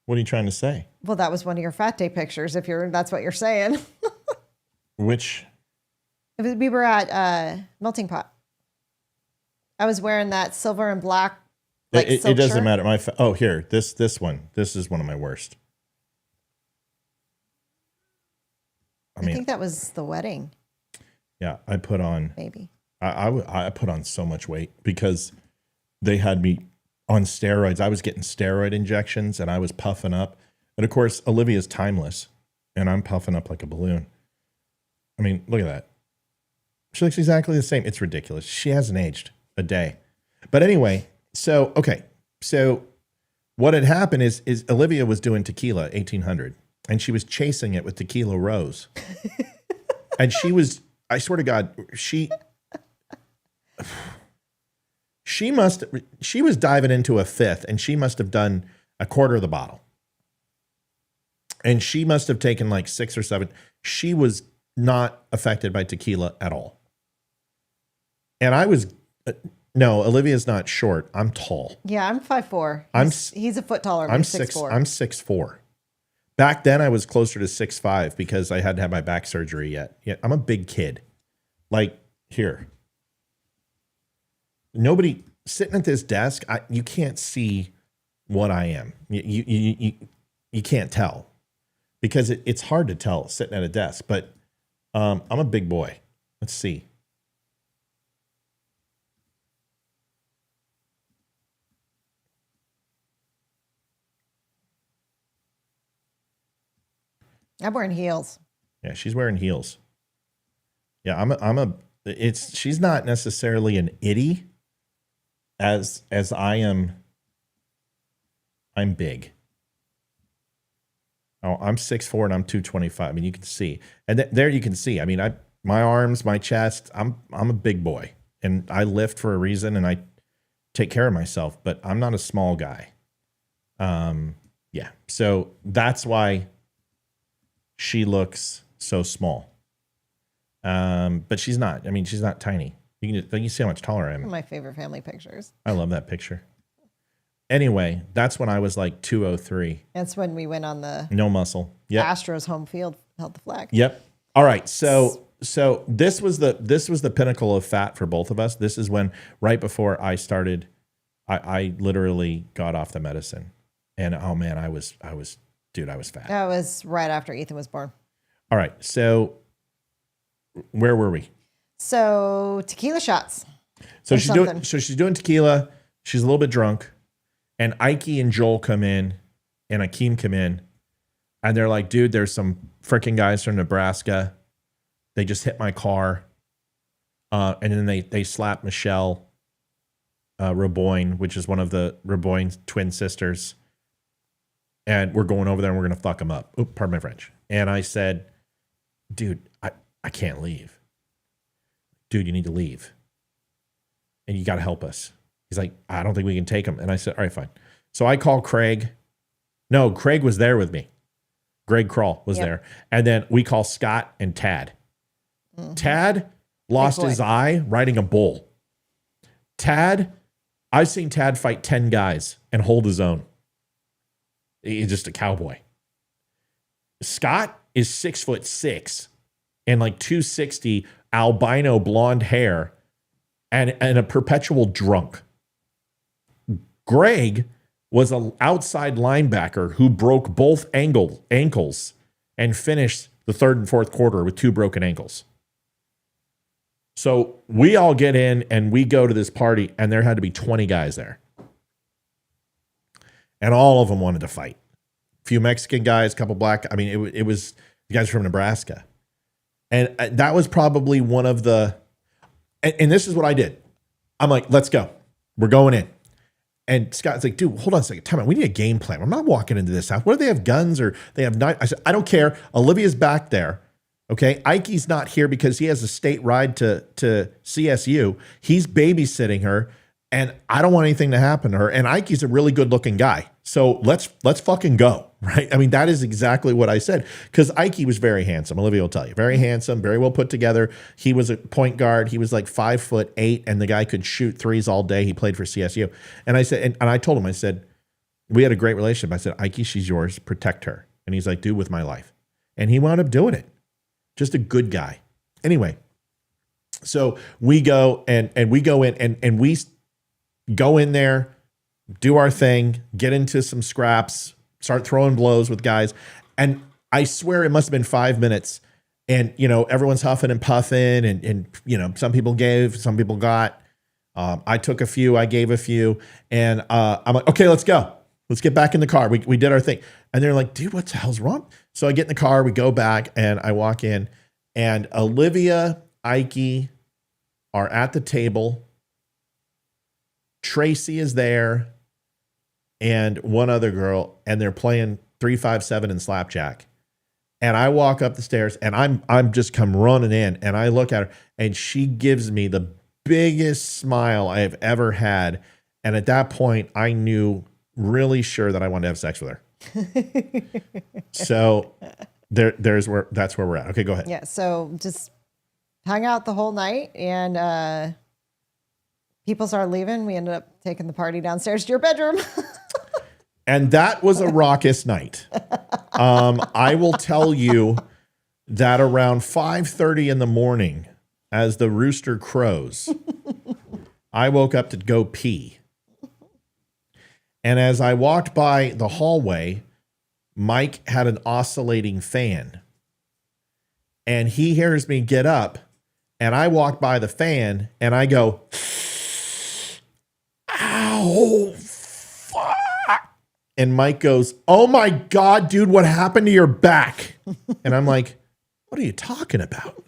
[SPEAKER 2] What are you trying to say?
[SPEAKER 3] Well, that was one of your fat day pictures. That's what you're saying.
[SPEAKER 2] Which?
[SPEAKER 3] We were at Melting Pot. I was wearing that silver and black.
[SPEAKER 2] It doesn't matter. Here, this one. This is one of my worst.
[SPEAKER 3] I think that was the wedding.
[SPEAKER 2] Yeah, I put on.
[SPEAKER 3] Maybe.
[SPEAKER 2] I put on so much weight because they had me on steroids. I was getting steroid injections and I was puffing up. And of course, Olivia's timeless and I'm puffing up like a balloon. I mean, look at that. She looks exactly the same. It's ridiculous. She hasn't aged a day. But anyway, so what had happened is Olivia was doing tequila 1800 and she was chasing it with Tequila Rose. And she was, I swear to God, she was diving into a fifth and she must have done a quarter of the bottle. And she must have taken like 6 or 7. She was not affected by tequila at all. And I was, no, Olivia's not short. I'm tall.
[SPEAKER 3] Yeah, I'm 5'4". He's a foot taller.
[SPEAKER 2] I'm 6'4". I'm 6'4". Back then I was closer to 6'5" because I hadn't had my back surgery yet. Yeah, I'm a big kid. Like here. Nobody sitting at this desk, you can't see what I am. You can't tell because it's hard to tell sitting at a desk, but I'm a big boy. Let's see.
[SPEAKER 3] I'm wearing heels.
[SPEAKER 2] Yeah, she's wearing heels. Yeah, she's not necessarily an itty as I am. I'm big. Oh, I'm 6'4" and I'm 225. I mean, you can see. And there you can see. I mean, my arms, my chest, I'm a big boy. And I lift for a reason and I take care of myself, but I'm not a small guy. Yeah. So that's why she looks so small. But she's not. I mean, she's not tiny. You can see how much taller I am.
[SPEAKER 3] One of my favorite family pictures.
[SPEAKER 2] I love that picture. Anyway, that's when I was like 203.
[SPEAKER 3] That's when we went on the
[SPEAKER 2] no muscle. Yep.
[SPEAKER 3] Astros home field, held the flag.
[SPEAKER 2] Yep. All right. So So this was the pinnacle of fat for both of us. This is when right before I started, I literally got off the medicine, and oh man, I was fat.
[SPEAKER 3] That was right after Ethan was born.
[SPEAKER 2] All right, so where were we?
[SPEAKER 3] So tequila shots.
[SPEAKER 2] So she's doing tequila. She's a little bit drunk, and Ike and Joel come in, and Akeem come in, and they're like, "Dude, there's some freaking guys from Nebraska. They just hit my car." And then they slapped Michelle Raboyne, which is one of the Raboyne twin sisters. And we're going over there and we're going to fuck them up. Oops, pardon my French. And I said, dude, I can't leave. Dude, you need to leave. And you got to help us. He's like, I don't think we can take him. And I said, all right, fine. So I called Craig. No, Craig was there with me. Greg Kroll was there. And then we call Scott and Tad. Mm-hmm. Tad lost his eye riding a bull. I've seen Tad fight 10 guys and hold his own. He's just a cowboy. Scott is 6'6" and like 260, albino blonde hair, and a perpetual drunk. Greg was an outside linebacker who broke both ankles and finished the third and fourth quarter with 2 broken ankles. So we all get in and we go to this party, and there had to be 20 guys there. And all of them wanted to fight. A few Mexican guys, a couple black. I mean, it was the guys from Nebraska. And that was probably one of the, and this is what I did. I'm like, let's go. We're going in. And Scott's like, dude, hold on a second. Time out. We need a game plan. I'm not walking into this house. What do they have, guns or they have knives? I said, I don't care. Olivia's back there. Okay. Ike's not here because he has a state ride to CSU. He's babysitting her, and I don't want anything to happen to her. And Ike's a really good looking guy. So let's fucking go. Right. I mean, that is exactly what I said, because Ike was very handsome. Olivia will tell you, very handsome, very well put together. He was a point guard. He was like 5'8", and the guy could shoot threes all day. He played for CSU. And I said, and I told him, I said, we had a great relationship. I said, Ike, she's yours. Protect her. And he's like, dude, with my life. And he wound up doing it. Just a good guy. Anyway, so we go and we go in and we go in there, do our thing, get into some scraps, start throwing blows with guys. And I swear it must have been 5 minutes. And, you know, everyone's huffing and puffing and you know, some people gave, some people got. I took a few, I gave a few. And I'm like, okay, let's go. Let's get back in the car. We did our thing. And they're like, dude, what the hell's wrong? So I get in the car, we go back, and I walk in, and Olivia, Ike are at the table. Tracy is there, and one other girl, and they're playing 3-5-7 and slapjack. And I walk up the stairs, and I'm just come running in, and I look at her, and she gives me the biggest smile I have ever had. And at that point, I knew really sure that I wanted to have sex with her. So that's where we're at. Okay, go ahead.
[SPEAKER 3] Yeah. So just hung out the whole night, and people started leaving. We ended up taking the party downstairs to your bedroom.
[SPEAKER 2] And that was a raucous night. I will tell you that around 5:30 in the morning, as the rooster crows, I woke up to go pee. And as I walked by the hallway, Mike had an oscillating fan. And he hears me get up, and I walk by the fan, and I go, ow, fuck. And Mike goes, oh my God, dude, what happened to your back? And I'm like, what are you talking about? What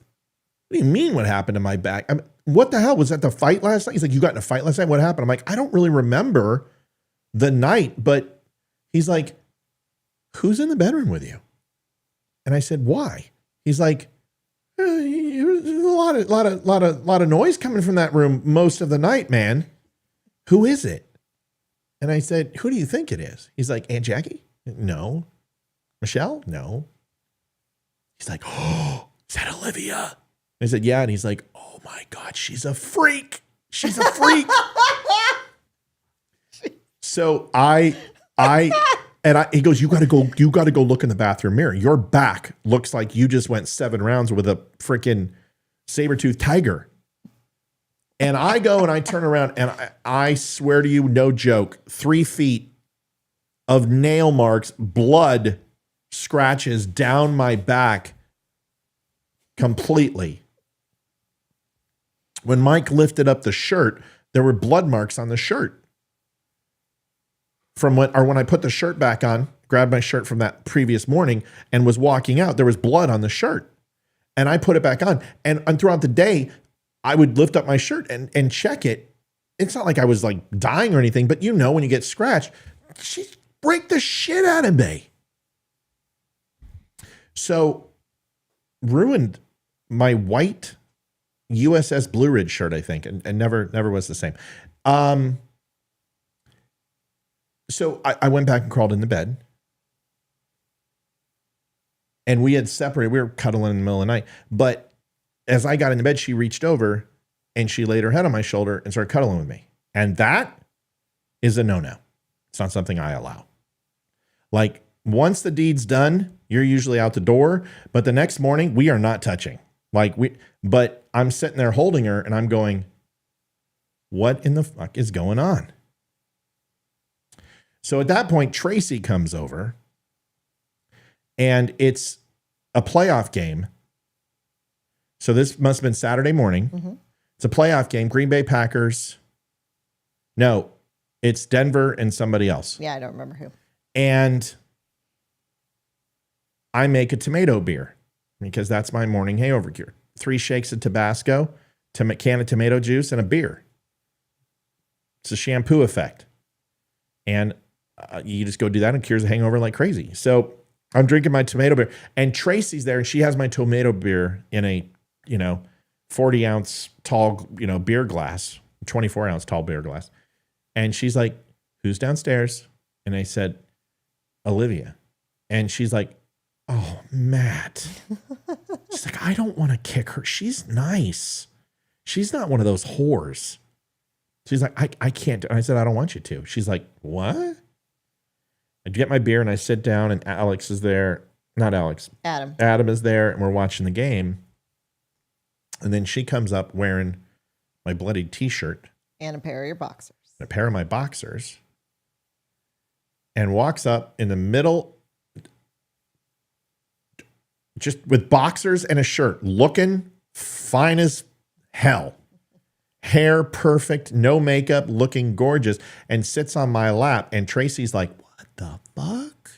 [SPEAKER 2] do you mean what happened to my back? What the hell? Was that the fight last night? He's like, you got in a fight last night? What happened? I'm like, I don't really remember the night, but he's like, who's in the bedroom with you? And I said, why? He's like, there's a lot of noise coming from that room most of the night, man. Who is it? And I said, who do you think it is? He's like, Aunt Jackie? No. Michelle? No. He's like, oh, is that Olivia? I said, yeah. And he's like, oh my God, she's a freak. She's a freak. So he goes, you got to go look in the bathroom mirror. Your back looks like you just went 7 rounds with a freaking saber-toothed tiger. And I go and I turn around and I swear to you, no joke, 3 feet of nail marks, blood scratches down my back completely. When Mike lifted up the shirt, there were blood marks on the shirt. From when I put the shirt back on, grabbed my shirt from that previous morning and was walking out, there was blood on the shirt. And I put it back on. And throughout the day, I would lift up my shirt and check it. It's not like I was like dying or anything, but you know, when you get scratched, she break the shit out of me. So ruined my white USS Blue Ridge shirt, I think, and never was the same. So I went back and crawled into bed. And we had separated. We were cuddling in the middle of the night. But as I got into bed, she reached over and she laid her head on my shoulder and started cuddling with me. And that is a no-no. It's not something I allow. Like, once the deed's done, you're usually out the door. But the next morning, we are not touching. But I'm sitting there holding her and I'm going, what in the fuck is going on? So at that point, Tracy comes over and it's a playoff game. So this must have been Saturday morning. Mm-hmm. It's a playoff game. Green Bay Packers. No, it's Denver and somebody else.
[SPEAKER 3] Yeah, I don't remember who.
[SPEAKER 2] And I make a tomato beer because that's my morning hangover cure. 3 shakes of Tabasco, a can of tomato juice, and a beer. It's a shampoo effect. And you just go do that and it cures the hangover like crazy. So I'm drinking my tomato beer and Tracy's there and she has my tomato beer in a, 40 ounce tall, beer glass, 24 ounce tall beer glass. And she's like, who's downstairs? And I said, Olivia. And she's like, oh, Matt. She's like, I don't want to kick her. She's nice. She's not one of those whores. She's like, I can't. And I said, I don't want you to. She's like, what? I get my beer and I sit down and Alex is there. Not Alex.
[SPEAKER 3] Adam.
[SPEAKER 2] Adam is there and we're watching the game. And then she comes up wearing my bloodied t-shirt.
[SPEAKER 3] And a pair of your boxers.
[SPEAKER 2] A pair of my boxers. And walks up in the middle, just with boxers and a shirt, looking fine as hell. Hair perfect, no makeup, looking gorgeous, and sits on my lap. And Tracy's like, what the fuck?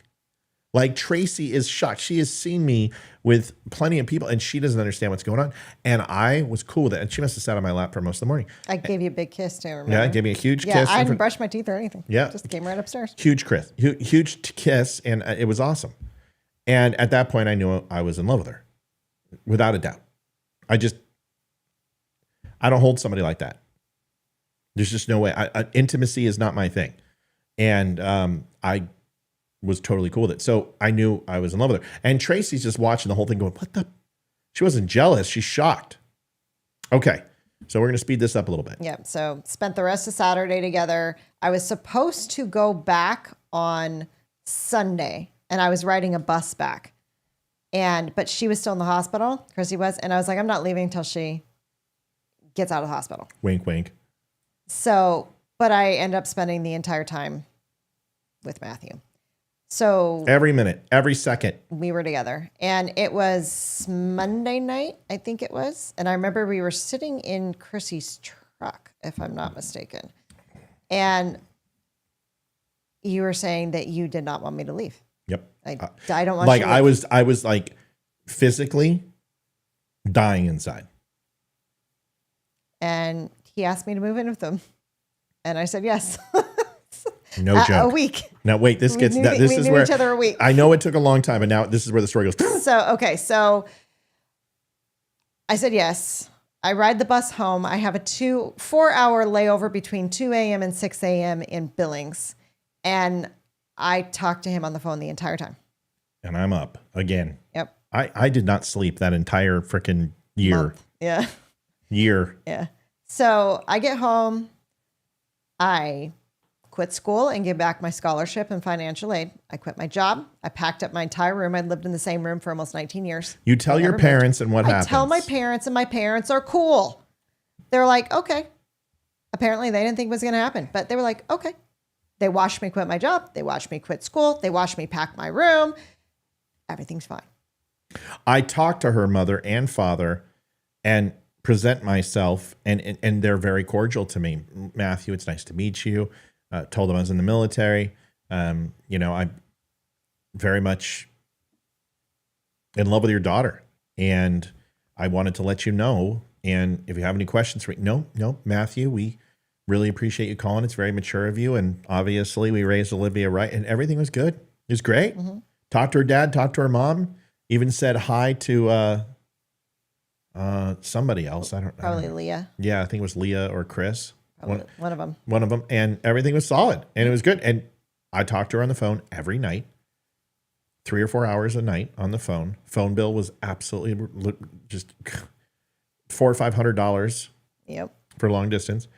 [SPEAKER 2] Like, Tracy is shocked. She has seen me with plenty of people, and she doesn't understand what's going on. And I was cool with it. And she must have sat on my lap for most of the morning.
[SPEAKER 3] I gave you a big kiss, too, remember?
[SPEAKER 2] Yeah, I gave me a huge kiss.
[SPEAKER 3] Yeah, I didn't brush my teeth or anything.
[SPEAKER 2] Yeah.
[SPEAKER 3] Just came right upstairs.
[SPEAKER 2] Huge kiss, and it was awesome. And at that point, I knew I was in love with her, without a doubt. I don't hold somebody like that. There's just no way. Intimacy is not my thing. And I was totally cool with it. So I knew I was in love with her. And Tracy's just watching the whole thing going, what the? She wasn't jealous. She's shocked. Okay. So we're going to speed this up a little bit.
[SPEAKER 3] Yeah. So spent the rest of Saturday together. I was supposed to go back on Sunday and I was riding a bus back. But she was still in the hospital. Chrissy was. And I was like, I'm not leaving until she gets out of the hospital.
[SPEAKER 2] Wink, wink.
[SPEAKER 3] So, but I end up spending the entire time with Matthew. So
[SPEAKER 2] every minute, every second
[SPEAKER 3] we were together, and it was Monday night, I think it was. And I remember we were sitting in Chrissy's truck, if I'm not mistaken. And you were saying that you did not want me to leave.
[SPEAKER 2] Yep.
[SPEAKER 3] I don't want
[SPEAKER 2] like
[SPEAKER 3] you to leave.
[SPEAKER 2] I was like physically dying inside.
[SPEAKER 3] And he asked me to move in with him. And I said, yes.
[SPEAKER 2] No joke.
[SPEAKER 3] A week.
[SPEAKER 2] Now wait, this
[SPEAKER 3] We knew each other a week.
[SPEAKER 2] I know it took a long time, but now this is where the story goes.
[SPEAKER 3] So I said yes. I ride the bus home. I have a 4-hour layover between 2 a.m. and 6 a.m. in Billings. And I talked to him on the phone the entire time.
[SPEAKER 2] And I'm up again.
[SPEAKER 3] Yep.
[SPEAKER 2] I did not sleep that entire freaking year.
[SPEAKER 3] Month. Yeah.
[SPEAKER 2] Year.
[SPEAKER 3] Yeah. So I get home. I quit school and give back my scholarship and financial aid. I quit my job. I packed up my entire room. I lived in the same room for almost 19 years.
[SPEAKER 2] You tell your parents and what happens?
[SPEAKER 3] I tell my parents, and my parents are cool. They're like, okay. Apparently they didn't think it was going to happen, but they were like, okay. They watched me quit my job. They watched me quit school. They watched me pack my room. Everything's fine.
[SPEAKER 2] I talked to her mother and father and present myself, and they're very cordial to me. Matthew, it's nice to meet you. Told them I was in the military. I'm very much in love with your daughter, and I wanted to let you know. And if you have any questions, no, Matthew, we really appreciate you calling. It's very mature of you, and obviously we raised Olivia right, and everything was good. It was great. Mm-hmm. Talked to her dad, talked to her mom, even said hi to somebody else. I don't know.
[SPEAKER 3] Probably Leah.
[SPEAKER 2] Yeah, I think it was Leah or Chris.
[SPEAKER 3] One of them.
[SPEAKER 2] One of them. And everything was solid. And it was good. And I talked to her on the phone every night, 3 or 4 hours a night on the phone. Phone bill was absolutely just $400 or $500
[SPEAKER 3] Yep.
[SPEAKER 2] for long distance.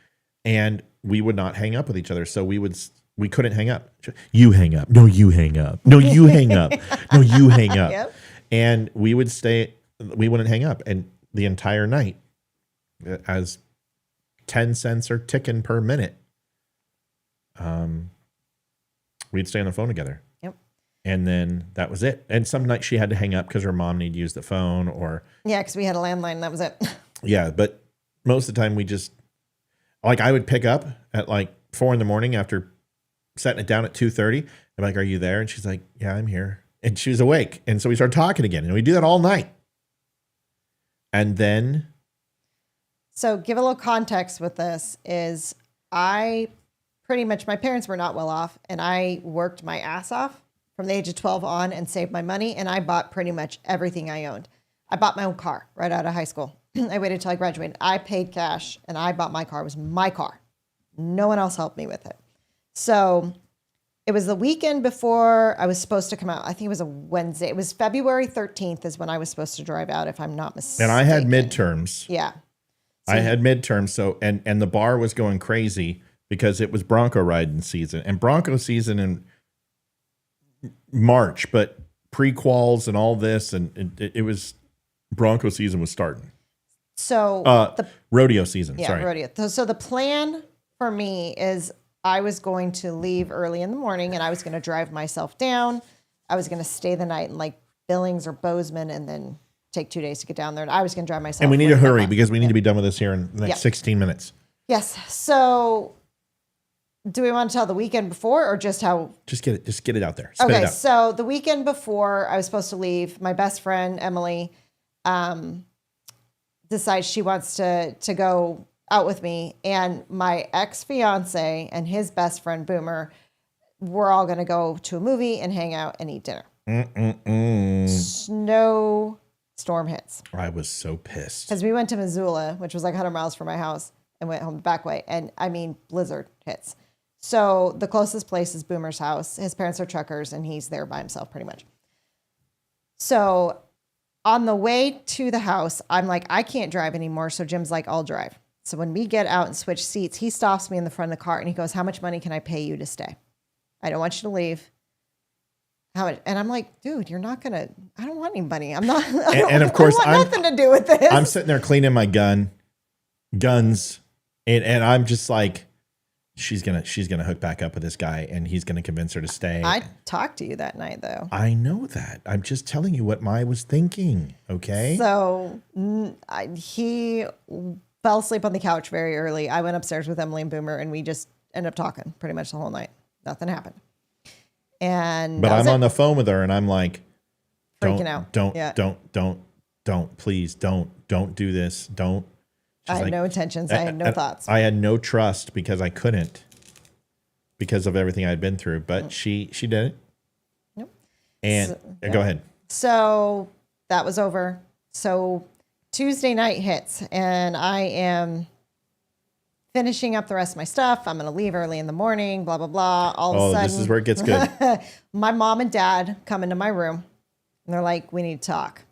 [SPEAKER 2] And we would not hang up with each other. So we couldn't hang up. You hang up. No, you hang up. No, you hang up. No, you hang up.
[SPEAKER 3] Yep.
[SPEAKER 2] And we wouldn't hang up. And the entire night, as 10 cents are ticking per minute, we'd stay on the phone together.
[SPEAKER 3] Yep.
[SPEAKER 2] And then that was it. And some nights she had to hang up because her mom needed to use the phone, or
[SPEAKER 3] yeah, because we had a landline. That was it.
[SPEAKER 2] Yeah, but most of the time we just, like, I would pick up at like 4 a.m. after setting it down at 2:30. I'm like, "Are you there?" And she's like, "Yeah, I'm here." And she was awake. And so we started talking again, and we do that all night. And then,
[SPEAKER 3] so give a little context with this is my parents were not well off, and I worked my ass off from the age of 12 on and saved my money. And I bought pretty much everything I owned. I bought my own car right out of high school. I waited till I graduated. I paid cash and I bought my car. It was my car. No one else helped me with it. So it was the weekend before I was supposed to come out. I think it was a Wednesday. It was February 13th is when I was supposed to drive out, if I'm not mistaken.
[SPEAKER 2] and I had midterms.
[SPEAKER 3] Yeah.
[SPEAKER 2] I had midterms. So, and the bar was going crazy because it was Bronco riding season, and Bronco season in March, but pre-quals and all this, and it was Bronco season was starting.
[SPEAKER 3] So
[SPEAKER 2] the rodeo season.
[SPEAKER 3] Yeah,
[SPEAKER 2] sorry.
[SPEAKER 3] rodeo. So the plan for me is I was going to leave early in the morning and I was going to drive myself down. I was going to stay the night in like Billings or Bozeman and then take 2 days to get down there. And I was going to drive myself.
[SPEAKER 2] And we need to hurry because we need to be done with this here in the next 16 minutes.
[SPEAKER 3] Yes. So do we want to tell the weekend before or just how?
[SPEAKER 2] Just get it out there. Spit it
[SPEAKER 3] Okay.
[SPEAKER 2] out.
[SPEAKER 3] So the weekend before I was supposed to leave, my best friend, Emily, decides she wants to go out with me, and my ex-fiance and his best friend Boomer, we're all going to go to a movie and hang out and eat dinner. Snow storm hits.
[SPEAKER 2] I was so pissed
[SPEAKER 3] because we went to Missoula, which was like 100 miles from my house, and went home the back way. And I mean, blizzard hits. So the closest place is Boomer's house. His parents are truckers and he's there by himself pretty much. So on the way to the house, I'm like, I can't drive anymore. So Jim's like, I'll drive. So when we get out and switch seats, he stops me in the front of the car and he goes, how much money can I pay you to stay? I don't want you to leave. How much? And I'm like, dude, you're not going to, I don't want any money. I'm not,
[SPEAKER 2] and of course,
[SPEAKER 3] I want nothing to do with this.
[SPEAKER 2] I'm sitting there cleaning my guns. And I'm just like, she's going to hook back up with this guy and he's going to convince her to stay.
[SPEAKER 3] I talked to you that night though.
[SPEAKER 2] I know that. I'm just telling you what I was thinking. Okay.
[SPEAKER 3] So he fell asleep on the couch very early. I went upstairs with Emily and Boomer and we just ended up talking pretty much the whole night. Nothing happened. But
[SPEAKER 2] I'm on the phone with her and I'm like,
[SPEAKER 3] freaking out.
[SPEAKER 2] Don't, please don't do this. Don't.
[SPEAKER 3] I had no intentions. I had no thoughts.
[SPEAKER 2] I had no trust because I couldn't because of everything I'd been through, but she did it.
[SPEAKER 3] Nope.
[SPEAKER 2] And go ahead.
[SPEAKER 3] So that was over. So Tuesday night hits and I am finishing up the rest of my stuff. I'm going to leave early in the morning, blah, blah, blah. All of a sudden,
[SPEAKER 2] this is where it gets good.
[SPEAKER 3] My mom and dad come into my room and they're like, we need to talk.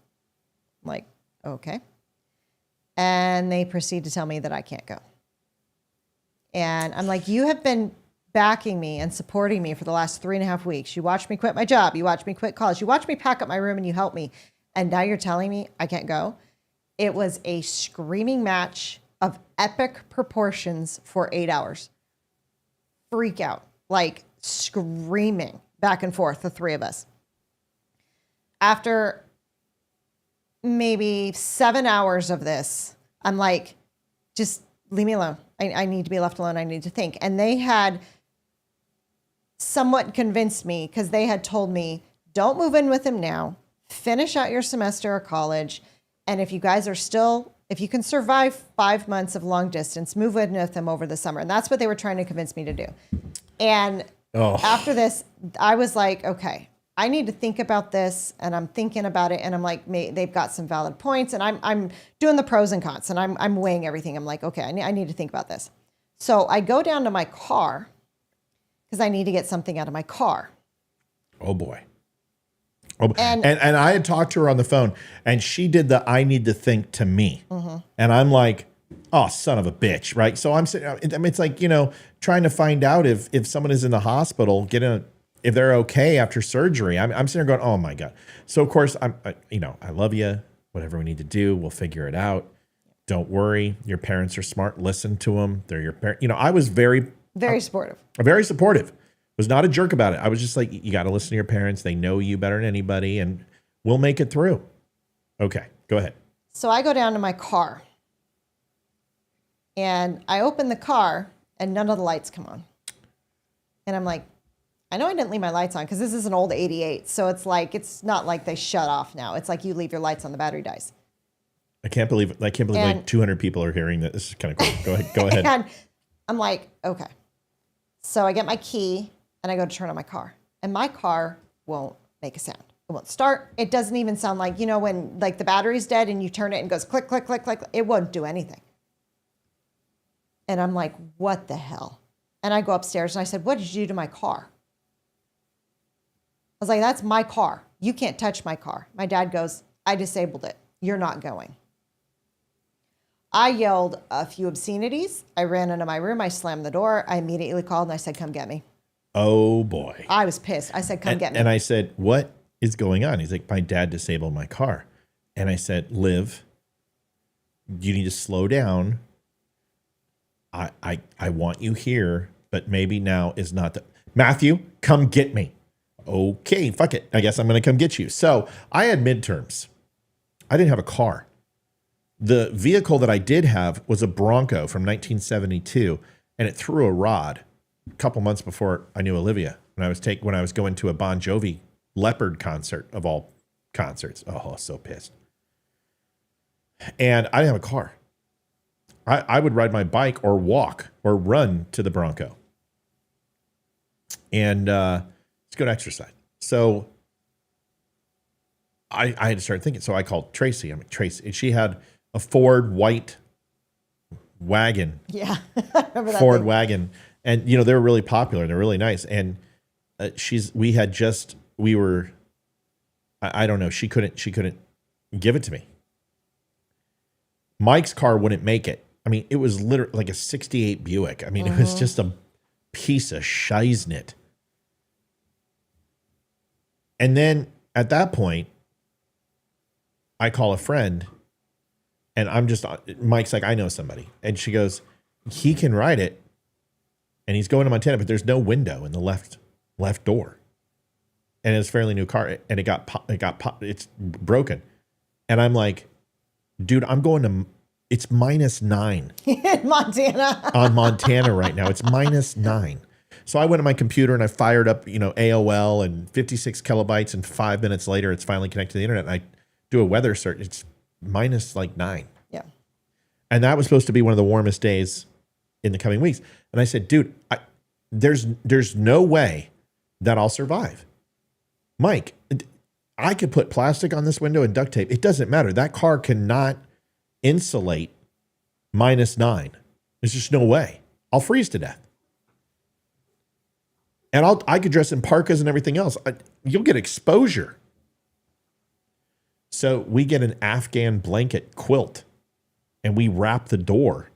[SPEAKER 3] I'm like, okay. And they proceed to tell me that I can't go. And I'm like, you have been backing me and supporting me for the last 3.5 weeks. You watched me quit my job. You watched me quit college. You watched me pack up my room and you helped me. And now you're telling me I can't go. It was a screaming match of epic proportions for 8 hours. Freak out, like screaming back and forth, the three of us. After maybe 7 hours of this, I'm like, just leave me alone. I need to be left alone. I need to think. And they had somewhat convinced me because they had told me, don't move in with him now. Finish out your semester of college. And if you guys are still, if you can survive 5 months of long distance, move in with him over the summer. And that's what they were trying to convince me to do. And after this, I was like, okay, I need to think about this. And I'm thinking about it. And I'm like, they've got some valid points. And I'm doing the pros and cons. And I'm weighing everything. I'm like, okay, I need to think about this. So I go down to my car because I need to get something out of my car.
[SPEAKER 2] Oh, boy. Oh, and I had talked to her on the phone, and she did the I need to think to me. Mm-hmm. And I'm like, oh, son of a bitch, right? So I'm sitting, I mean, it's like, trying to find out if someone is in the hospital, if they're okay after surgery. I'm sitting there going, oh my God. So of course, I love you. Whatever we need to do, we'll figure it out. Don't worry. Your parents are smart. Listen to them. They're your parents. I was very
[SPEAKER 3] supportive.
[SPEAKER 2] Very supportive. Was not a jerk about it. I was just like, you got to listen to your parents. They know you better than anybody, and we'll make it through. Okay, go ahead.
[SPEAKER 3] So I go down to my car, and I open the car, and none of the lights come on. And I'm like, I know I didn't leave my lights on because this is an old 88. So it's not like they shut off now. It's like you leave your lights on, the battery dies.
[SPEAKER 2] I can't believe like 200 people are hearing that. This is kind of cool. Go ahead.
[SPEAKER 3] And I'm like, okay. So I get my key and I go to turn on my car, and my car won't make a sound. It won't start. It doesn't even sound like, when like the battery's dead and you turn it and it goes click, click, click, click. It won't do anything. And I'm like, what the hell? And I go upstairs and I said, what did you do to my car? I was like, that's my car. You can't touch my car. My dad goes, I disabled it. You're not going. I yelled a few obscenities. I ran into my room. I slammed the door. I immediately called and I said, come get me.
[SPEAKER 2] Oh, boy.
[SPEAKER 3] I was pissed. I said, come get me.
[SPEAKER 2] And I said, what is going on? He's like, my dad disabled my car. And I said, Liv, you need to slow down. I want you here, but maybe now is not the... Matthew, come get me. Okay, fuck it. I guess I'm going to come get you. So I had midterms. I didn't have a car. The vehicle that I did have was a Bronco from 1972, and it threw a rod a couple months before I knew Olivia. When I was going to a Bon Jovi Leopard concert of all concerts. Oh, I was so pissed. And I didn't have a car. I would ride my bike or walk or run to the Bronco. And it's good exercise. So I had to start thinking. So I called Tracy. I'm like, Tracy. And she had a Ford white wagon.
[SPEAKER 3] Yeah. I remember that
[SPEAKER 2] Ford
[SPEAKER 3] thing.
[SPEAKER 2] wagon. And, they were really popular. They're really nice. And I don't know. She couldn't give it to me. Mike's car wouldn't make it. I mean, it was literally like a 68 Buick. I mean, It was just a piece of shiznit. And then at that point, I call a friend and Mike's like, I know somebody. And she goes, he can ride it. And he's going to Montana, but there's no window in the left door. And it's a fairly new car. And it's broken. And I'm like, dude, it's -9
[SPEAKER 3] in Montana.
[SPEAKER 2] on Montana right now. It's -9. So I went to my computer and I fired up, AOL and 56 kilobytes. And 5 minutes later, it's finally connected to the internet. And I do a weather search. It's -9.
[SPEAKER 3] Yeah.
[SPEAKER 2] And that was supposed to be one of the warmest days in the coming weeks. And I said, dude, there's no way that I'll survive. Mike, I could put plastic on this window and duct tape. It doesn't matter. That car cannot insulate -9. There's just no way. I'll freeze to death. And I could dress in parkas and everything else. You'll get exposure. So we get an Afghan blanket quilt and we wrap the door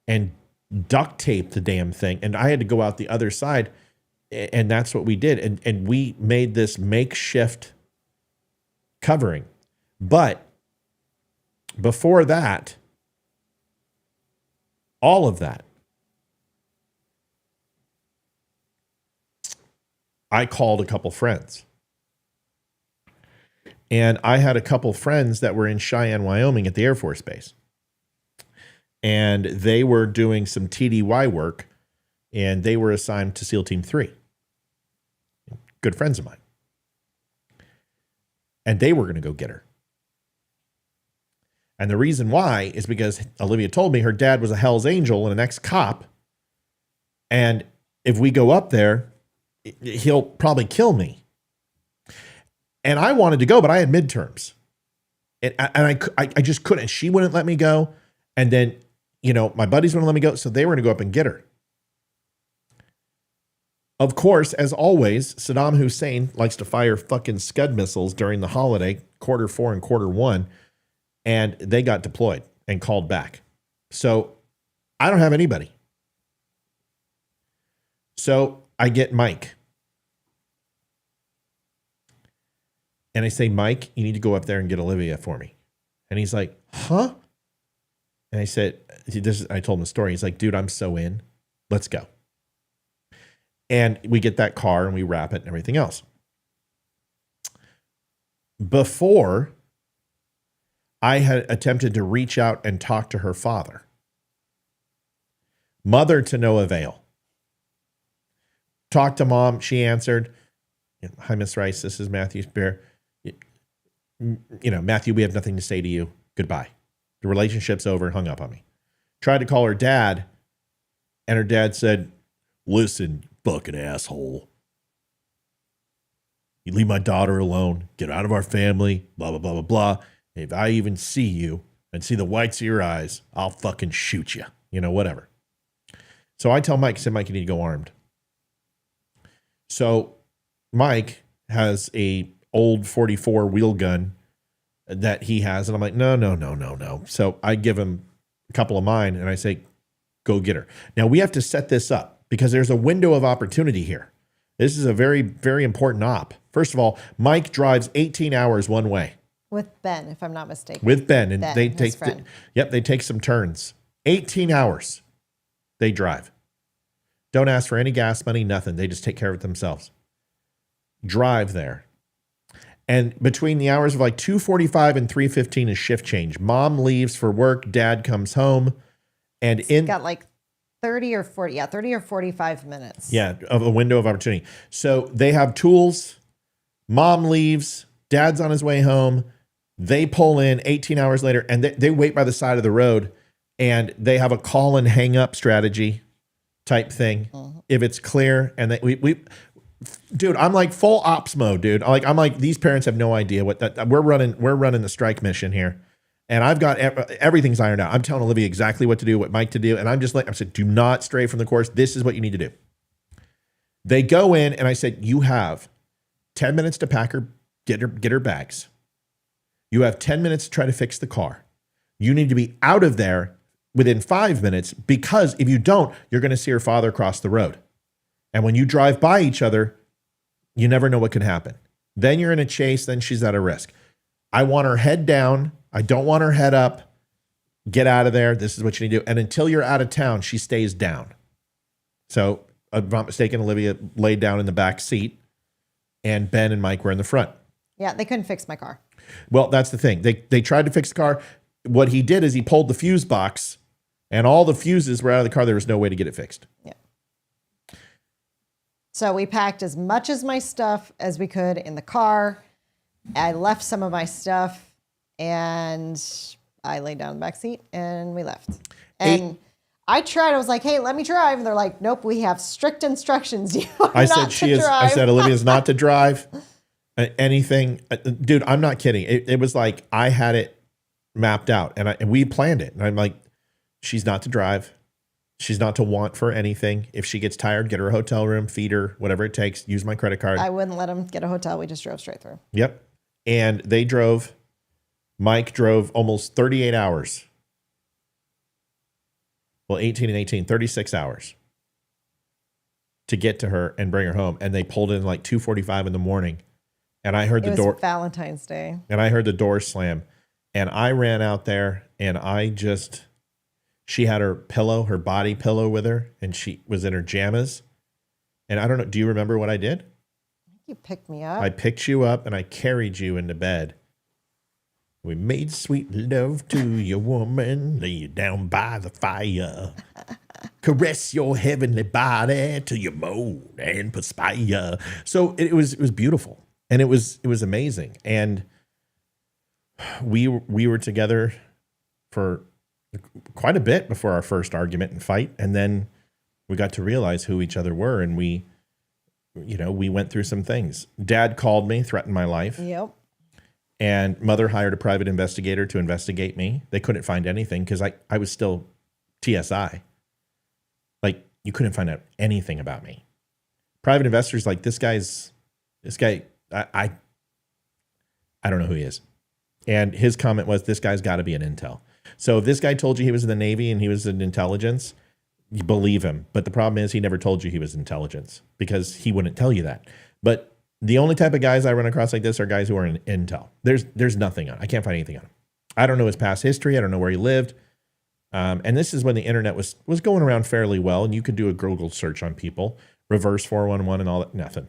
[SPEAKER 2] and duct tape the damn thing. And I had to go out the other side. And that's what we did. And we made this makeshift covering. But before that, all of that, I called a couple friends. And I had a couple friends that were in Cheyenne, Wyoming at the Air Force Base. And they were doing some TDY work, and they were assigned to SEAL Team 3. Good friends of mine. And they were going to go get her. And the reason why is because Olivia told me her dad was a Hell's Angel and an ex-cop. And if we go up there, he'll probably kill me. And I wanted to go, but I had midterms. And I just couldn't. She wouldn't let me go. And then, my buddies wouldn't let me go. So they were going to go up and get her. Of course, as always, Saddam Hussein likes to fire fucking Scud missiles during the holiday, Q4 and Q1. And they got deployed and called back. So I don't have anybody. So I get Mike. And I say, Mike, you need to go up there and get Olivia for me. And he's like, huh? And I said, I told him the story. He's like, dude, I'm so in. Let's go. And we get that car and we wrap it and everything else. Before, I had attempted to reach out and talk to her father. Mother to no avail. Talked to mom. She answered, hi, Miss Rice. This is Matthew Spear. Matthew, we have nothing to say to you. Goodbye. The relationship's over. Hung up on me. Tried to call her dad. And her dad said, listen, fucking asshole. You leave my daughter alone. Get out of our family. Blah, blah, blah, blah, blah. If I even see you and see the whites of your eyes, I'll fucking shoot you. Whatever. So I tell Mike, I said, Mike, you need to go armed. So Mike has a old 44 wheel gun that he has. And I'm like, no. So I give him a couple of mine and I say, go get her. Now we have to set this up because there's a window of opportunity here. This is a very, very important op. First of all, Mike drives 18 hours one way.
[SPEAKER 3] With Ben, if I'm not mistaken.
[SPEAKER 2] With Ben. And
[SPEAKER 3] Ben,
[SPEAKER 2] they
[SPEAKER 3] his
[SPEAKER 2] take,
[SPEAKER 3] friend.
[SPEAKER 2] they take some turns. 18 hours they drive. Don't ask for any gas money, nothing. They just take care of it themselves. Drive there. And between the hours of like 2:45 and 3:15 is shift change. Mom leaves for work. Dad comes home. And
[SPEAKER 3] It's got like 30 or 45 minutes.
[SPEAKER 2] Yeah, of a window of opportunity. So they have tools. Mom leaves. Dad's on his way home. They pull in 18 hours later and they wait by the side of the road and they have a call and hang up strategy type thing. If it's clear and we dude, I'm like full ops mode, dude. I'm like these parents have no idea what that we're running the strike mission here. And I've got everything's ironed out. I'm telling Olivia exactly what to do, what Mike to do. And I'm saying, do not stray from the course. This is what you need to do. They go in and I said, you have 10 minutes to pack her, get her bags. You have 10 minutes to try to fix the car. You need to be out of there within 5 minutes because if you don't, you're going to see her father cross the road. And when you drive by each other, you never know what could happen. Then you're in a chase. Then she's at a risk. I want her head down. I don't want her head up. Get out of there. This is what you need to do. And until you're out of town, she stays down. So, if I'm not mistaken, Olivia laid down in the back seat and Ben and Mike were in the front.
[SPEAKER 3] Yeah, they couldn't fix my car.
[SPEAKER 2] Well, that's the thing. They tried to fix the car. What he did is he pulled the fuse box and all the fuses were out of the car. There was no way to get it fixed.
[SPEAKER 3] Yeah. So we packed as much as my stuff as we could in the car. I left some of my stuff and I laid down in the back seat and we left. And I tried. I was like, hey, let me drive. And they're like, nope, we have strict instructions. You are
[SPEAKER 2] I
[SPEAKER 3] not
[SPEAKER 2] said
[SPEAKER 3] to drive.
[SPEAKER 2] I said Olivia's not to drive anything. Dude, I'm not kidding. It was like I had it mapped out and we planned it. And I'm like, she's not to drive. She's not to want for anything. If she gets tired, get her a hotel room, feed her, whatever it takes. Use my credit card.
[SPEAKER 3] I wouldn't let them get a hotel. We just drove straight through.
[SPEAKER 2] Yep. And they drove. Mike drove almost 38 hours. Well, 18 and 18, 36 hours to get to her and bring her home. And they pulled in like 2:45 in the morning. And I heard
[SPEAKER 3] It
[SPEAKER 2] the door.
[SPEAKER 3] was Valentine's Day.
[SPEAKER 2] And I heard the door slam. And I ran out there and she had her pillow, her body pillow with her. And she was in her jammies. And I don't know. Do you remember what I did?
[SPEAKER 3] You picked me up.
[SPEAKER 2] I picked you up and I carried you into bed. We made sweet love to your woman, lay you down by the fire, caress your heavenly body till you moan and perspire. So it was beautiful, and it was amazing, and we were together for quite a bit before our first argument and fight, and then we got to realize who each other were, and we went through some things. Dad called me, threatened my life.
[SPEAKER 3] Yep.
[SPEAKER 2] And Mother hired a private investigator to investigate me. They couldn't find anything because I was still TSI. Like, you couldn't find out anything about me. Private investors like, this guy, I don't know who he is. And his comment was, this guy's got to be an intel. So if this guy told you he was in the Navy and he was in intelligence, you believe him. But the problem is he never told you he was intelligence because he wouldn't tell you that. But the only type of guys I run across like this are guys who are in intel. There's nothing on. I can't find anything on him. I don't know his past history. I don't know where he lived. And this is when the internet was going around fairly well, and you could do a Google search on people, reverse 411 and all that. Nothing.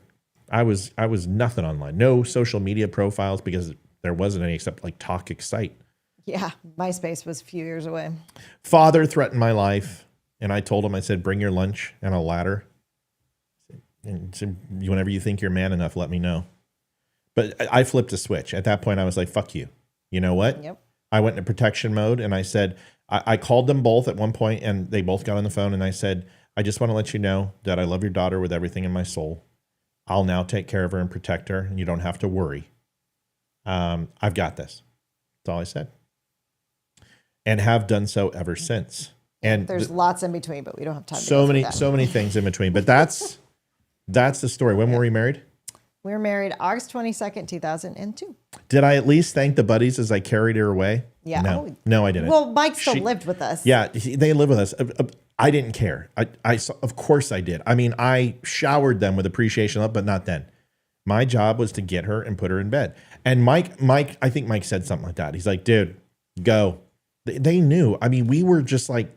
[SPEAKER 2] I was nothing online. No social media profiles because there wasn't any except like Talk Excite.
[SPEAKER 3] Yeah, MySpace was a few years away.
[SPEAKER 2] Father threatened my life, and I told him, I said, bring your lunch and a ladder. And so whenever you think you're man enough, let me know. But I flipped a switch. At that point, I was like, fuck you. You know what?
[SPEAKER 3] Yep.
[SPEAKER 2] I went into protection mode and I said, I called them both at one point and they both got on the phone and I said, I just want to let you know that I love your daughter with everything in my soul. I'll now take care of her and protect her and you don't have to worry. I've got this. That's all I said. And have done so ever since. And
[SPEAKER 3] there's lots in between, but we don't have time.
[SPEAKER 2] So many things in between, but that's the story. When were we married?
[SPEAKER 3] We were married August 22nd, 2002.
[SPEAKER 2] Did I at least thank the buddies as I carried her away?
[SPEAKER 3] Yeah.
[SPEAKER 2] No, I didn't.
[SPEAKER 3] Well, Mike still lived with us.
[SPEAKER 2] Yeah, they live with us. I didn't care. Of course I did. I mean, I showered them with appreciation, but not then. My job was to get her and put her in bed. And Mike, I think Mike said something like that. He's like, dude, go. They knew. I mean, we were just like,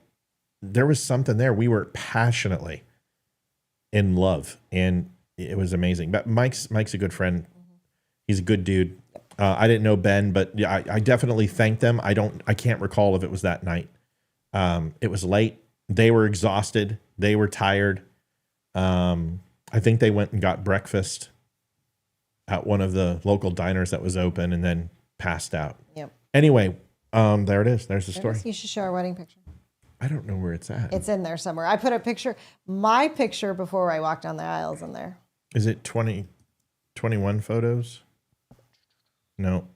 [SPEAKER 2] there was something there. We were passionately in love, and it was amazing. But Mike's a good friend. He's a good dude. I didn't know Ben, but yeah, I definitely thanked them. I can't recall if it was that night. It was late. They were exhausted. They were tired. I think they went and got breakfast at one of the local diners that was open and then passed out.
[SPEAKER 3] Yep.
[SPEAKER 2] Anyway, there it is. There's the story.
[SPEAKER 3] You should show our wedding picture.
[SPEAKER 2] I don't know where it's at.
[SPEAKER 3] It's in there somewhere. I put a picture, my picture before I walked down the aisles in there.
[SPEAKER 2] Is it 21 photos? No.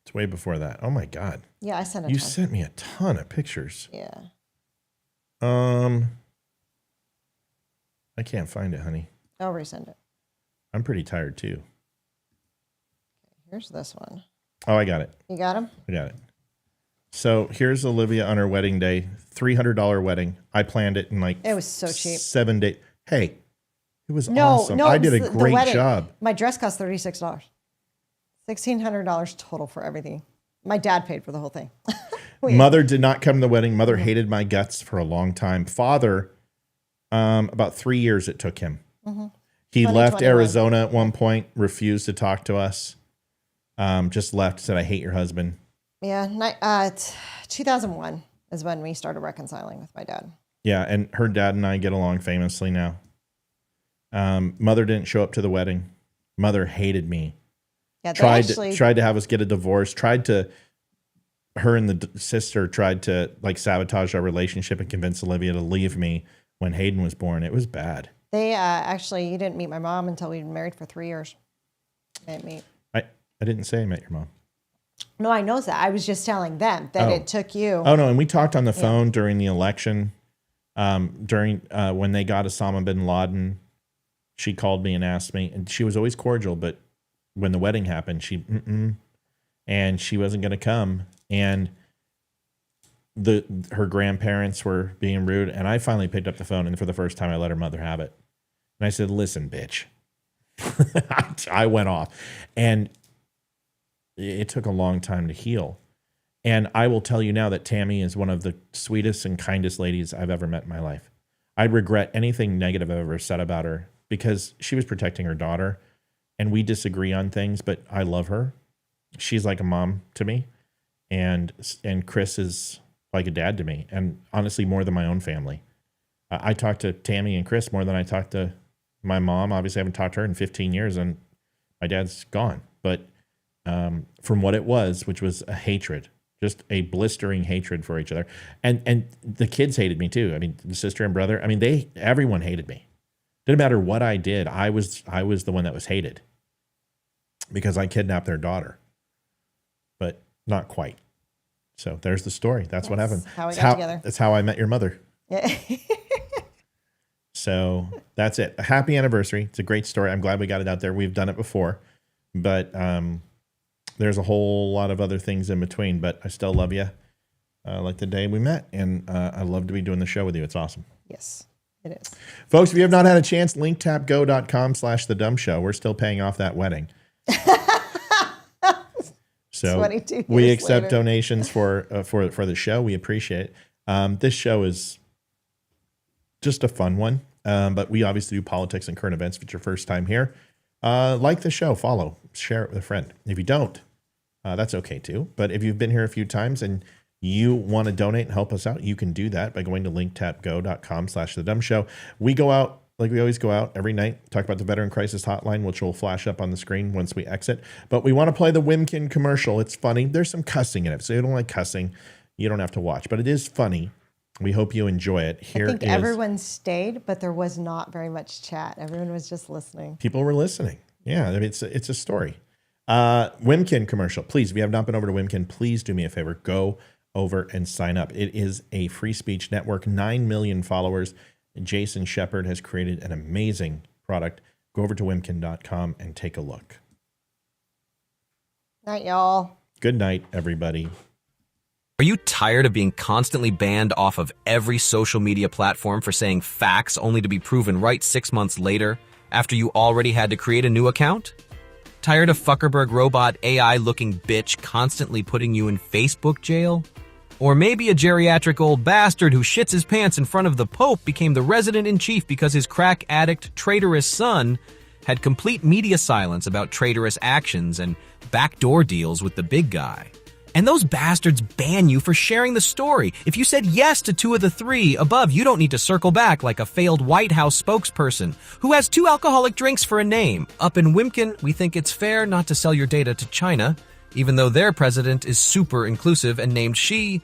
[SPEAKER 2] It's way before that. Oh my God.
[SPEAKER 3] Yeah, I sent
[SPEAKER 2] You sent me a ton of pictures.
[SPEAKER 3] Yeah.
[SPEAKER 2] I can't find it, honey.
[SPEAKER 3] I'll resend it.
[SPEAKER 2] I'm pretty tired too.
[SPEAKER 3] Here's this one.
[SPEAKER 2] Oh, I got it.
[SPEAKER 3] You got him?
[SPEAKER 2] I got it. So here's Olivia on her wedding day, $300 wedding. I planned it in like
[SPEAKER 3] it was so cheap.
[SPEAKER 2] 7 days. Hey, it was awesome. I did a great job.
[SPEAKER 3] My dress cost $36. $1,600 total for everything. My dad paid for the whole thing.
[SPEAKER 2] Mother did not come to the wedding. Mother hated my guts for a long time. Father, about 3 years it took him. Mm-hmm. He left Arizona at one point, refused to talk to us. Just left, said, I hate your husband.
[SPEAKER 3] Yeah, 2001 is when we started reconciling with my dad.
[SPEAKER 2] Yeah, and her dad and I get along famously now. Mother didn't show up to the wedding. Mother hated me.
[SPEAKER 3] Yeah,
[SPEAKER 2] tried to have us get a divorce. Her and the sister tried to like sabotage our relationship and convince Olivia to leave me when Hayden was born. It was bad.
[SPEAKER 3] They you didn't meet my mom until we'd been married for 3 years. Didn't meet.
[SPEAKER 2] I didn't say I met your mom.
[SPEAKER 3] No, I know that. I was just telling them that it took you.
[SPEAKER 2] Oh no, and we talked on the phone during the election. During when they got Osama bin Laden, she called me and asked me, and she was always cordial, but when the wedding happened, and she wasn't going to come. And her grandparents were being rude, and I finally picked up the phone, and for the first time I let her mother have it. And I said, listen, bitch. I went off, and it took a long time to heal. And I will tell you now that Tammy is one of the sweetest and kindest ladies I've ever met in my life. I regret anything negative I've ever said about her because she was protecting her daughter, and we disagree on things, but I love her. She's like a mom to me, and Chris is like a dad to me, and honestly, more than my own family. I talk to Tammy and Chris more than I talk to my mom. Obviously, I haven't talked to her in 15 years, and my dad's gone. But from what it was, which was a hatred, just a blistering hatred for each other. And the kids hated me too. I mean, the sister and brother, I mean, everyone hated me. Didn't matter what I did. I was the one that was hated because I kidnapped their daughter, but not quite. So there's the story. That's what happened.
[SPEAKER 3] How we got together.
[SPEAKER 2] That's how I met your mother.
[SPEAKER 3] Yeah.
[SPEAKER 2] So that's it. A happy anniversary. It's a great story. I'm glad we got it out there. We've done it before, but there's a whole lot of other things in between, but I still love you like the day we met, and I love to be doing the show with you. It's awesome.
[SPEAKER 3] Yes, it is.
[SPEAKER 2] Folks, if you have not had a chance, linktapgo.com/The Dumb Show. We're still paying off that wedding. So we accept donations for the show. We appreciate it. This show is just a fun one, but we obviously do politics and current events. If it's your first time here, like the show, follow, share it with a friend. If you don't, that's okay too. But if you've been here a few times and you want to donate and help us out, you can do that by going to linktapgo.com/The Dumb Show. We go out like we always go out every night, talk about the Veteran Crisis Hotline, which will flash up on the screen once we exit. But we want to play the Wimkin commercial. It's funny. There's some cussing in it. So if you don't like cussing, you don't have to watch. But it is funny. We hope you enjoy it. Here
[SPEAKER 3] I think everyone stayed, but there was not very much chat. Everyone was just listening.
[SPEAKER 2] People were listening. Yeah, I mean, it's a story. Wimkin commercial. Please, if you have not been over to Wimkin, please do me a favor. Go over and sign up. It is a free speech network, 9 million followers. Jason Shepard has created an amazing product. Go over to wimkin.com and take a look.
[SPEAKER 3] Night, y'all.
[SPEAKER 2] Good night, everybody.
[SPEAKER 9] Are you tired of being constantly banned off of every social media platform for saying facts only to be proven right 6 months later after you already had to create a new account? Tired of Fuckerberg robot AI-looking bitch constantly putting you in Facebook jail? Or maybe a geriatric old bastard who shits his pants in front of the Pope became the resident-in-chief because his crack addict, traitorous son had complete media silence about traitorous actions and backdoor deals with the big guy. And those bastards ban you for sharing the story. If you said yes to 2 of the 3 above, you don't need to circle back like a failed White House spokesperson who has 2 alcoholic drinks for a name. Up in Wimkin, we think it's fair not to sell your data to China, even though their president is super inclusive and named Xi.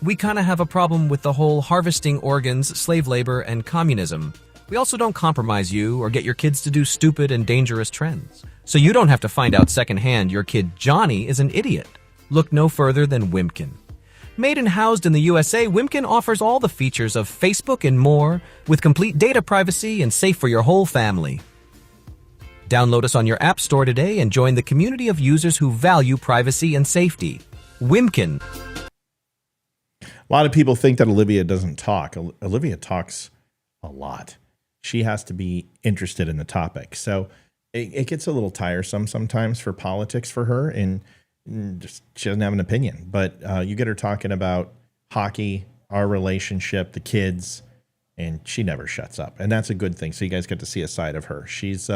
[SPEAKER 9] We kind of have a problem with the whole harvesting organs, slave labor, and communism. We also don't compromise you or get your kids to do stupid and dangerous trends. So you don't have to find out secondhand your kid Johnny is an idiot. Look no further than Wimkin. Made and housed in the USA, Wimkin offers all the features of Facebook and more, with complete data privacy and safe for your whole family. Download us on your app store today and join the community of users who value privacy and safety. Wimkin.
[SPEAKER 2] A lot of people think that Olivia doesn't talk. Olivia talks a lot. She has to be interested in the topic. So it gets a little tiresome sometimes for politics for her, and just she doesn't have an opinion. But you get her talking about hockey, our relationship, the kids, and she never shuts up. And that's a good thing. So you guys get to see a side of her. She's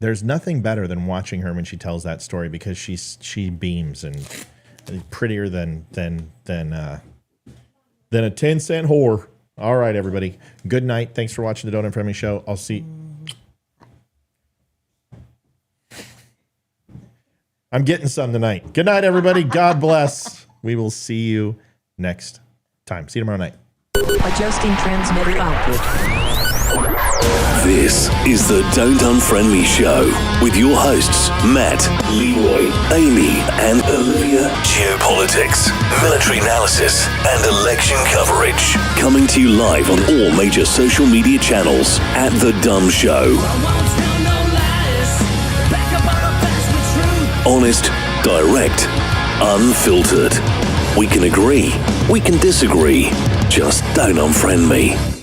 [SPEAKER 2] there's nothing better than watching her when she tells that story, because she beams and prettier than a 10-cent whore. All right, everybody. Good night. Thanks for watching the Don't Unfriend Me Show. I'll see. I'm getting some tonight. Good night, everybody. God bless. We will see you next time. See you tomorrow night.
[SPEAKER 6] Adjusting transmitter output.
[SPEAKER 7] This is the Don't Unfriend Me Show with your hosts, Matt, Leroy, Amy, and Olivia. Geopolitics, military analysis, and election coverage. Coming to you live on all major social media channels at The Dumb Show. Honest, direct, unfiltered. We can agree We can disagree. Just don't unfriend me.